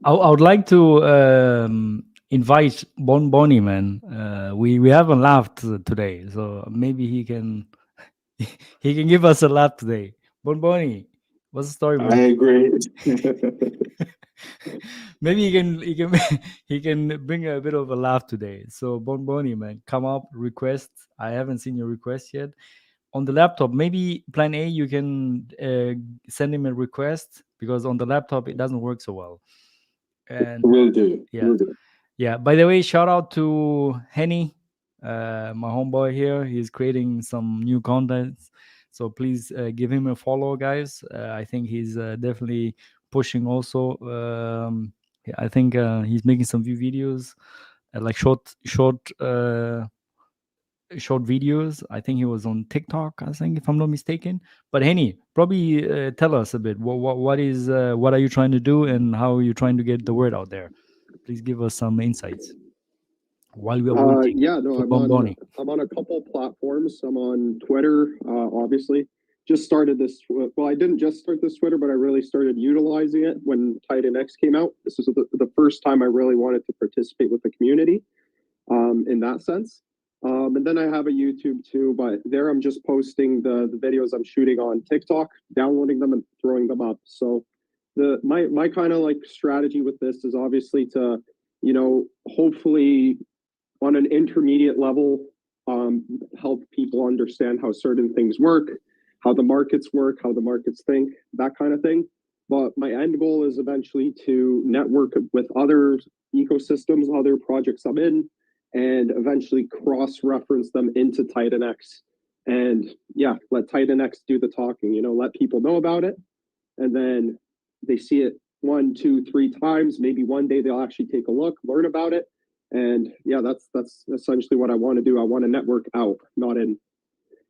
I would like to invite Bonnie, man. We haven't laughed today, so maybe he can give us a laugh today. Bonnie, what's the story, man? I agree. Maybe he can bring a bit of a laugh today. So Bonnie, man, come up, request. I haven't seen your request yet. On the laptop, maybe plan A, you can send him a request, because on the laptop it doesn't work so well. And will do. Yeah. Will do. Yeah. By the way, shout out to Henny, my homeboy here. He's creating some new content, so please give him a follow, guys. I think he's definitely pushing also. Yeah, I think he's making some videos, like short videos. I think he was on TikTok, I think, if I'm not mistaken. But Henny, probably tell us a bit. What are you trying to do, and how are you trying to get the word out there? Please give us some insights while we are waiting Yeah, no, for Bonboni. I'm on a couple platforms. I'm on Twitter, obviously. Just started this. Well, I didn't just start this Twitter, but I really started utilizing it when TitanX came out. This is the first time I really wanted to participate with the community, in that sense. And then I have a YouTube too, but there I'm just posting the videos I'm shooting on TikTok, downloading them and throwing them up. So my kind of like strategy with this is obviously to, hopefully on an intermediate level, help people understand how certain things work, how the markets work, how the markets think, that kind of thing. But my end goal is eventually to network with other ecosystems, other projects I'm in, and eventually cross-reference them into TitanX. And yeah, let TitanX do the talking, let people know about it. And then they see it 1, 2, 3 times. Maybe one day they'll actually take a look, learn about it. And yeah, that's essentially what I want to do. I want to network out, not in,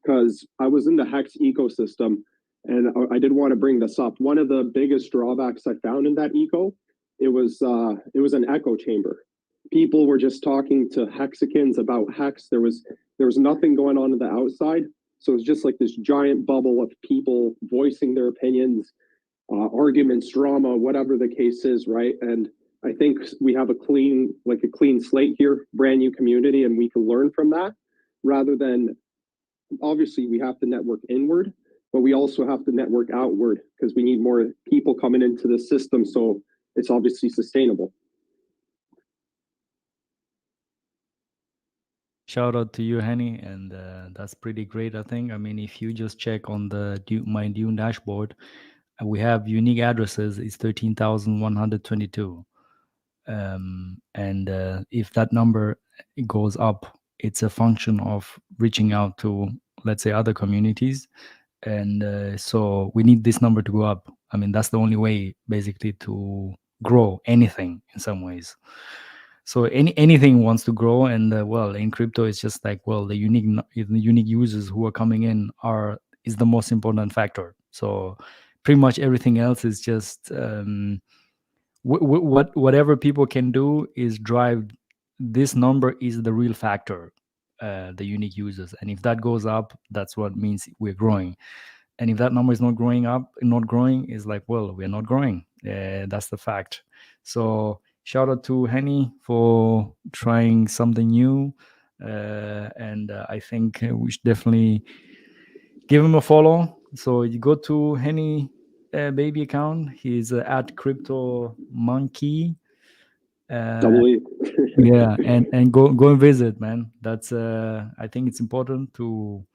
because I was in the Hex ecosystem and I did want to bring this up. One of the biggest drawbacks I found in that eco, it was an echo chamber. People were just talking to Hexicans about Hex. There was nothing going on the outside. So it's just like this giant bubble of people voicing their opinions, arguments, drama, whatever the case is, right? And I think we have a clean slate here, brand new community, and we can learn from that rather than, obviously we have to network inward, but we also have to network outward because we need more people coming into the system. So it's obviously sustainable. Shout out to you, Henny, and that's pretty great, I think. I mean, if you just check on the my Dune dashboard, we have unique addresses. It's 13,122. And if that number goes up, it's a function of reaching out to, let's say, other communities. And so we need this number to go up. I mean, that's the only way, basically, to grow anything in some ways. So anything wants to grow, and well, in crypto, it's just like, well, the unique users who are coming in is the most important factor. So pretty much everything else is just whatever people can do is drive. This number is the real factor, the unique users, and if that goes up, that's what means we're growing. And if that number is not growing, is like, well, we're not growing. That's the fact. So shout out to Henny for trying something new. And I think we should definitely give him a follow. So you go to Henny baby account. He's at Crypto Monkey. Yeah, and go and visit, man. That's I think it's important to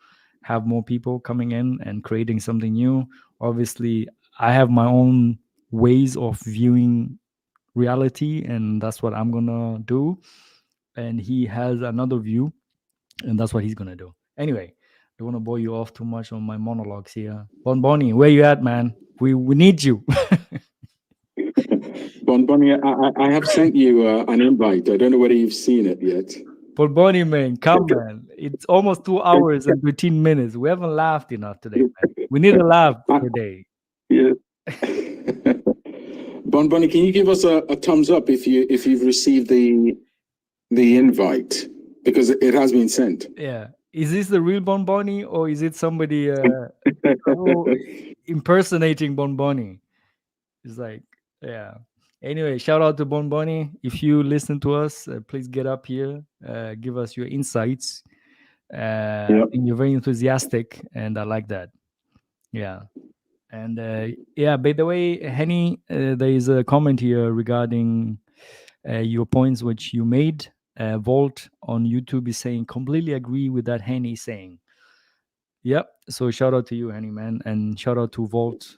have more people coming in and creating something new. Obviously, I have my own ways of viewing reality, and that's what I'm gonna do. And he has another view, and that's what he's gonna do. Anyway, I don't want to bore you off too much on my monologues here. Bonboni, where you at, man? We need you. Bonboni, I have sent you an invite. I don't know whether you've seen it yet. Bonboni, man, come, man. It's almost 2 hours and 15 minutes. We haven't laughed enough today, man. We need a laugh today. Yeah. Bonboni, can you give us a thumbs up if you've received the invite, because it has been sent. Yeah. Is this the real Bonboni, or is it somebody impersonating Bonboni? It's like, yeah. Anyway, shout out to Bonboni. If you listen to us, please get up here, give us your insights. Yep. And you're very enthusiastic, and I like that. Yeah. And yeah, by the way, Henny, there is a comment here regarding your points which you made. Volt on YouTube is saying, completely agree with that Henny saying. Yep. So shout out to you, Henny, man, and shout out to Volt.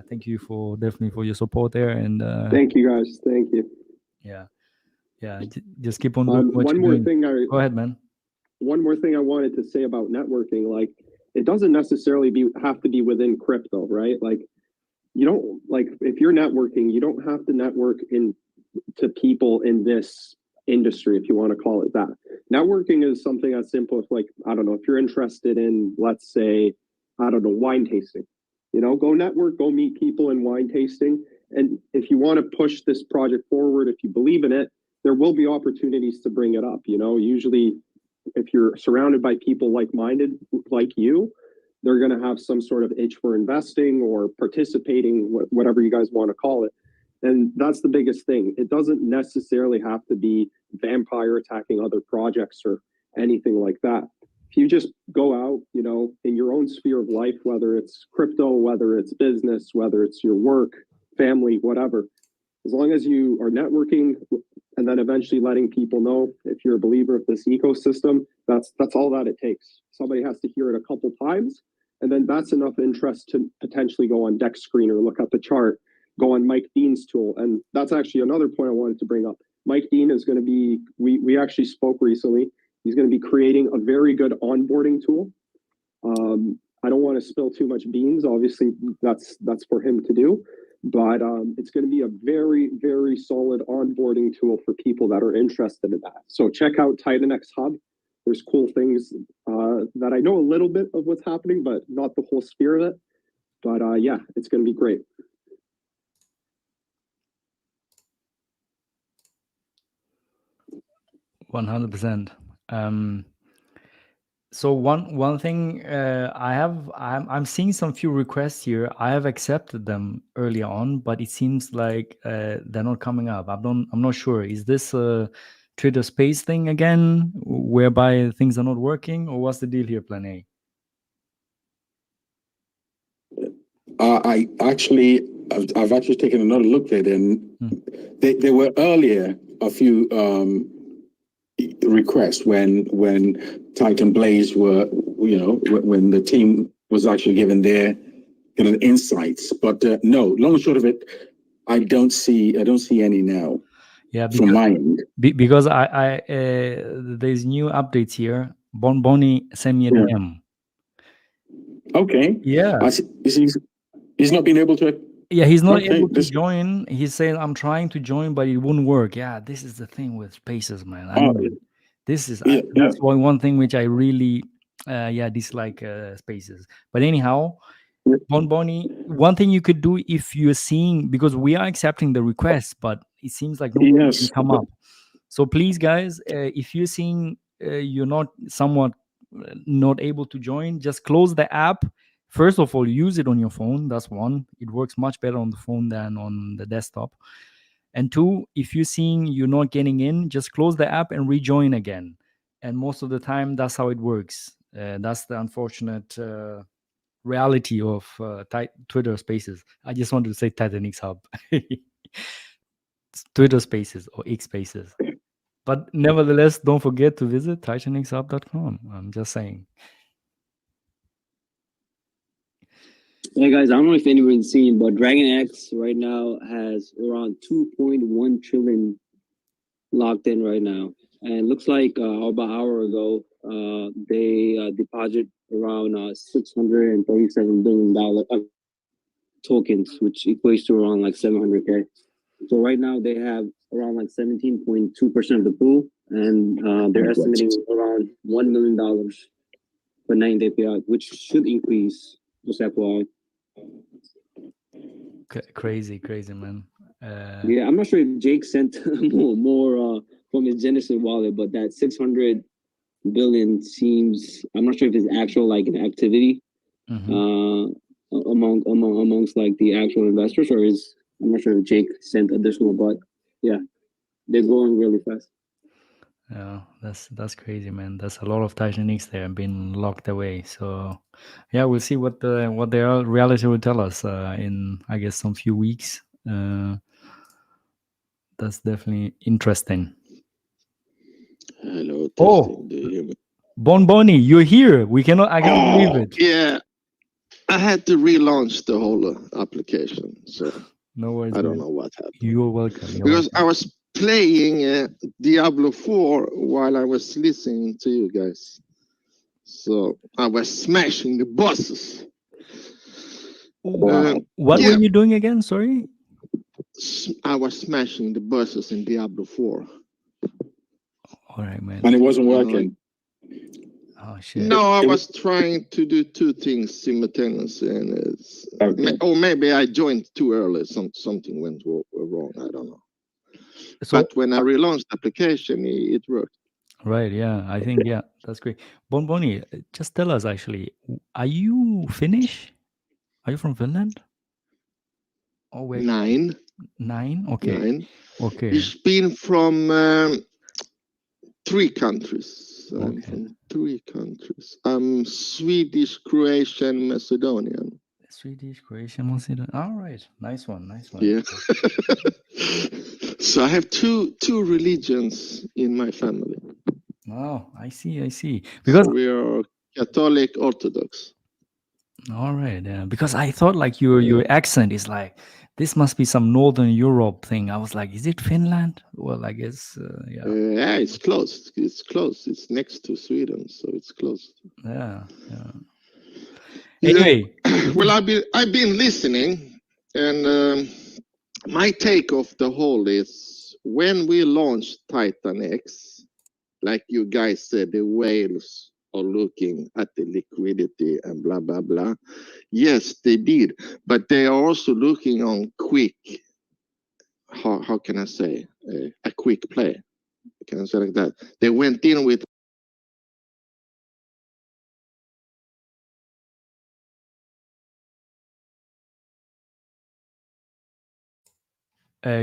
Thank you definitely for your support there. And thank you, guys. Thank you. Yeah. Just keep on doing what one you're more doing. thing. Go ahead, man. One more thing I wanted to say about networking, like, it doesn't necessarily have to be within crypto, right? Like, you don't like, if you're networking, you don't have to network to people in this industry, if you want to call it that. Networking is something as simple as, like, I don't know, if you're interested in, let's say, I don't know, wine tasting, you know, go network, go meet people in wine tasting. And if you want to push this project forward, if you believe in it, there will be opportunities to bring it up. You know, usually if you're surrounded by people like-minded like you, they're going to have some sort of itch for investing or participating, whatever you guys want to call it. And that's the biggest thing. It doesn't necessarily have to be vampire attacking other projects or anything like that. If you just go out, you know, in your own sphere of life, whether it's crypto, whether it's business, whether it's your work, family, whatever, as long as you are networking and then eventually letting people know, if you're a believer of this ecosystem, that's all that it takes. Somebody has to hear it a couple times, and then that's enough interest to potentially go on Deck Screener, look at the chart, go on Mike Dean's tool. And that's actually another point I wanted to bring up. Mike Dean is going to be, we actually spoke recently. He's going to be creating a very good onboarding tool. I don't want to spill too much beans. Obviously, that's for him to do. But it's going to be a very, very solid onboarding tool for people that are interested in that. So check out TitanX Hub. There's cool things that I know a little bit of what's happening, but not the whole sphere of it. But yeah, it's going to be great. %100%. So one thing I'm seeing some few requests here. I have accepted them early on, but it seems like they're not coming up. I'm not sure. Is this a Twitter Space thing again, whereby things are not working, or what's the deal here, Plan A? I've actually taken another look at it, and they were earlier a few requests when Titan Blaze were, you know, when the team was actually given their kind of insights. But no, long and short of it, I don't see any now. Yeah, from my end. Because I there's new updates here. Bonboni sent me a DM. Okay. Yeah. He's not been able to. Yeah, he's not able to join. He's saying, I'm trying to join, but it wouldn't work. Yeah, this is the thing with Spaces, man. I mean, this is that's one thing which I really dislike Spaces. But anyhow, Bonboni, one thing you could do if you're seeing, because we are accepting the request, but it seems like nobody can come up. So please, guys, if you're seeing you're not able to join, just close the app. First of all, use it on your phone. That's one. It works much better on the phone than on the desktop. And two, if you're seeing you're not getting in, just close the app and rejoin again. And most of the time, that's how it works. That's the unfortunate reality of Twitter Spaces. I just wanted to say TitanX Hub. Twitter Spaces or X Spaces. But nevertheless, don't forget to visit TitanXHub.com. I'm just saying. Hey guys, I don't know if anyone's seen, but DragonX right now has around 2.1 trillion locked in right now. And it looks like about an hour ago, they deposited around $637 billion tokens, which equates to around like 700K. So right now they have around like 17.2% of the pool, and they're estimating around $1 million for 9-day payout, which should increase, just FYI. Crazy, man. Yeah, I'm not sure if Jake sent more from his Genesis wallet, but that 600 billion seems, I'm not sure if it's actual like an activity amongst like the actual investors, or is, I'm not sure if Jake sent additional, but yeah, they're growing really fast. Yeah, that's crazy, man. That's a lot of TitanX there being locked away. So yeah, we'll see what the reality will tell us in, I guess, some few weeks. That's definitely interesting. Hello. Oh, do you hear me? Bonboni, you're here. I can't believe it. Yeah, I had to relaunch the whole application, so no worries. I don't know what happened. You're welcome. Because I was playing Diablo 4 while I was listening to you guys, so I was smashing the bosses. Wow. What yeah. were you doing again? Sorry. I was smashing the buses in Diablo 4. All right, man. And it wasn't working. Oh shit. No, I was trying to do two things simultaneously, and it's, or maybe I joined too early. Something went wrong. I don't know. So, but when I relaunched the application, it worked. right, yeah, I think, yeah, that's great. Bonboni, just tell us actually, are you Finnish? Are you from Finland? Oh, where? Nine. Okay. Nine. Okay. It's been from 3 countries. I'm Okay. from 3 countries. I'm Swedish, Croatian, Macedonian. Swedish, Croatian, Macedonian. All right, nice one, nice one. Yeah. So I have two religions in my family. Oh, I see. Because we are Catholic Orthodox. all right, yeah. Because I thought like your accent is like this must be some Northern Europe thing. I was like, is it Finland? Well, I guess yeah. Yeah, it's close. It's close. It's next to Sweden, so it's close. Yeah. Anyway, well, I've been listening, and my take of the whole is when we launched TitanX, like you guys said, the whales are looking at the liquidity and blah blah blah. Yes, they did, but they are also looking on quick. How can I say a quick play? Can I say like that? They went in with.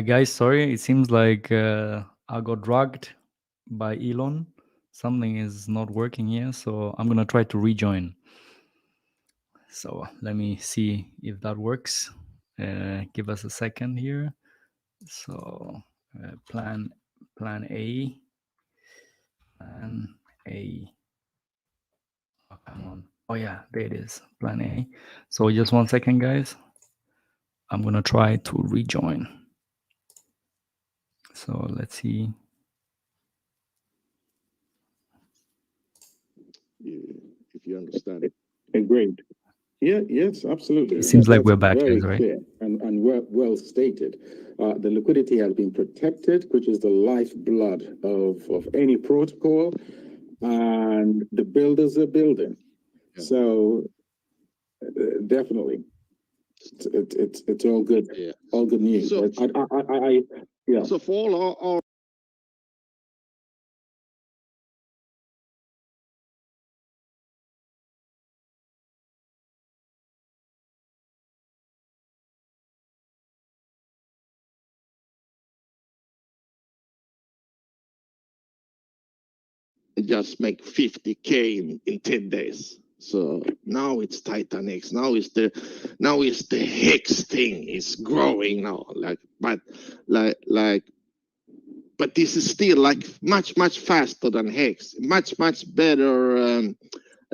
guys, sorry, it seems like I got drugged by Elon. Something is not working here, so I'm gonna try to rejoin. So let me see if that works. Give us a second here. So plan A. Plan A. Oh, come on. Oh yeah, there it is. Plan A. So just 1 second, guys. I'm gonna try to rejoin. So let's see. If you understand it. Agreed. Yeah, yes, absolutely. It seems like That's we're back, very guys, right? clear and well stated. The liquidity has been protected, which is the lifeblood of any protocol, and the builders are building. Yeah. So definitely, it's all good. Yeah. All good news. So, Yeah. So for all our just make 50K in 10 days. So now it's TitanX. Now it's the Hex thing is growing now. But this is still like much faster than Hex. Much better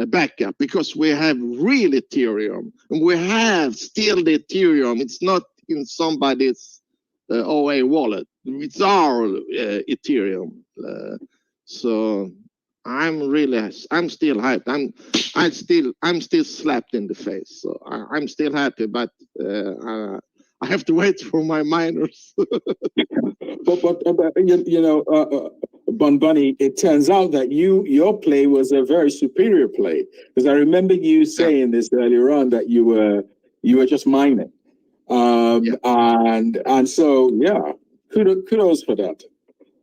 backup because we have real Ethereum and we have still the Ethereum. It's not in somebody's OA wallet. It's our Ethereum. So I'm still hyped. I'm still slapped in the face. So I'm still happy, but I have to wait for my miners. But Bunny, it turns out that your play was a very superior play, because I remember you saying this earlier on that you were just mining, and so yeah, kudos for that.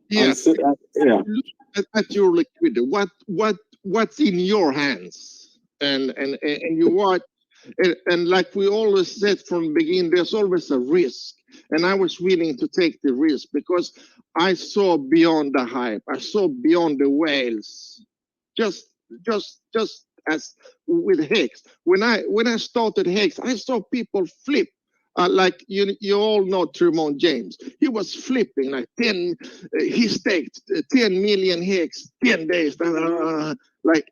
Yes, yeah. At your liquidity, what's in your hands, and you watch, and like we always said from the beginning, there's always a risk, and I was willing to take the risk because I saw beyond the hype, I saw beyond the whales, just as with Hex. When I started Hex, I saw people flip. Like you all know Tremont James. He was flipping like 10. He staked 10 million Hex 10 days. Like.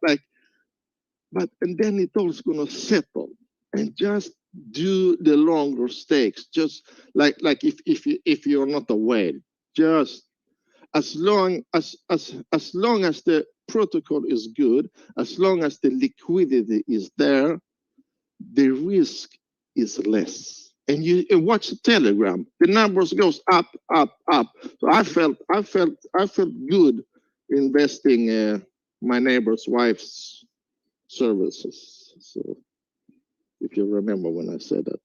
But and then it all's gonna settle and just do the longer stakes. Just like if you're not a whale, just as long as the protocol is good, as long as the liquidity is there, the risk is less. And you watch the Telegram, the numbers goes up, up, up. So I felt good investing my neighbor's wife's services. So if you remember when I said that,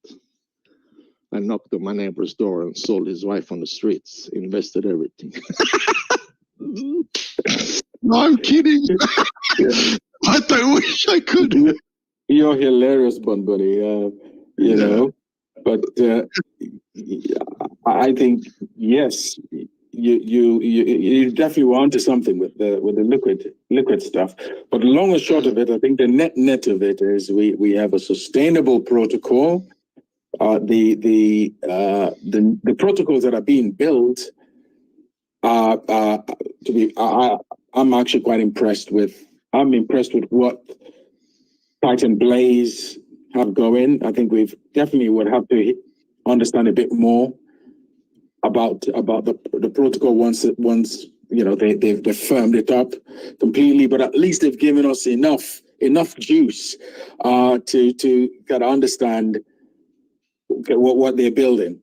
I knocked on my neighbor's door and sold his wife on the streets, invested everything. No, I'm kidding. But I wish I could. You're hilarious, Bun Bunny. You know, but I think yes, you definitely were onto something with the liquid stuff. But long and short of it, I think the net of it is we have a sustainable protocol. The protocols that are being built I'm actually quite impressed with. I'm impressed with what Titan Blaze have going. I think we've definitely would have to understand a bit more about the protocol once you know they've firmed it up completely. But at least they've given us enough juice to kind of understand what they're building.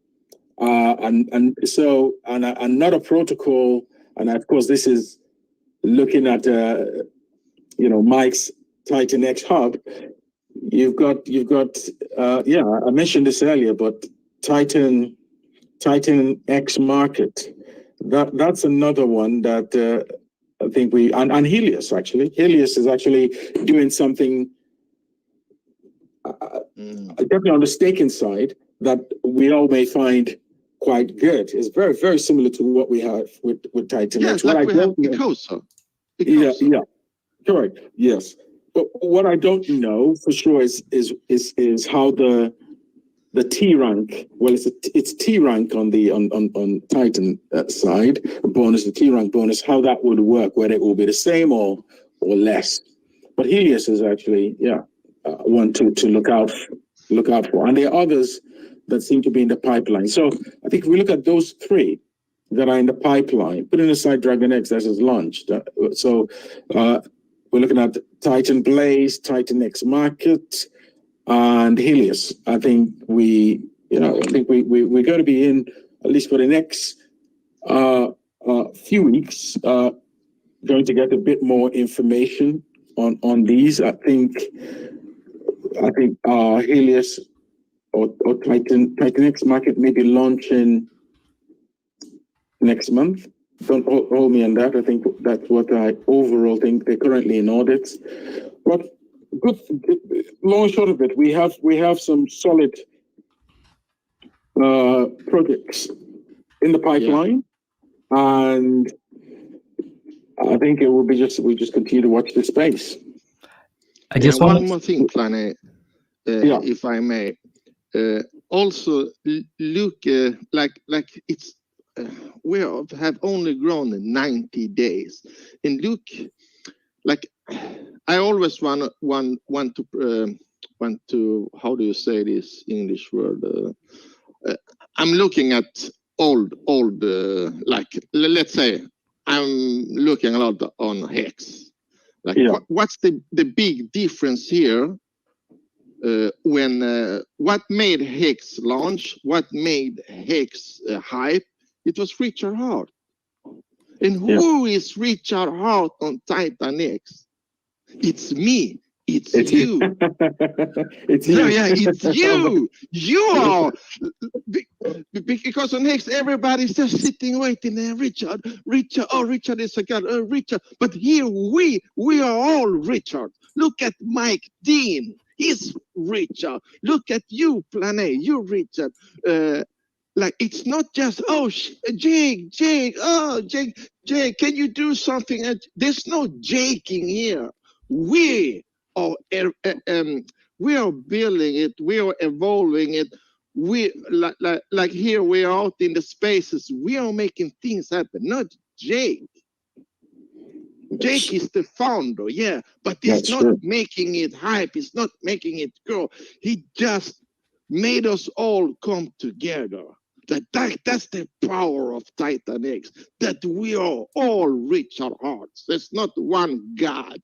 And so another protocol, and of course this is looking at Mike's TitanX hub. You've got I mentioned this earlier, but TitanX market, that's another one that I think and Helios is actually doing something definitely on the staking side that we all may find quite good. It's very, very similar to what we have with TitanX. Yeah, like we have Picosa. Yeah, correct. Yes, but what I don't know for sure is how the T rank. Well, it's T rank on Titan side bonus, the T rank bonus. How that would work, whether it will be the same or less. But Helios is actually one to look out for, and there are others that seem to be in the pipeline. So I think if we look at those three that are in the pipeline, putting aside DragonX that is launched. We're looking at Titan Blaze, TitanX Market, and Helios. I think we're going to be in, at least for the next few weeks, going to get a bit more information on these. I think Helios or TitanX Market may be launching next month. Don't hold me on that. I think that's what I overall think. They're currently in audits. But good, long and short of it, we have some solid projects in the pipeline, and I think it will be we just continue to watch the space. I just one want more thing, Plane, if I may. Also look like it's we have only grown 90 days, and look like I always want to how do you say this English word? I'm looking at old like let's say I'm looking a lot on Hex. Like what's the big difference here? When what made Hex launch, what made Hex hype, it was Richard Hart. And who is Richard Hart on TitanX? It's me. It's you. It's you. Yeah, it's you. You are. Because on Hex, everybody's just sitting waiting there. Richard, oh, Richard is a god. Oh, Richard. But here we are all Richard. Look at Mike Dean. He's Richard. Look at you, Plane. You Richard. Like it's not just Jake. Oh, Jake. Can you do something? There's no Jaking here. We are building it. We are evolving it. We like here we are out in the spaces. We are making things happen. Not Jake. Jake is the founder, but he's not making it hype. He's not making it grow. He just made us all come together. That's the power of TitanX. That we are all Richard Harts. There's not one God.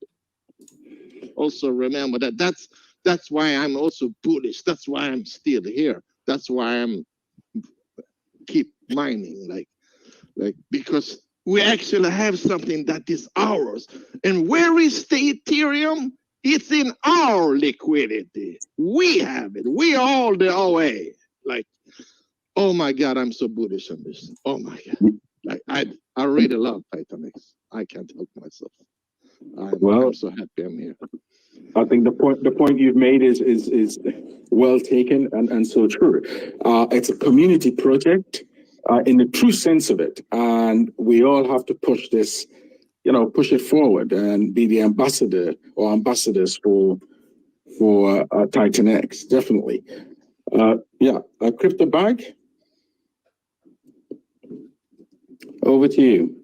Also remember that's That's why I'm also bullish. That's why I'm still here. That's why I'm keep mining, like because we actually have something that is ours. And where is the Ethereum? It's in our liquidity. We have it. We are the OA. Like, oh my God, I'm so bullish on this. Oh my God. Like I really love TitanX. I can't help myself. I'm so happy I'm here. I think the point you've made is well taken and so true. It's a community project in the true sense of it, and we all have to push this, push it forward and be the ambassador or ambassadors for TitanX. Definitely. A crypto bag. Over to you.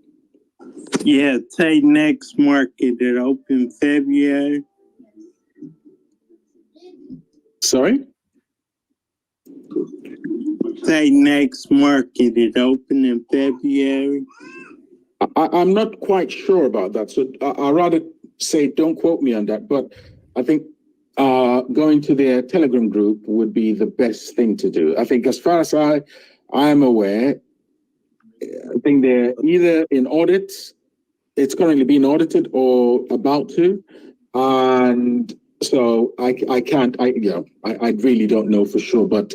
Yeah, TitanX market it opened February. Sorry? TitanX market it opened in February. I'm not quite sure about that, so I'd rather say don't quote me on that, but I think going to their Telegram group would be the best thing to do. I think as far as I'm aware, I think they're either in audit, it's currently being audited or about to, and so I really don't know for sure, but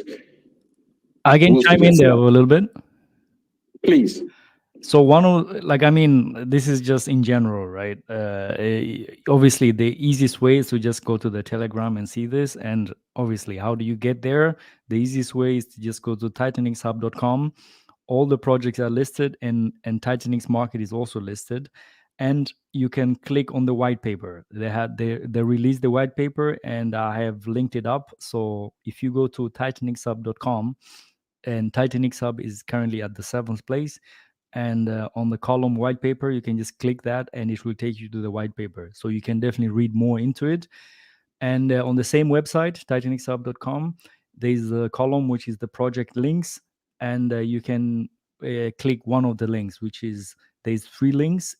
I can chime in there a little bit. Please. So this is just in general, right? Obviously, the easiest way is to just go to the Telegram and see this. And obviously, how do you get there? The easiest way is to just go to TitanXHub.com. All the projects are listed, and TitanX Market is also listed. And you can click on the white paper. They released the white paper, and I have linked it up. So if you go to TitanXHub.com, and TitanX Hub is currently at the 7th place. And on the column white paper, you can just click that and it will take you to the white paper. So you can definitely read more into it. And on the same website, TitanXHub.com, there's a column which is the project links. And you can click one of the links, which is, there's 3 links.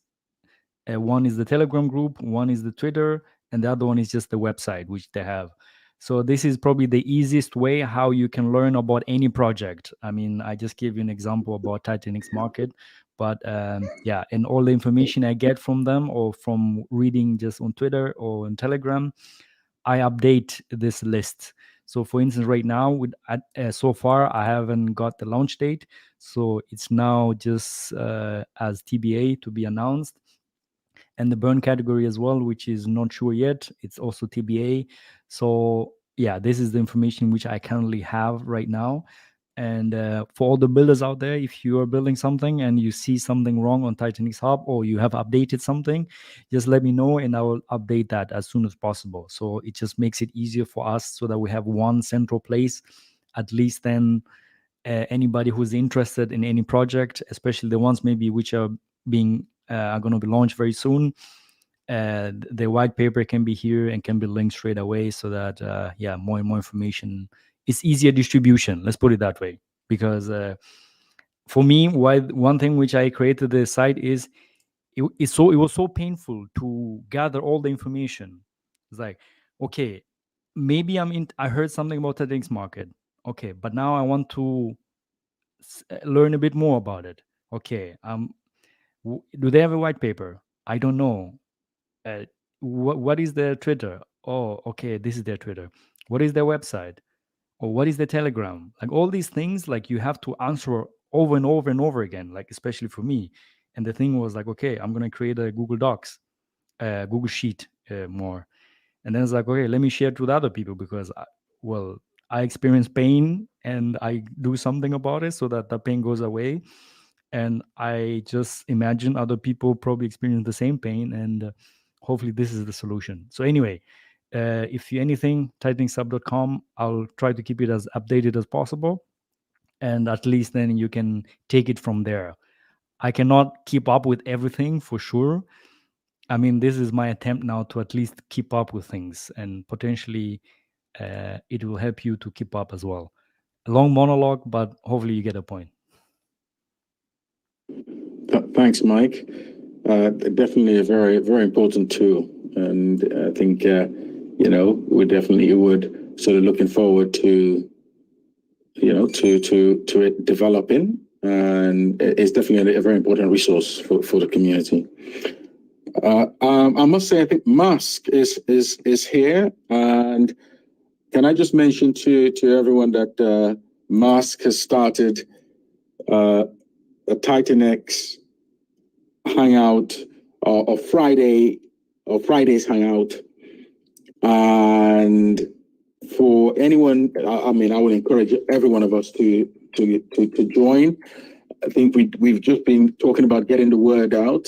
One is the Telegram group, one is the Twitter, and the other one is just the website, which they have. So this is probably the easiest way how you can learn about any project. I mean, I just gave you an example about TitanX Market, but and all the information I get from them or from reading just on Twitter or on Telegram, I update this list. So for instance, right now, so far, I haven't got the launch date. So it's now just as TBA to be announced. And the burn category as well, which is not sure yet. It's also TBA. So yeah, this is the information which I currently have right now. And for all the builders out there, if you are building something and you see something wrong on TitanX Hub or you have updated something, just let me know and I will update that as soon as possible. So it just makes it easier for us so that we have one central place. At least then anybody who's interested in any project, especially the ones maybe which are being are going to be launched very soon. The white paper can be here and can be linked straight away so that, more and more information. It's easier distribution. Let's put it that way. Because for me, one thing which I created the site is it was so painful to gather all the information. It's like, okay, maybe I heard something about the TitanX market. Okay, but now I want to learn a bit more about it. Okay, do they have a white paper? I don't know. What is their Twitter? Oh, okay, this is their Twitter. What is their website? Or what is their Telegram? Like all these things, like you have to answer over and over and over again, like especially for me. And the thing was like, okay, I'm gonna create a Google Docs, Google Sheet more. And then it's like, okay, let me share it with other people because I experience pain and I do something about it so that the pain goes away. And I just imagine other people probably experience the same pain, and hopefully this is the solution. So anyway, if you anything, TitanXHub.com, I'll try to keep it as updated as possible, and at least then you can take it from there. I cannot keep up with everything for sure. I mean, this is my attempt now to at least keep up with things, and potentially it will help you to keep up as well. A long monologue, but hopefully you get a point. Thanks, Mike. Definitely a very, very important tool. And I think we definitely would sort of looking forward to, to it developing, and it's definitely a very important resource for the community. I must say, I think Mask is here, and can I just mention to everyone that Mask has started a TitanX hangout or Fridays hangout, and for anyone, I mean, I would encourage every one of us to join. I think we've just been talking about getting the word out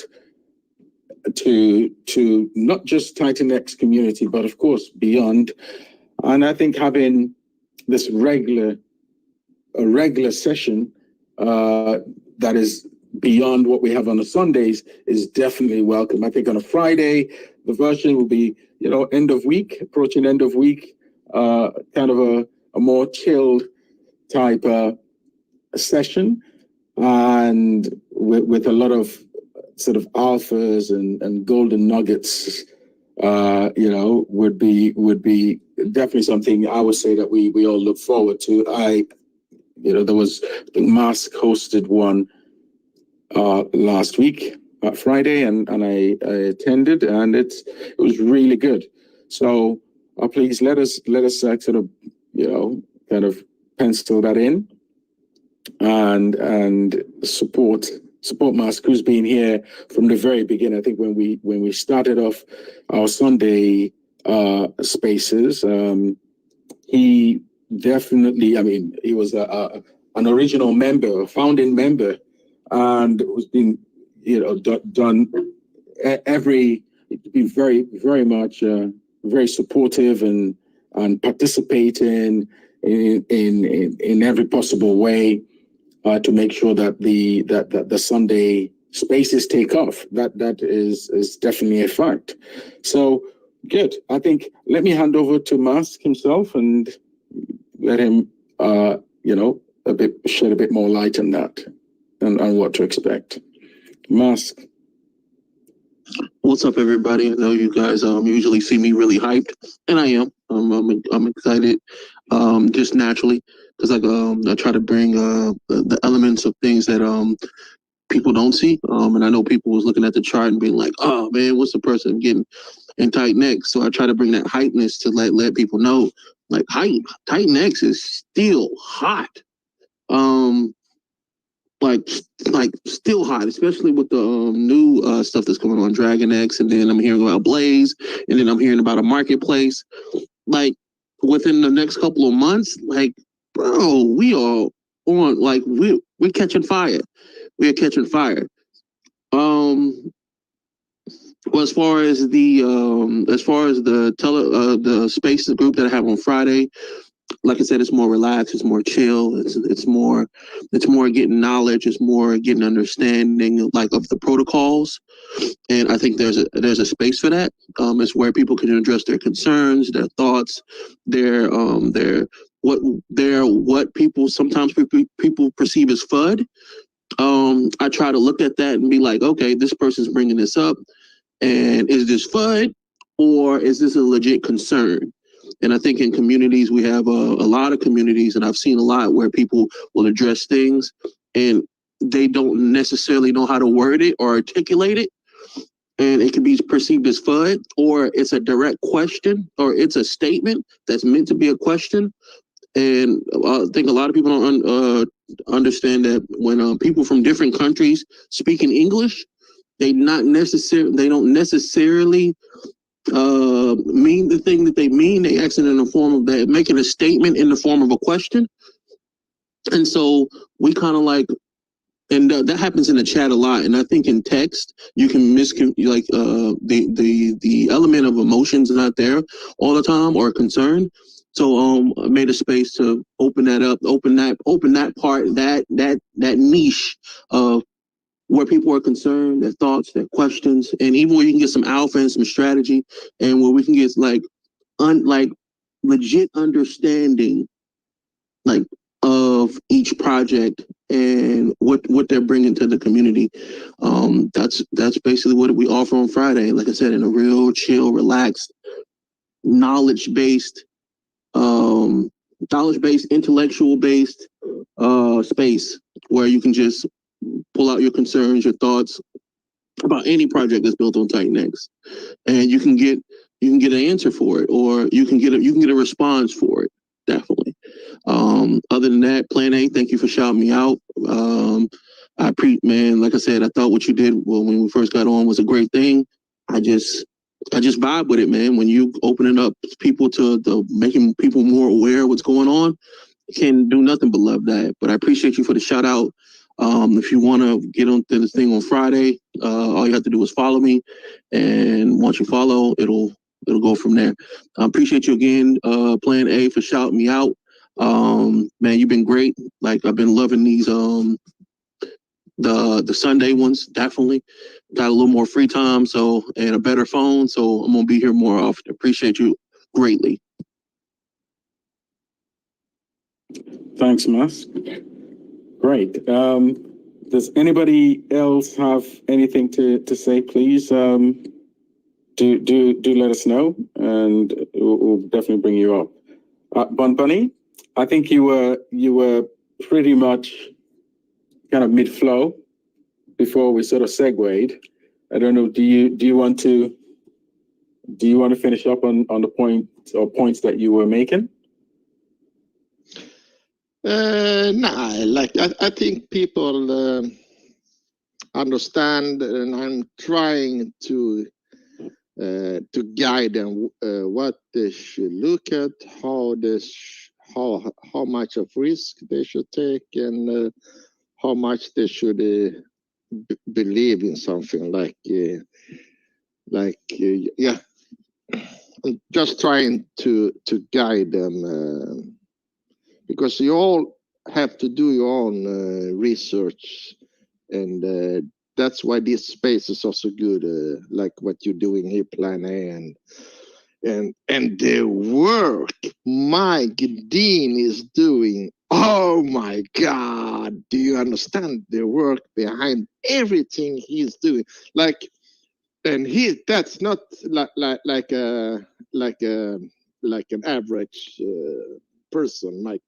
to not just TitanX community, but of course beyond. And I think having this regular session that is beyond what we have on the Sundays is definitely welcome. I think on a Friday, the version will be, end of week, approaching end of week, kind of a more chilled type session, and with a lot of sort of alphas and golden nuggets, would be definitely something I would say that we all look forward to. There was, I think Mask hosted one last week, Friday, and I attended, and it was really good. So please let us sort of, kind of pencil that in and support Mask, who's been here from the very beginning. I think when we started off our Sunday spaces, he definitely, I mean, he was an original member, a founding member, and it was being, done been very, very much very supportive and participating in every possible way to make sure that the Sunday spaces take off. That is definitely a fact. So good. I think let me hand over to Mask himself and let him shed a bit more light on that and what to expect. Mask. What's up, everybody? I know you guys usually see me really hyped, and I am. I'm excited, just naturally, because I try to bring the elements of things that people don't see. And I know people was looking at the chart and being like, "Oh man, what's the person getting in TitanX?" So I try to bring that hypeness to let people know, like, TitanX is still hot. Like still hot, especially with the new stuff that's coming on Dragon X, and then I'm hearing about Blaze, and then I'm hearing about a marketplace. Like within the next couple of months, like bro, we are on, like we're catching fire. We're catching fire. Well, as far as the the spaces group that I have on Friday, like I said, it's more relaxed, it's more chill, it's more getting knowledge, it's more getting understanding like of the protocols, and I think there's a space for that. It's where people can address their concerns, their thoughts, what people sometimes people perceive as FUD. I try to look at that and be like, okay, this person's bringing this up, and is this FUD or is this a legit concern? And I think in communities, we have a lot of communities, and I've seen a lot where people will address things and they don't necessarily know how to word it or articulate it. And it can be perceived as FUD, or it's a direct question, or it's a statement that's meant to be a question. And I think a lot of people don't understand that when people from different countries speak in English, they don't necessarily mean the thing that they mean. They ask it in the form of that, making a statement in the form of a question. And so we kind of like, and that happens in the chat a lot. And I think in text, you can the element of emotions not there all the time, or concern. So I made a space to open that up, open that part, that niche of where people are concerned, their thoughts, their questions, and even where you can get some alpha and some strategy, and where we can get like legit understanding, like of each project and what they're bringing to the community. That's basically what we offer on Friday. Like I said, in a real chill, relaxed knowledge-based, intellectual-based space where you can just pull out your concerns, your thoughts about any project that's built on TitanX, and you can get an answer for it, or you can get a response for it. Definitely. Other than that, Plan A, thank you for shouting me out. Man, like I said, I thought what you did when we first got on was a great thing. I just vibe with it, man. When you opening up people to making people more aware of what's going on, can do nothing but love that. But I appreciate you for the shout out. If you want to get onto this thing on Friday, all you have to do is follow me, and once you follow, it'll go from there. I appreciate you again, Plan A, for shouting me out. Man, you've been great. Like, I've been loving these the Sunday ones. Definitely got a little more free time, and a better phone, so I'm gonna be here more often. Appreciate you greatly. Thanks, Musk. Great. Does anybody else have anything to say? Please do let us know, and we'll definitely bring you up. Bunny, I think you were pretty much kind of mid-flow before we sort of segued. I don't know. Do you want to finish up on the point or points that you were making? I think people understand, and I'm trying to guide them what they should look at, how much of risk they should take, and how much they should believe in something yeah. I'm just trying to guide them, because you all have to do your own research, and that's why this space is also good, like what you're doing here, Plan A, and the work Mike Dean is doing. Oh my God! Do you understand the work behind everything he's doing? That's not like an average person. Mike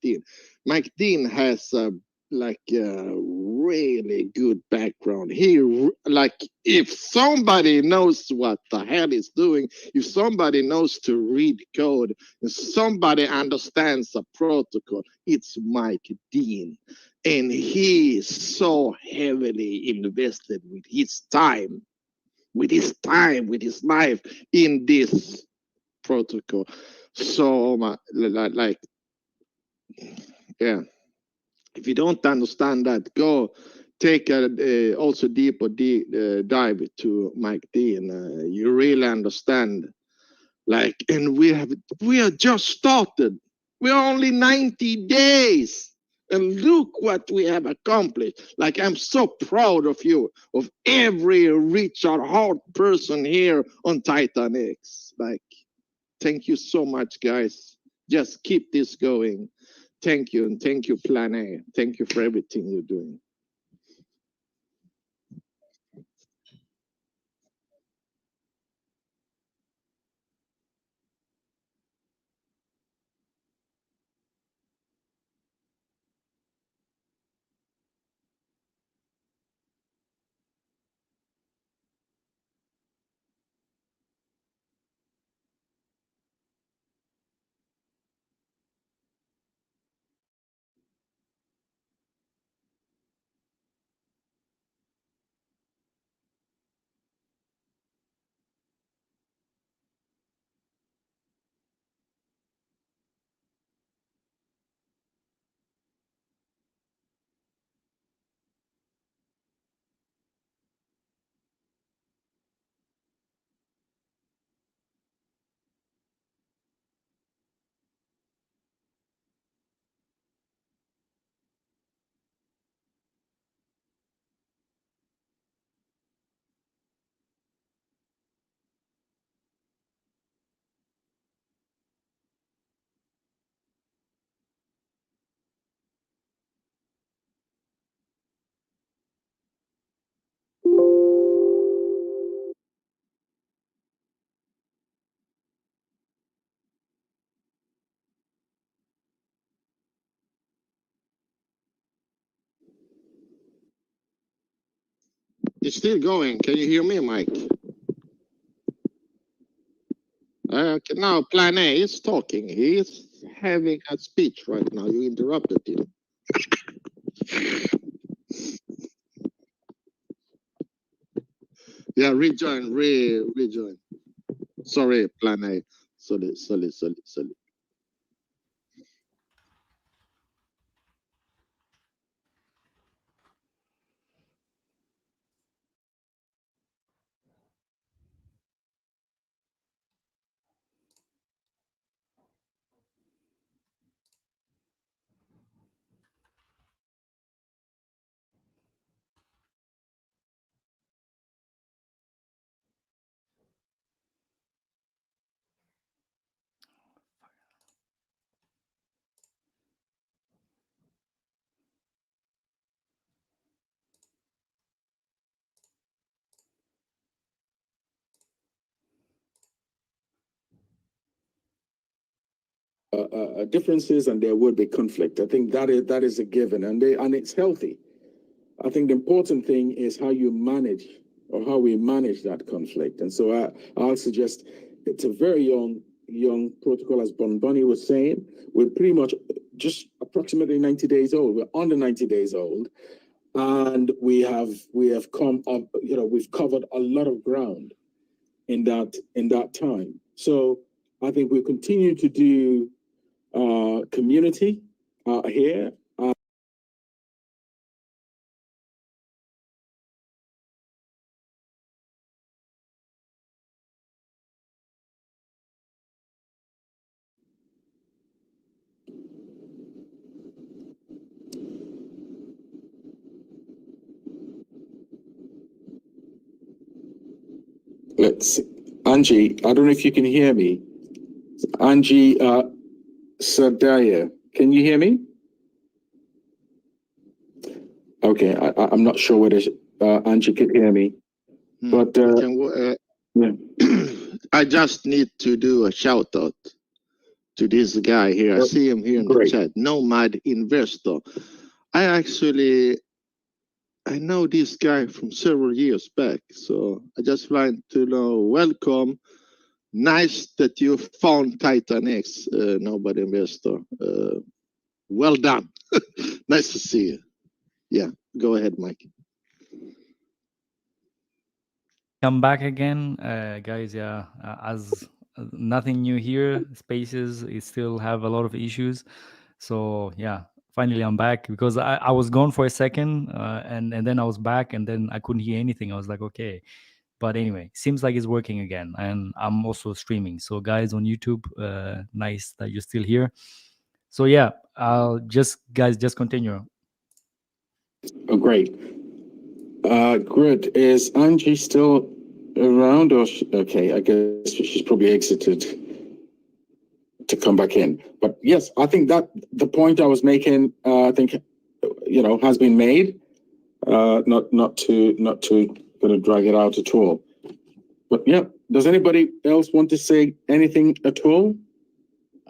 Dean has a really good background. If somebody knows what the hell he's doing, if somebody knows to read code, if somebody understands the protocol, it's Mike Dean. And he is so heavily invested with his time, with his life in this protocol. So, yeah. If you don't understand that, go take a also deeper dive to Mike Dean. You really understand. And we have just started. We're only 90 days. And look what we have accomplished. I'm so proud of you, of every Richard Hart person here on TitanX. Thank you so much, guys. Just keep this going. Thank you, and thank you, Plan A. Thank you for everything you're doing. It's still going. Can you hear me, Mike? Okay, now Plan A is talking. He is having a speech right now. You interrupted him. Yeah, rejoin. Sorry, Plan A. Sorry. Differences and there would be conflict. I think that is a given, and it's healthy. I think the important thing is how you manage or how we manage that conflict. And so I'll suggest it's a very young protocol, as Bonboni was saying. We're pretty much just approximately 90 days old. We're under 90 days old, and we have come up. We've covered a lot of ground in that time. So I think we continue to do community here. Let's see. Angie, I don't know if you can hear me. Angie Sadaya, can you hear me? Okay, I'm not sure whether Angie can hear me, but yeah. I just need to do a shout out to this guy here. I see him here in the chat. Nomad Investor. I know this guy from several years back, so I just want to know, welcome. Nice that you found TitanX, Nomad Investor. Well done. Nice to see you. Yeah, go ahead, Mike. Come back again, guys. Yeah, as nothing new here. Spaces it still have a lot of issues. So yeah, finally I'm back because I was gone for a second, and then I was back, and then I couldn't hear anything. I was like, okay, but anyway, seems like it's working again, and I'm also streaming. So guys on YouTube, nice that you're still here. So yeah, I'll just continue. Oh, great. Good. Is Angie still around, or okay? I guess she's probably exited to come back in. But yes, I think that the point I was making, I think, has been made. Not to gonna drag it out at all. But yeah, does anybody else want to say anything at all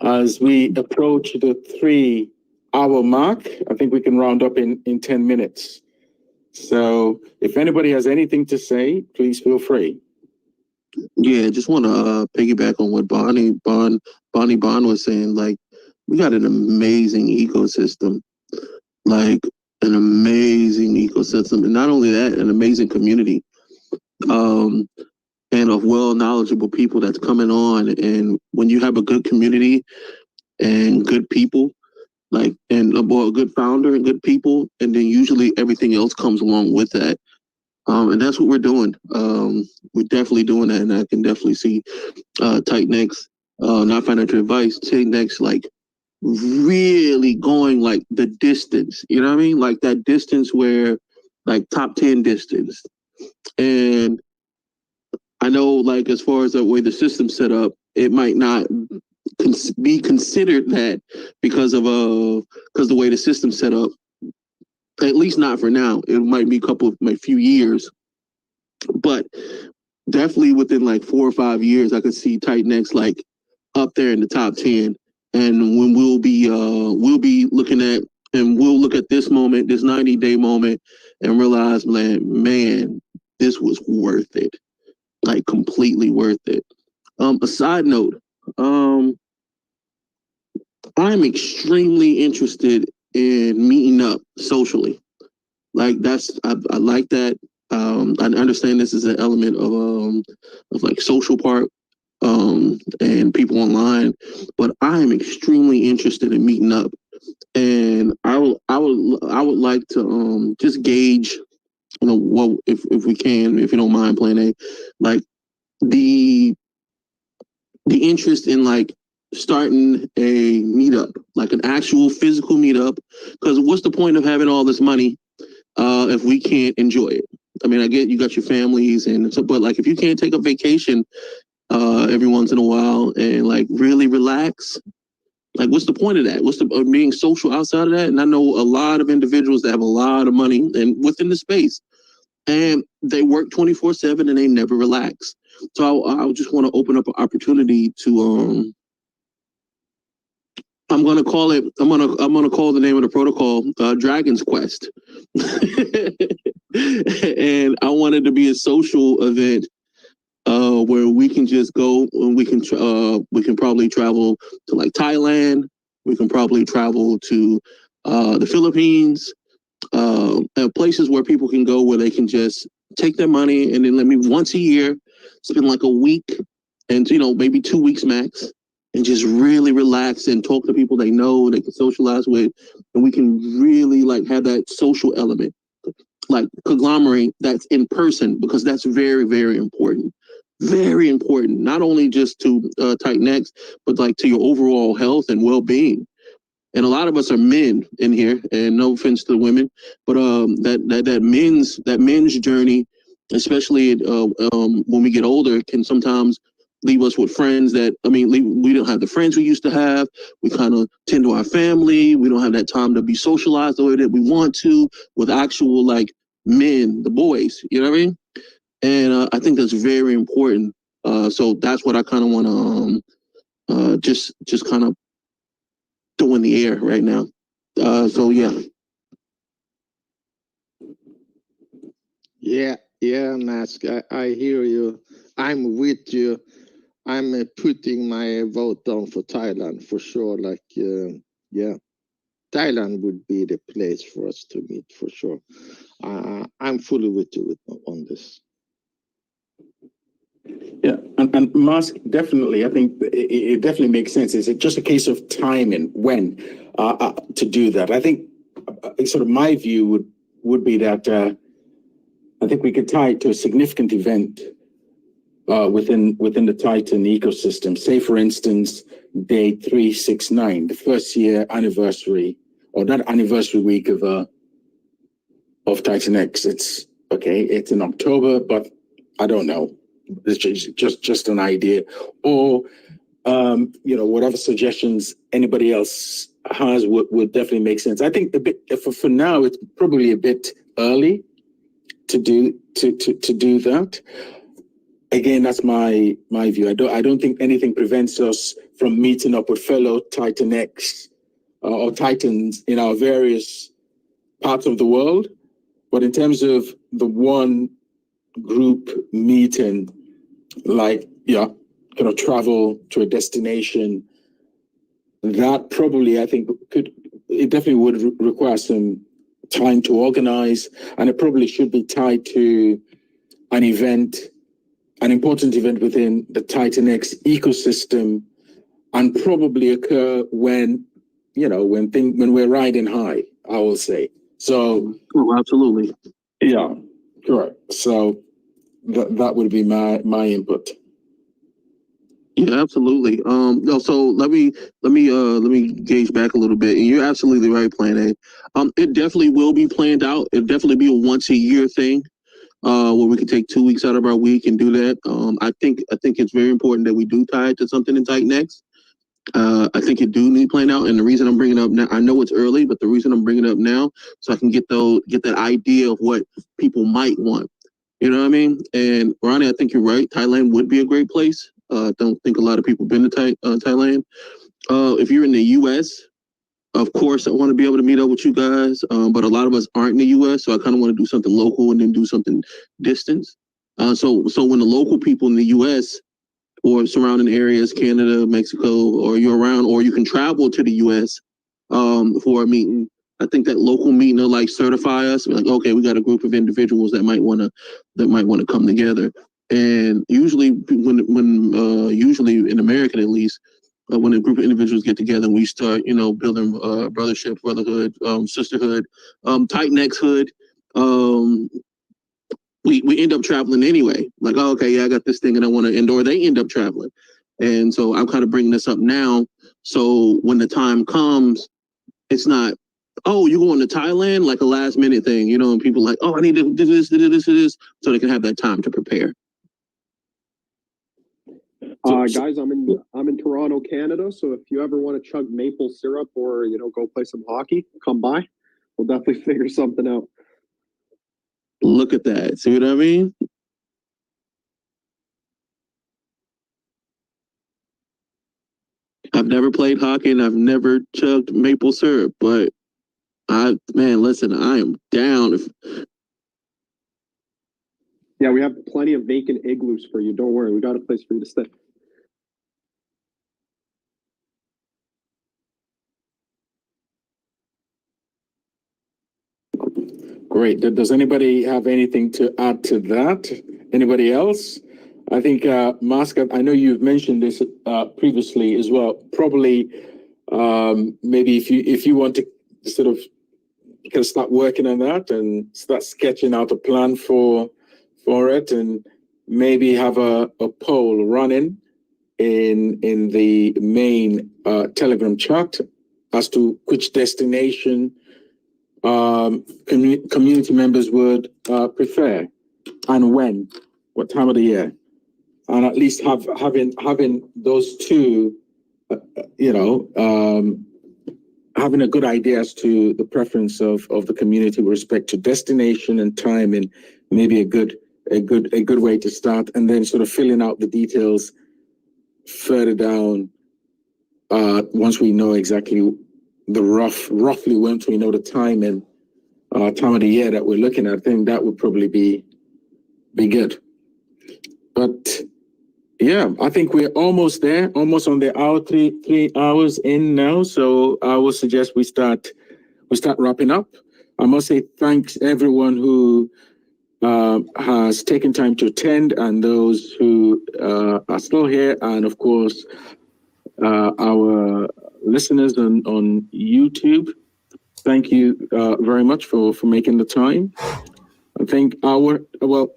as we approach the 3-hour mark? I think we can round up in 10 minutes. So if anybody has anything to say, please feel free. Yeah, just want to piggyback on what Bonnie was saying. Like, we got an amazing ecosystem, and not only that, an amazing community, and of well knowledgeable people that's coming on. And when you have a good community and good people, and a good founder and good people, and then usually everything else comes along with that. And that's what we're doing. We're definitely doing that, and I can definitely see TitanX, not financial advice, TitanX really going the distance. You know what I mean? Like that distance where top 10 distance. And I know as far as the way the system's set up, it might not be considered that because the way the system's set up. At least not for now. It might be a few years, but definitely within 4 or 5 years, I could see TitanX up there in the top 10. And when we'll be looking at, and we'll look at this moment, this 90-day moment, and realize, man, this was worth it, like completely worth it. A side note, I'm extremely interested in meeting up socially. Like I like that. I understand this is an element of like social part and people online, but I am extremely interested in meeting up, and I would like to just gauge, what if we can, if you don't mind, Plan A, like the interest in like starting a meetup, like an actual physical meetup, because what's the point of having all this money if we can't enjoy it? I mean, I get you got your families and so, but like if you can't take a vacation every once in a while and like really relax, like what's the point of that? What's the being social outside of that? And I know a lot of individuals that have a lot of money and within the space, and they work 24/7 and they never relax. So I just want to open up an opportunity to I'm gonna call the name of the protocol Dragon's Quest. And I want it to be a social event where we can just go and we can probably travel to like Thailand, we can probably travel to the Philippines, places where people can go where they can just take their money and then let me once a year spend like a week and maybe 2 weeks max and just really relax and talk to people they know, they can socialize with, and we can really like have that social element, like conglomerate that's in person, because that's very, very important. Very important, not only just to TitanX, but like to your overall health and well-being. And a lot of us are men in here, and no offense to the women, but that men's journey, especially when we get older, can sometimes leave us with friends that, we don't have the friends we used to have. We kind of tend to our family. We don't have that time to be socialized the way that we want to with actual like men, the boys, you know what I mean? And I think that's very important. So that's what I kind of want to just kind of throw in the air right now. So yeah. Yeah, Mask. I hear you. I'm with you. I'm putting my vote down for Thailand for sure. Like, yeah, Thailand would be the place for us to meet for sure. I'm fully with you on this. Yeah, and Mask, definitely, I think it definitely makes sense. It's just a case of timing when to do that. I think sort of my view would be that I think we could tie it to a significant event within the Titan ecosystem. Say, for instance, day 369, the first year anniversary, or not anniversary week of TitanX. It's in October, but I don't know. It's just an idea, or whatever suggestions anybody else has would definitely make sense. I think for now it's probably a bit early to do that. Again, that's my view. I don't think anything prevents us from meeting up with fellow TitanX or Titans in our various parts of the world. But in terms of the one group meeting, like, travel to a destination, that probably, I think, it definitely would require some time to organize, and it probably should be tied to an important event within the TitanX ecosystem, and probably occur when we're riding high, I will say. So, absolutely. Yeah, correct. So that would be my input. Yeah, absolutely. So let me gauge back a little bit. And you're absolutely right, Plan A. It definitely will be planned out. It'll definitely be a once a year thing, where we can take 2 weeks out of our week and do that. I think it's very important that we do tie it to something in TitanX. I think it do need planned out, and the reason I'm bringing it up now, I know it's early, but the reason I'm bringing it up now, so I can get that idea of what people might want. You know what I mean? And Ronnie, I think you're right. Thailand would be a great place. Don't think a lot of people been to Thailand. If you're in the U.S., Of course, I want to be able to meet up with you guys, but a lot of us aren't in the U.S., so I kind of want to do something local and then do something distance. So when the local people in the U.S. or surrounding areas, Canada, Mexico, or you're around, or you can travel to the U.S. For a meeting, I think that local meeting will like certify us. Like, okay, we got a group of individuals that might want to come together. And usually, usually in America at least, when a group of individuals get together and we start, building brothership, brotherhood, sisterhood, TitanX hood, we end up traveling anyway. Like, oh, okay, yeah, I got this thing and I want to end, or they end up traveling. And so I'm kind of bringing this up now. So when the time comes, it's not, oh, you're going to Thailand, like a last minute thing, and people like, oh, I need to do this, so they can have that time to prepare. Guys, I'm in Toronto, Canada. So if you ever want to chug maple syrup or go play some hockey, come by. We'll definitely figure something out. Look at that. See what I mean? I've never played hockey and I've never chugged maple syrup, but listen, I am down. Yeah, we have plenty of vacant igloos for you. Don't worry, we got a place for you to stay. Great. Does anybody have anything to add to that? Anybody else? I think, Mascot, I know you've mentioned this previously as well. Probably, maybe if you want to sort of, you can start working on that and start sketching out a plan for it, and maybe have a poll running in the main Telegram chat as to which destination community members would prefer, and what time of the year, and at least having those two, having a good idea as to the preference of the community with respect to destination and time, and maybe a good way to start, and then sort of filling out the details further down once we know exactly roughly once we know the time and time of the year that we're looking at. I think that would probably be good. But yeah, I think we're almost there, almost on the hour, 3 hours in now. So I will suggest we start wrapping up. I must say thanks everyone who has taken time to attend, and those who are still here, and of course our listeners on YouTube. Thank you very much for making the time. I think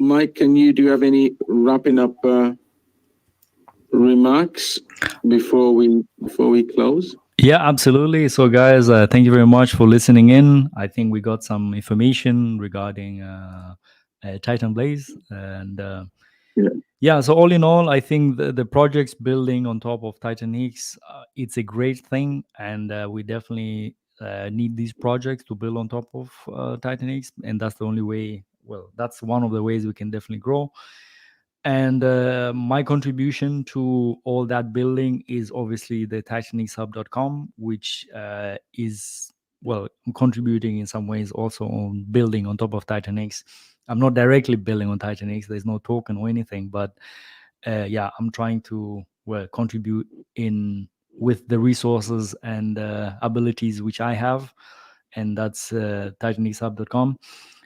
Mike, do you have any wrapping up remarks before we close? Yeah, absolutely. So guys, thank you very much for listening in. I think we got some information regarding Titan Blaze, and so all in all, I think the projects building on top of TitanX, it's a great thing, and we definitely need these projects to build on top of TitanX, and that's the only way. Well, that's one of the ways we can definitely grow. And my contribution to all that building is obviously the TitanXHub.com, which is contributing in some ways also on building on top of TitanX. I'm not directly building on TitanX. There's no token or anything, but I'm trying to contribute in with the resources and abilities which I have, and that's TitanXHub.com.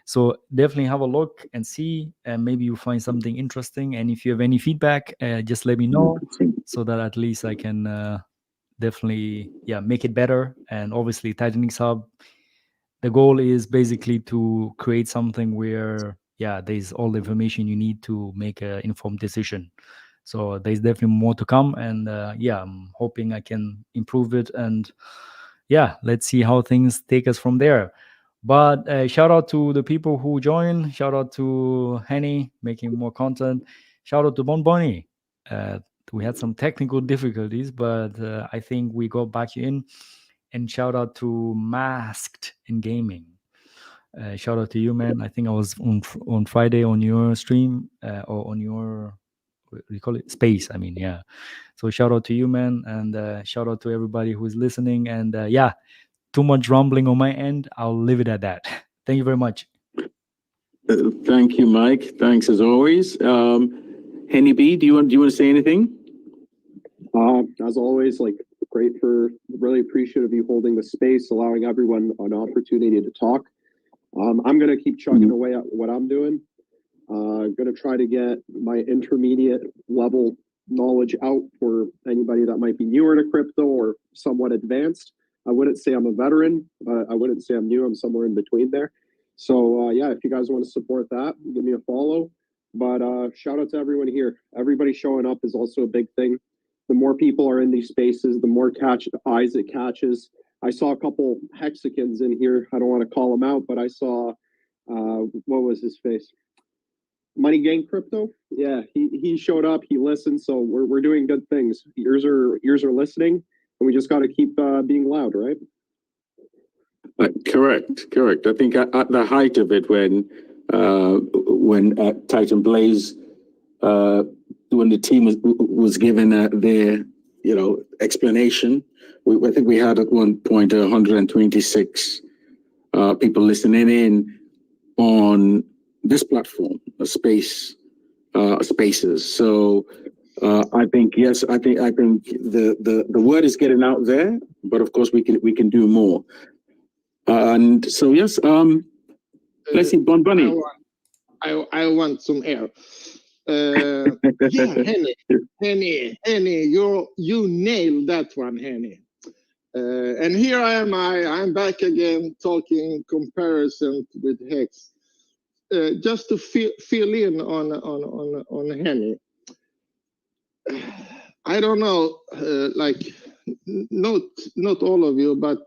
So definitely have a look and see, and maybe you'll find something interesting. And if you have any feedback, just let me know, so that at least I can definitely make it better. And obviously TitanX Hub, the goal is basically to create something where there's all the information you need to make an informed decision. So there's definitely more to come, and I'm hoping I can improve it, and let's see how things take us from there. But shout out to the people who joined. Shout out to Henny making more content. Shout out to Bon Bonnie. We had some technical difficulties, but I think we got back in. And shout out to Masked in Gaming. Shout out to you, man. I think I was on Friday on your stream or on your, what do you call it, space. I mean, yeah. So shout out to you, man, and shout out to everybody who is listening. And too much rumbling on my end, I'll leave it at that. Thank you very much. Thank you, Mike. Thanks as always. Henny B, do you want to say anything? As always, like really appreciative of you holding the space, allowing everyone an opportunity to talk. I'm gonna keep chugging away at what I'm doing. Gonna try to get my intermediate level knowledge out for anybody that might be newer to crypto or somewhat advanced. I wouldn't say I'm a veteran, but I wouldn't say I'm new. I'm somewhere in between there. So yeah, if you guys want to support that, give me a follow. But shout out to everyone here. Everybody showing up is also a big thing. The more people are in these spaces, the more eyes it catches. I saw a couple Hexicans in here. I don't want to call them out, but I saw, what was his face? Money Gang Crypto. Yeah, he showed up. He listened. So we're doing good things. Ears are listening, and we just got to keep being loud, right? Correct. I think at the height of it, when Titan Blaze, when the team was given their explanation, I think we had at one point 126 people listening in on this platform, spaces. So I think yes, I think the word is getting out there, but of course we can do more. And so yes, let's see, Bon Bunny. I want some air. Yeah, Henny, you nailed that one, Henny. And here I'm back again talking comparison with Hex. Just to fill in on Henny. I don't know, like not all of you, but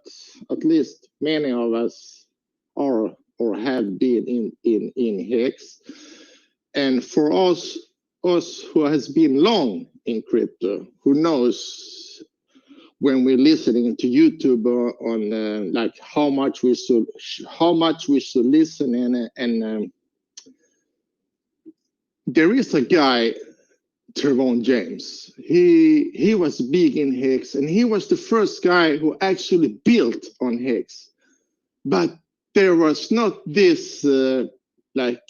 at least many of us are or have been in Hex. And for us who has been long in crypto, who knows when we're listening to YouTube on like how much we should listen and there is a guy, 21JAN24. He was big in Hex, and he was the first guy who actually built on Hex. But there was not this like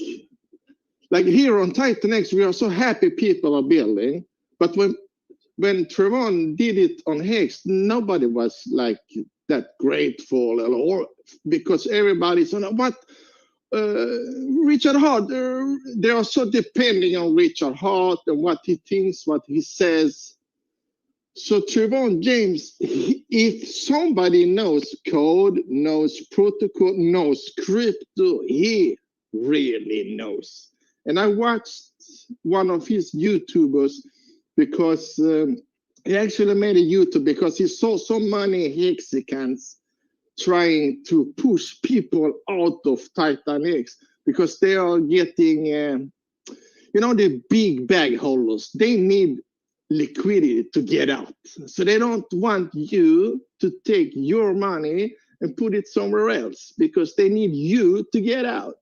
here on TitanX, we are so happy people are building. But when Trevon did it on Hex, nobody was like that grateful, or because everybody's on what. Richard Hart, they are so depending on Richard Hart and what he thinks, what he says. So 21JAN24, if somebody knows code, knows protocol, knows crypto, he really knows. And I watched one of his YouTubers because he actually made a YouTube because he saw so many Hexicans trying to push people out of TitanX because they are getting, the big bag holders. They need liquidity to get out. So they don't want you to take your money and put it somewhere else because they need you to get out.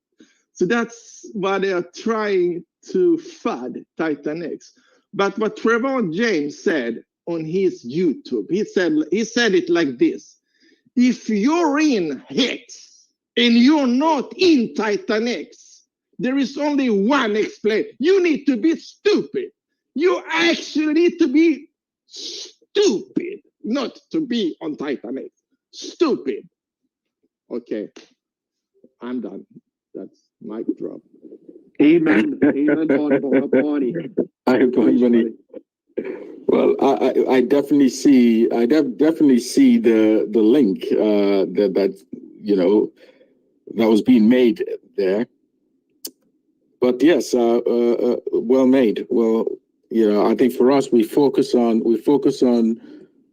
So that's why they are trying to FUD TitanX. But what 21JAN24 said on his YouTube, he said it like this. If you're in Hex and you're not in TitanX, there is only one explanation. You need to be stupid. You actually need to be stupid not to be on TitanX. Stupid. Okay, I'm done. That's mic drop. Amen. Amen, Bonnie. Well, I definitely see the link that was being made there. But yes, well made. Well, I think for us we focus on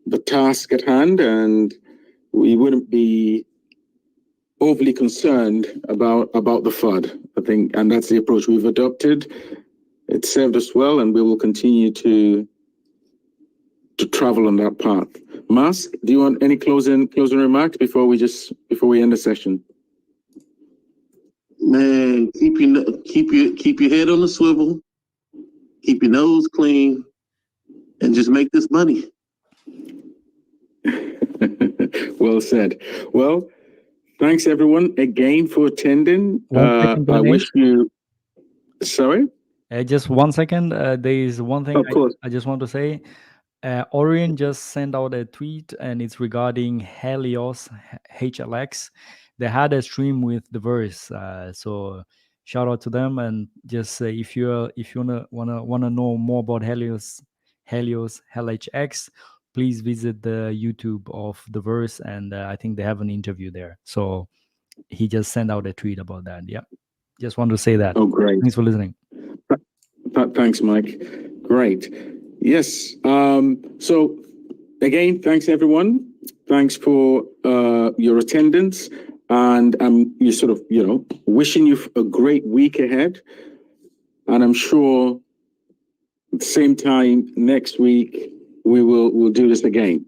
the task at hand, and we wouldn't be overly concerned about the FUD. I think, and that's the approach we've adopted. It served us well, and we will continue to travel on that path. Mask, do you want any closing remarks before we end the session? Man, keep your head on the swivel, keep your nose clean, and just make this money. Well said. Well, thanks everyone again for attending. 1 second, I Danny. wish you. Sorry. Just 1 second. There is one thing Of course. I just want to say. Orion just sent out a tweet, and it's regarding Helios HLX. They had a stream with the verse, so shout out to them. And just if you wanna know more about Helios HLX, please visit the YouTube of the verse, and I think they have an interview there. So he just sent out a tweet about that. Yeah, just want to say that. Oh, great. Thanks for listening. Thanks, Mike. Great. Yes. So again, thanks everyone. Thanks for your attendance, and you sort of, wishing you a great week ahead. And I'm sure at the same time next week we'll do this again.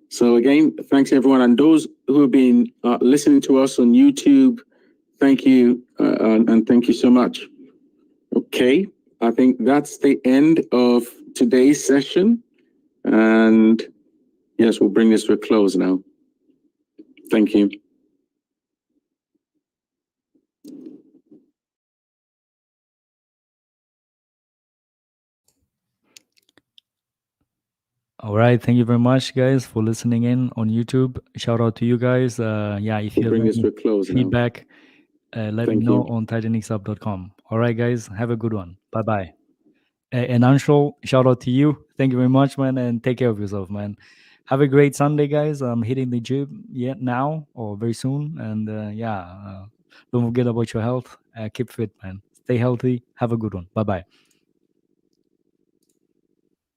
So again, thanks everyone, and those who have been listening to us on YouTube, thank you, and thank you so much. Okay. I think that's the end of today's session. And yes, we'll bring this to a close now. Thank you. All right. Thank you very much, guys, for listening in on YouTube. Shout out to you guys. If you have Bring this to any a close now. feedback, let me Thank know you. on TitanXUp.com. All right, guys. Have a good one. Bye-bye. And Anshul, shout out to you. Thank you very much, man, and take care of yourself, man. Have a great Sunday, guys. I'm hitting the gym now or very soon. And don't forget about your health. Keep fit, man. Stay healthy. Have a good one. Bye-bye.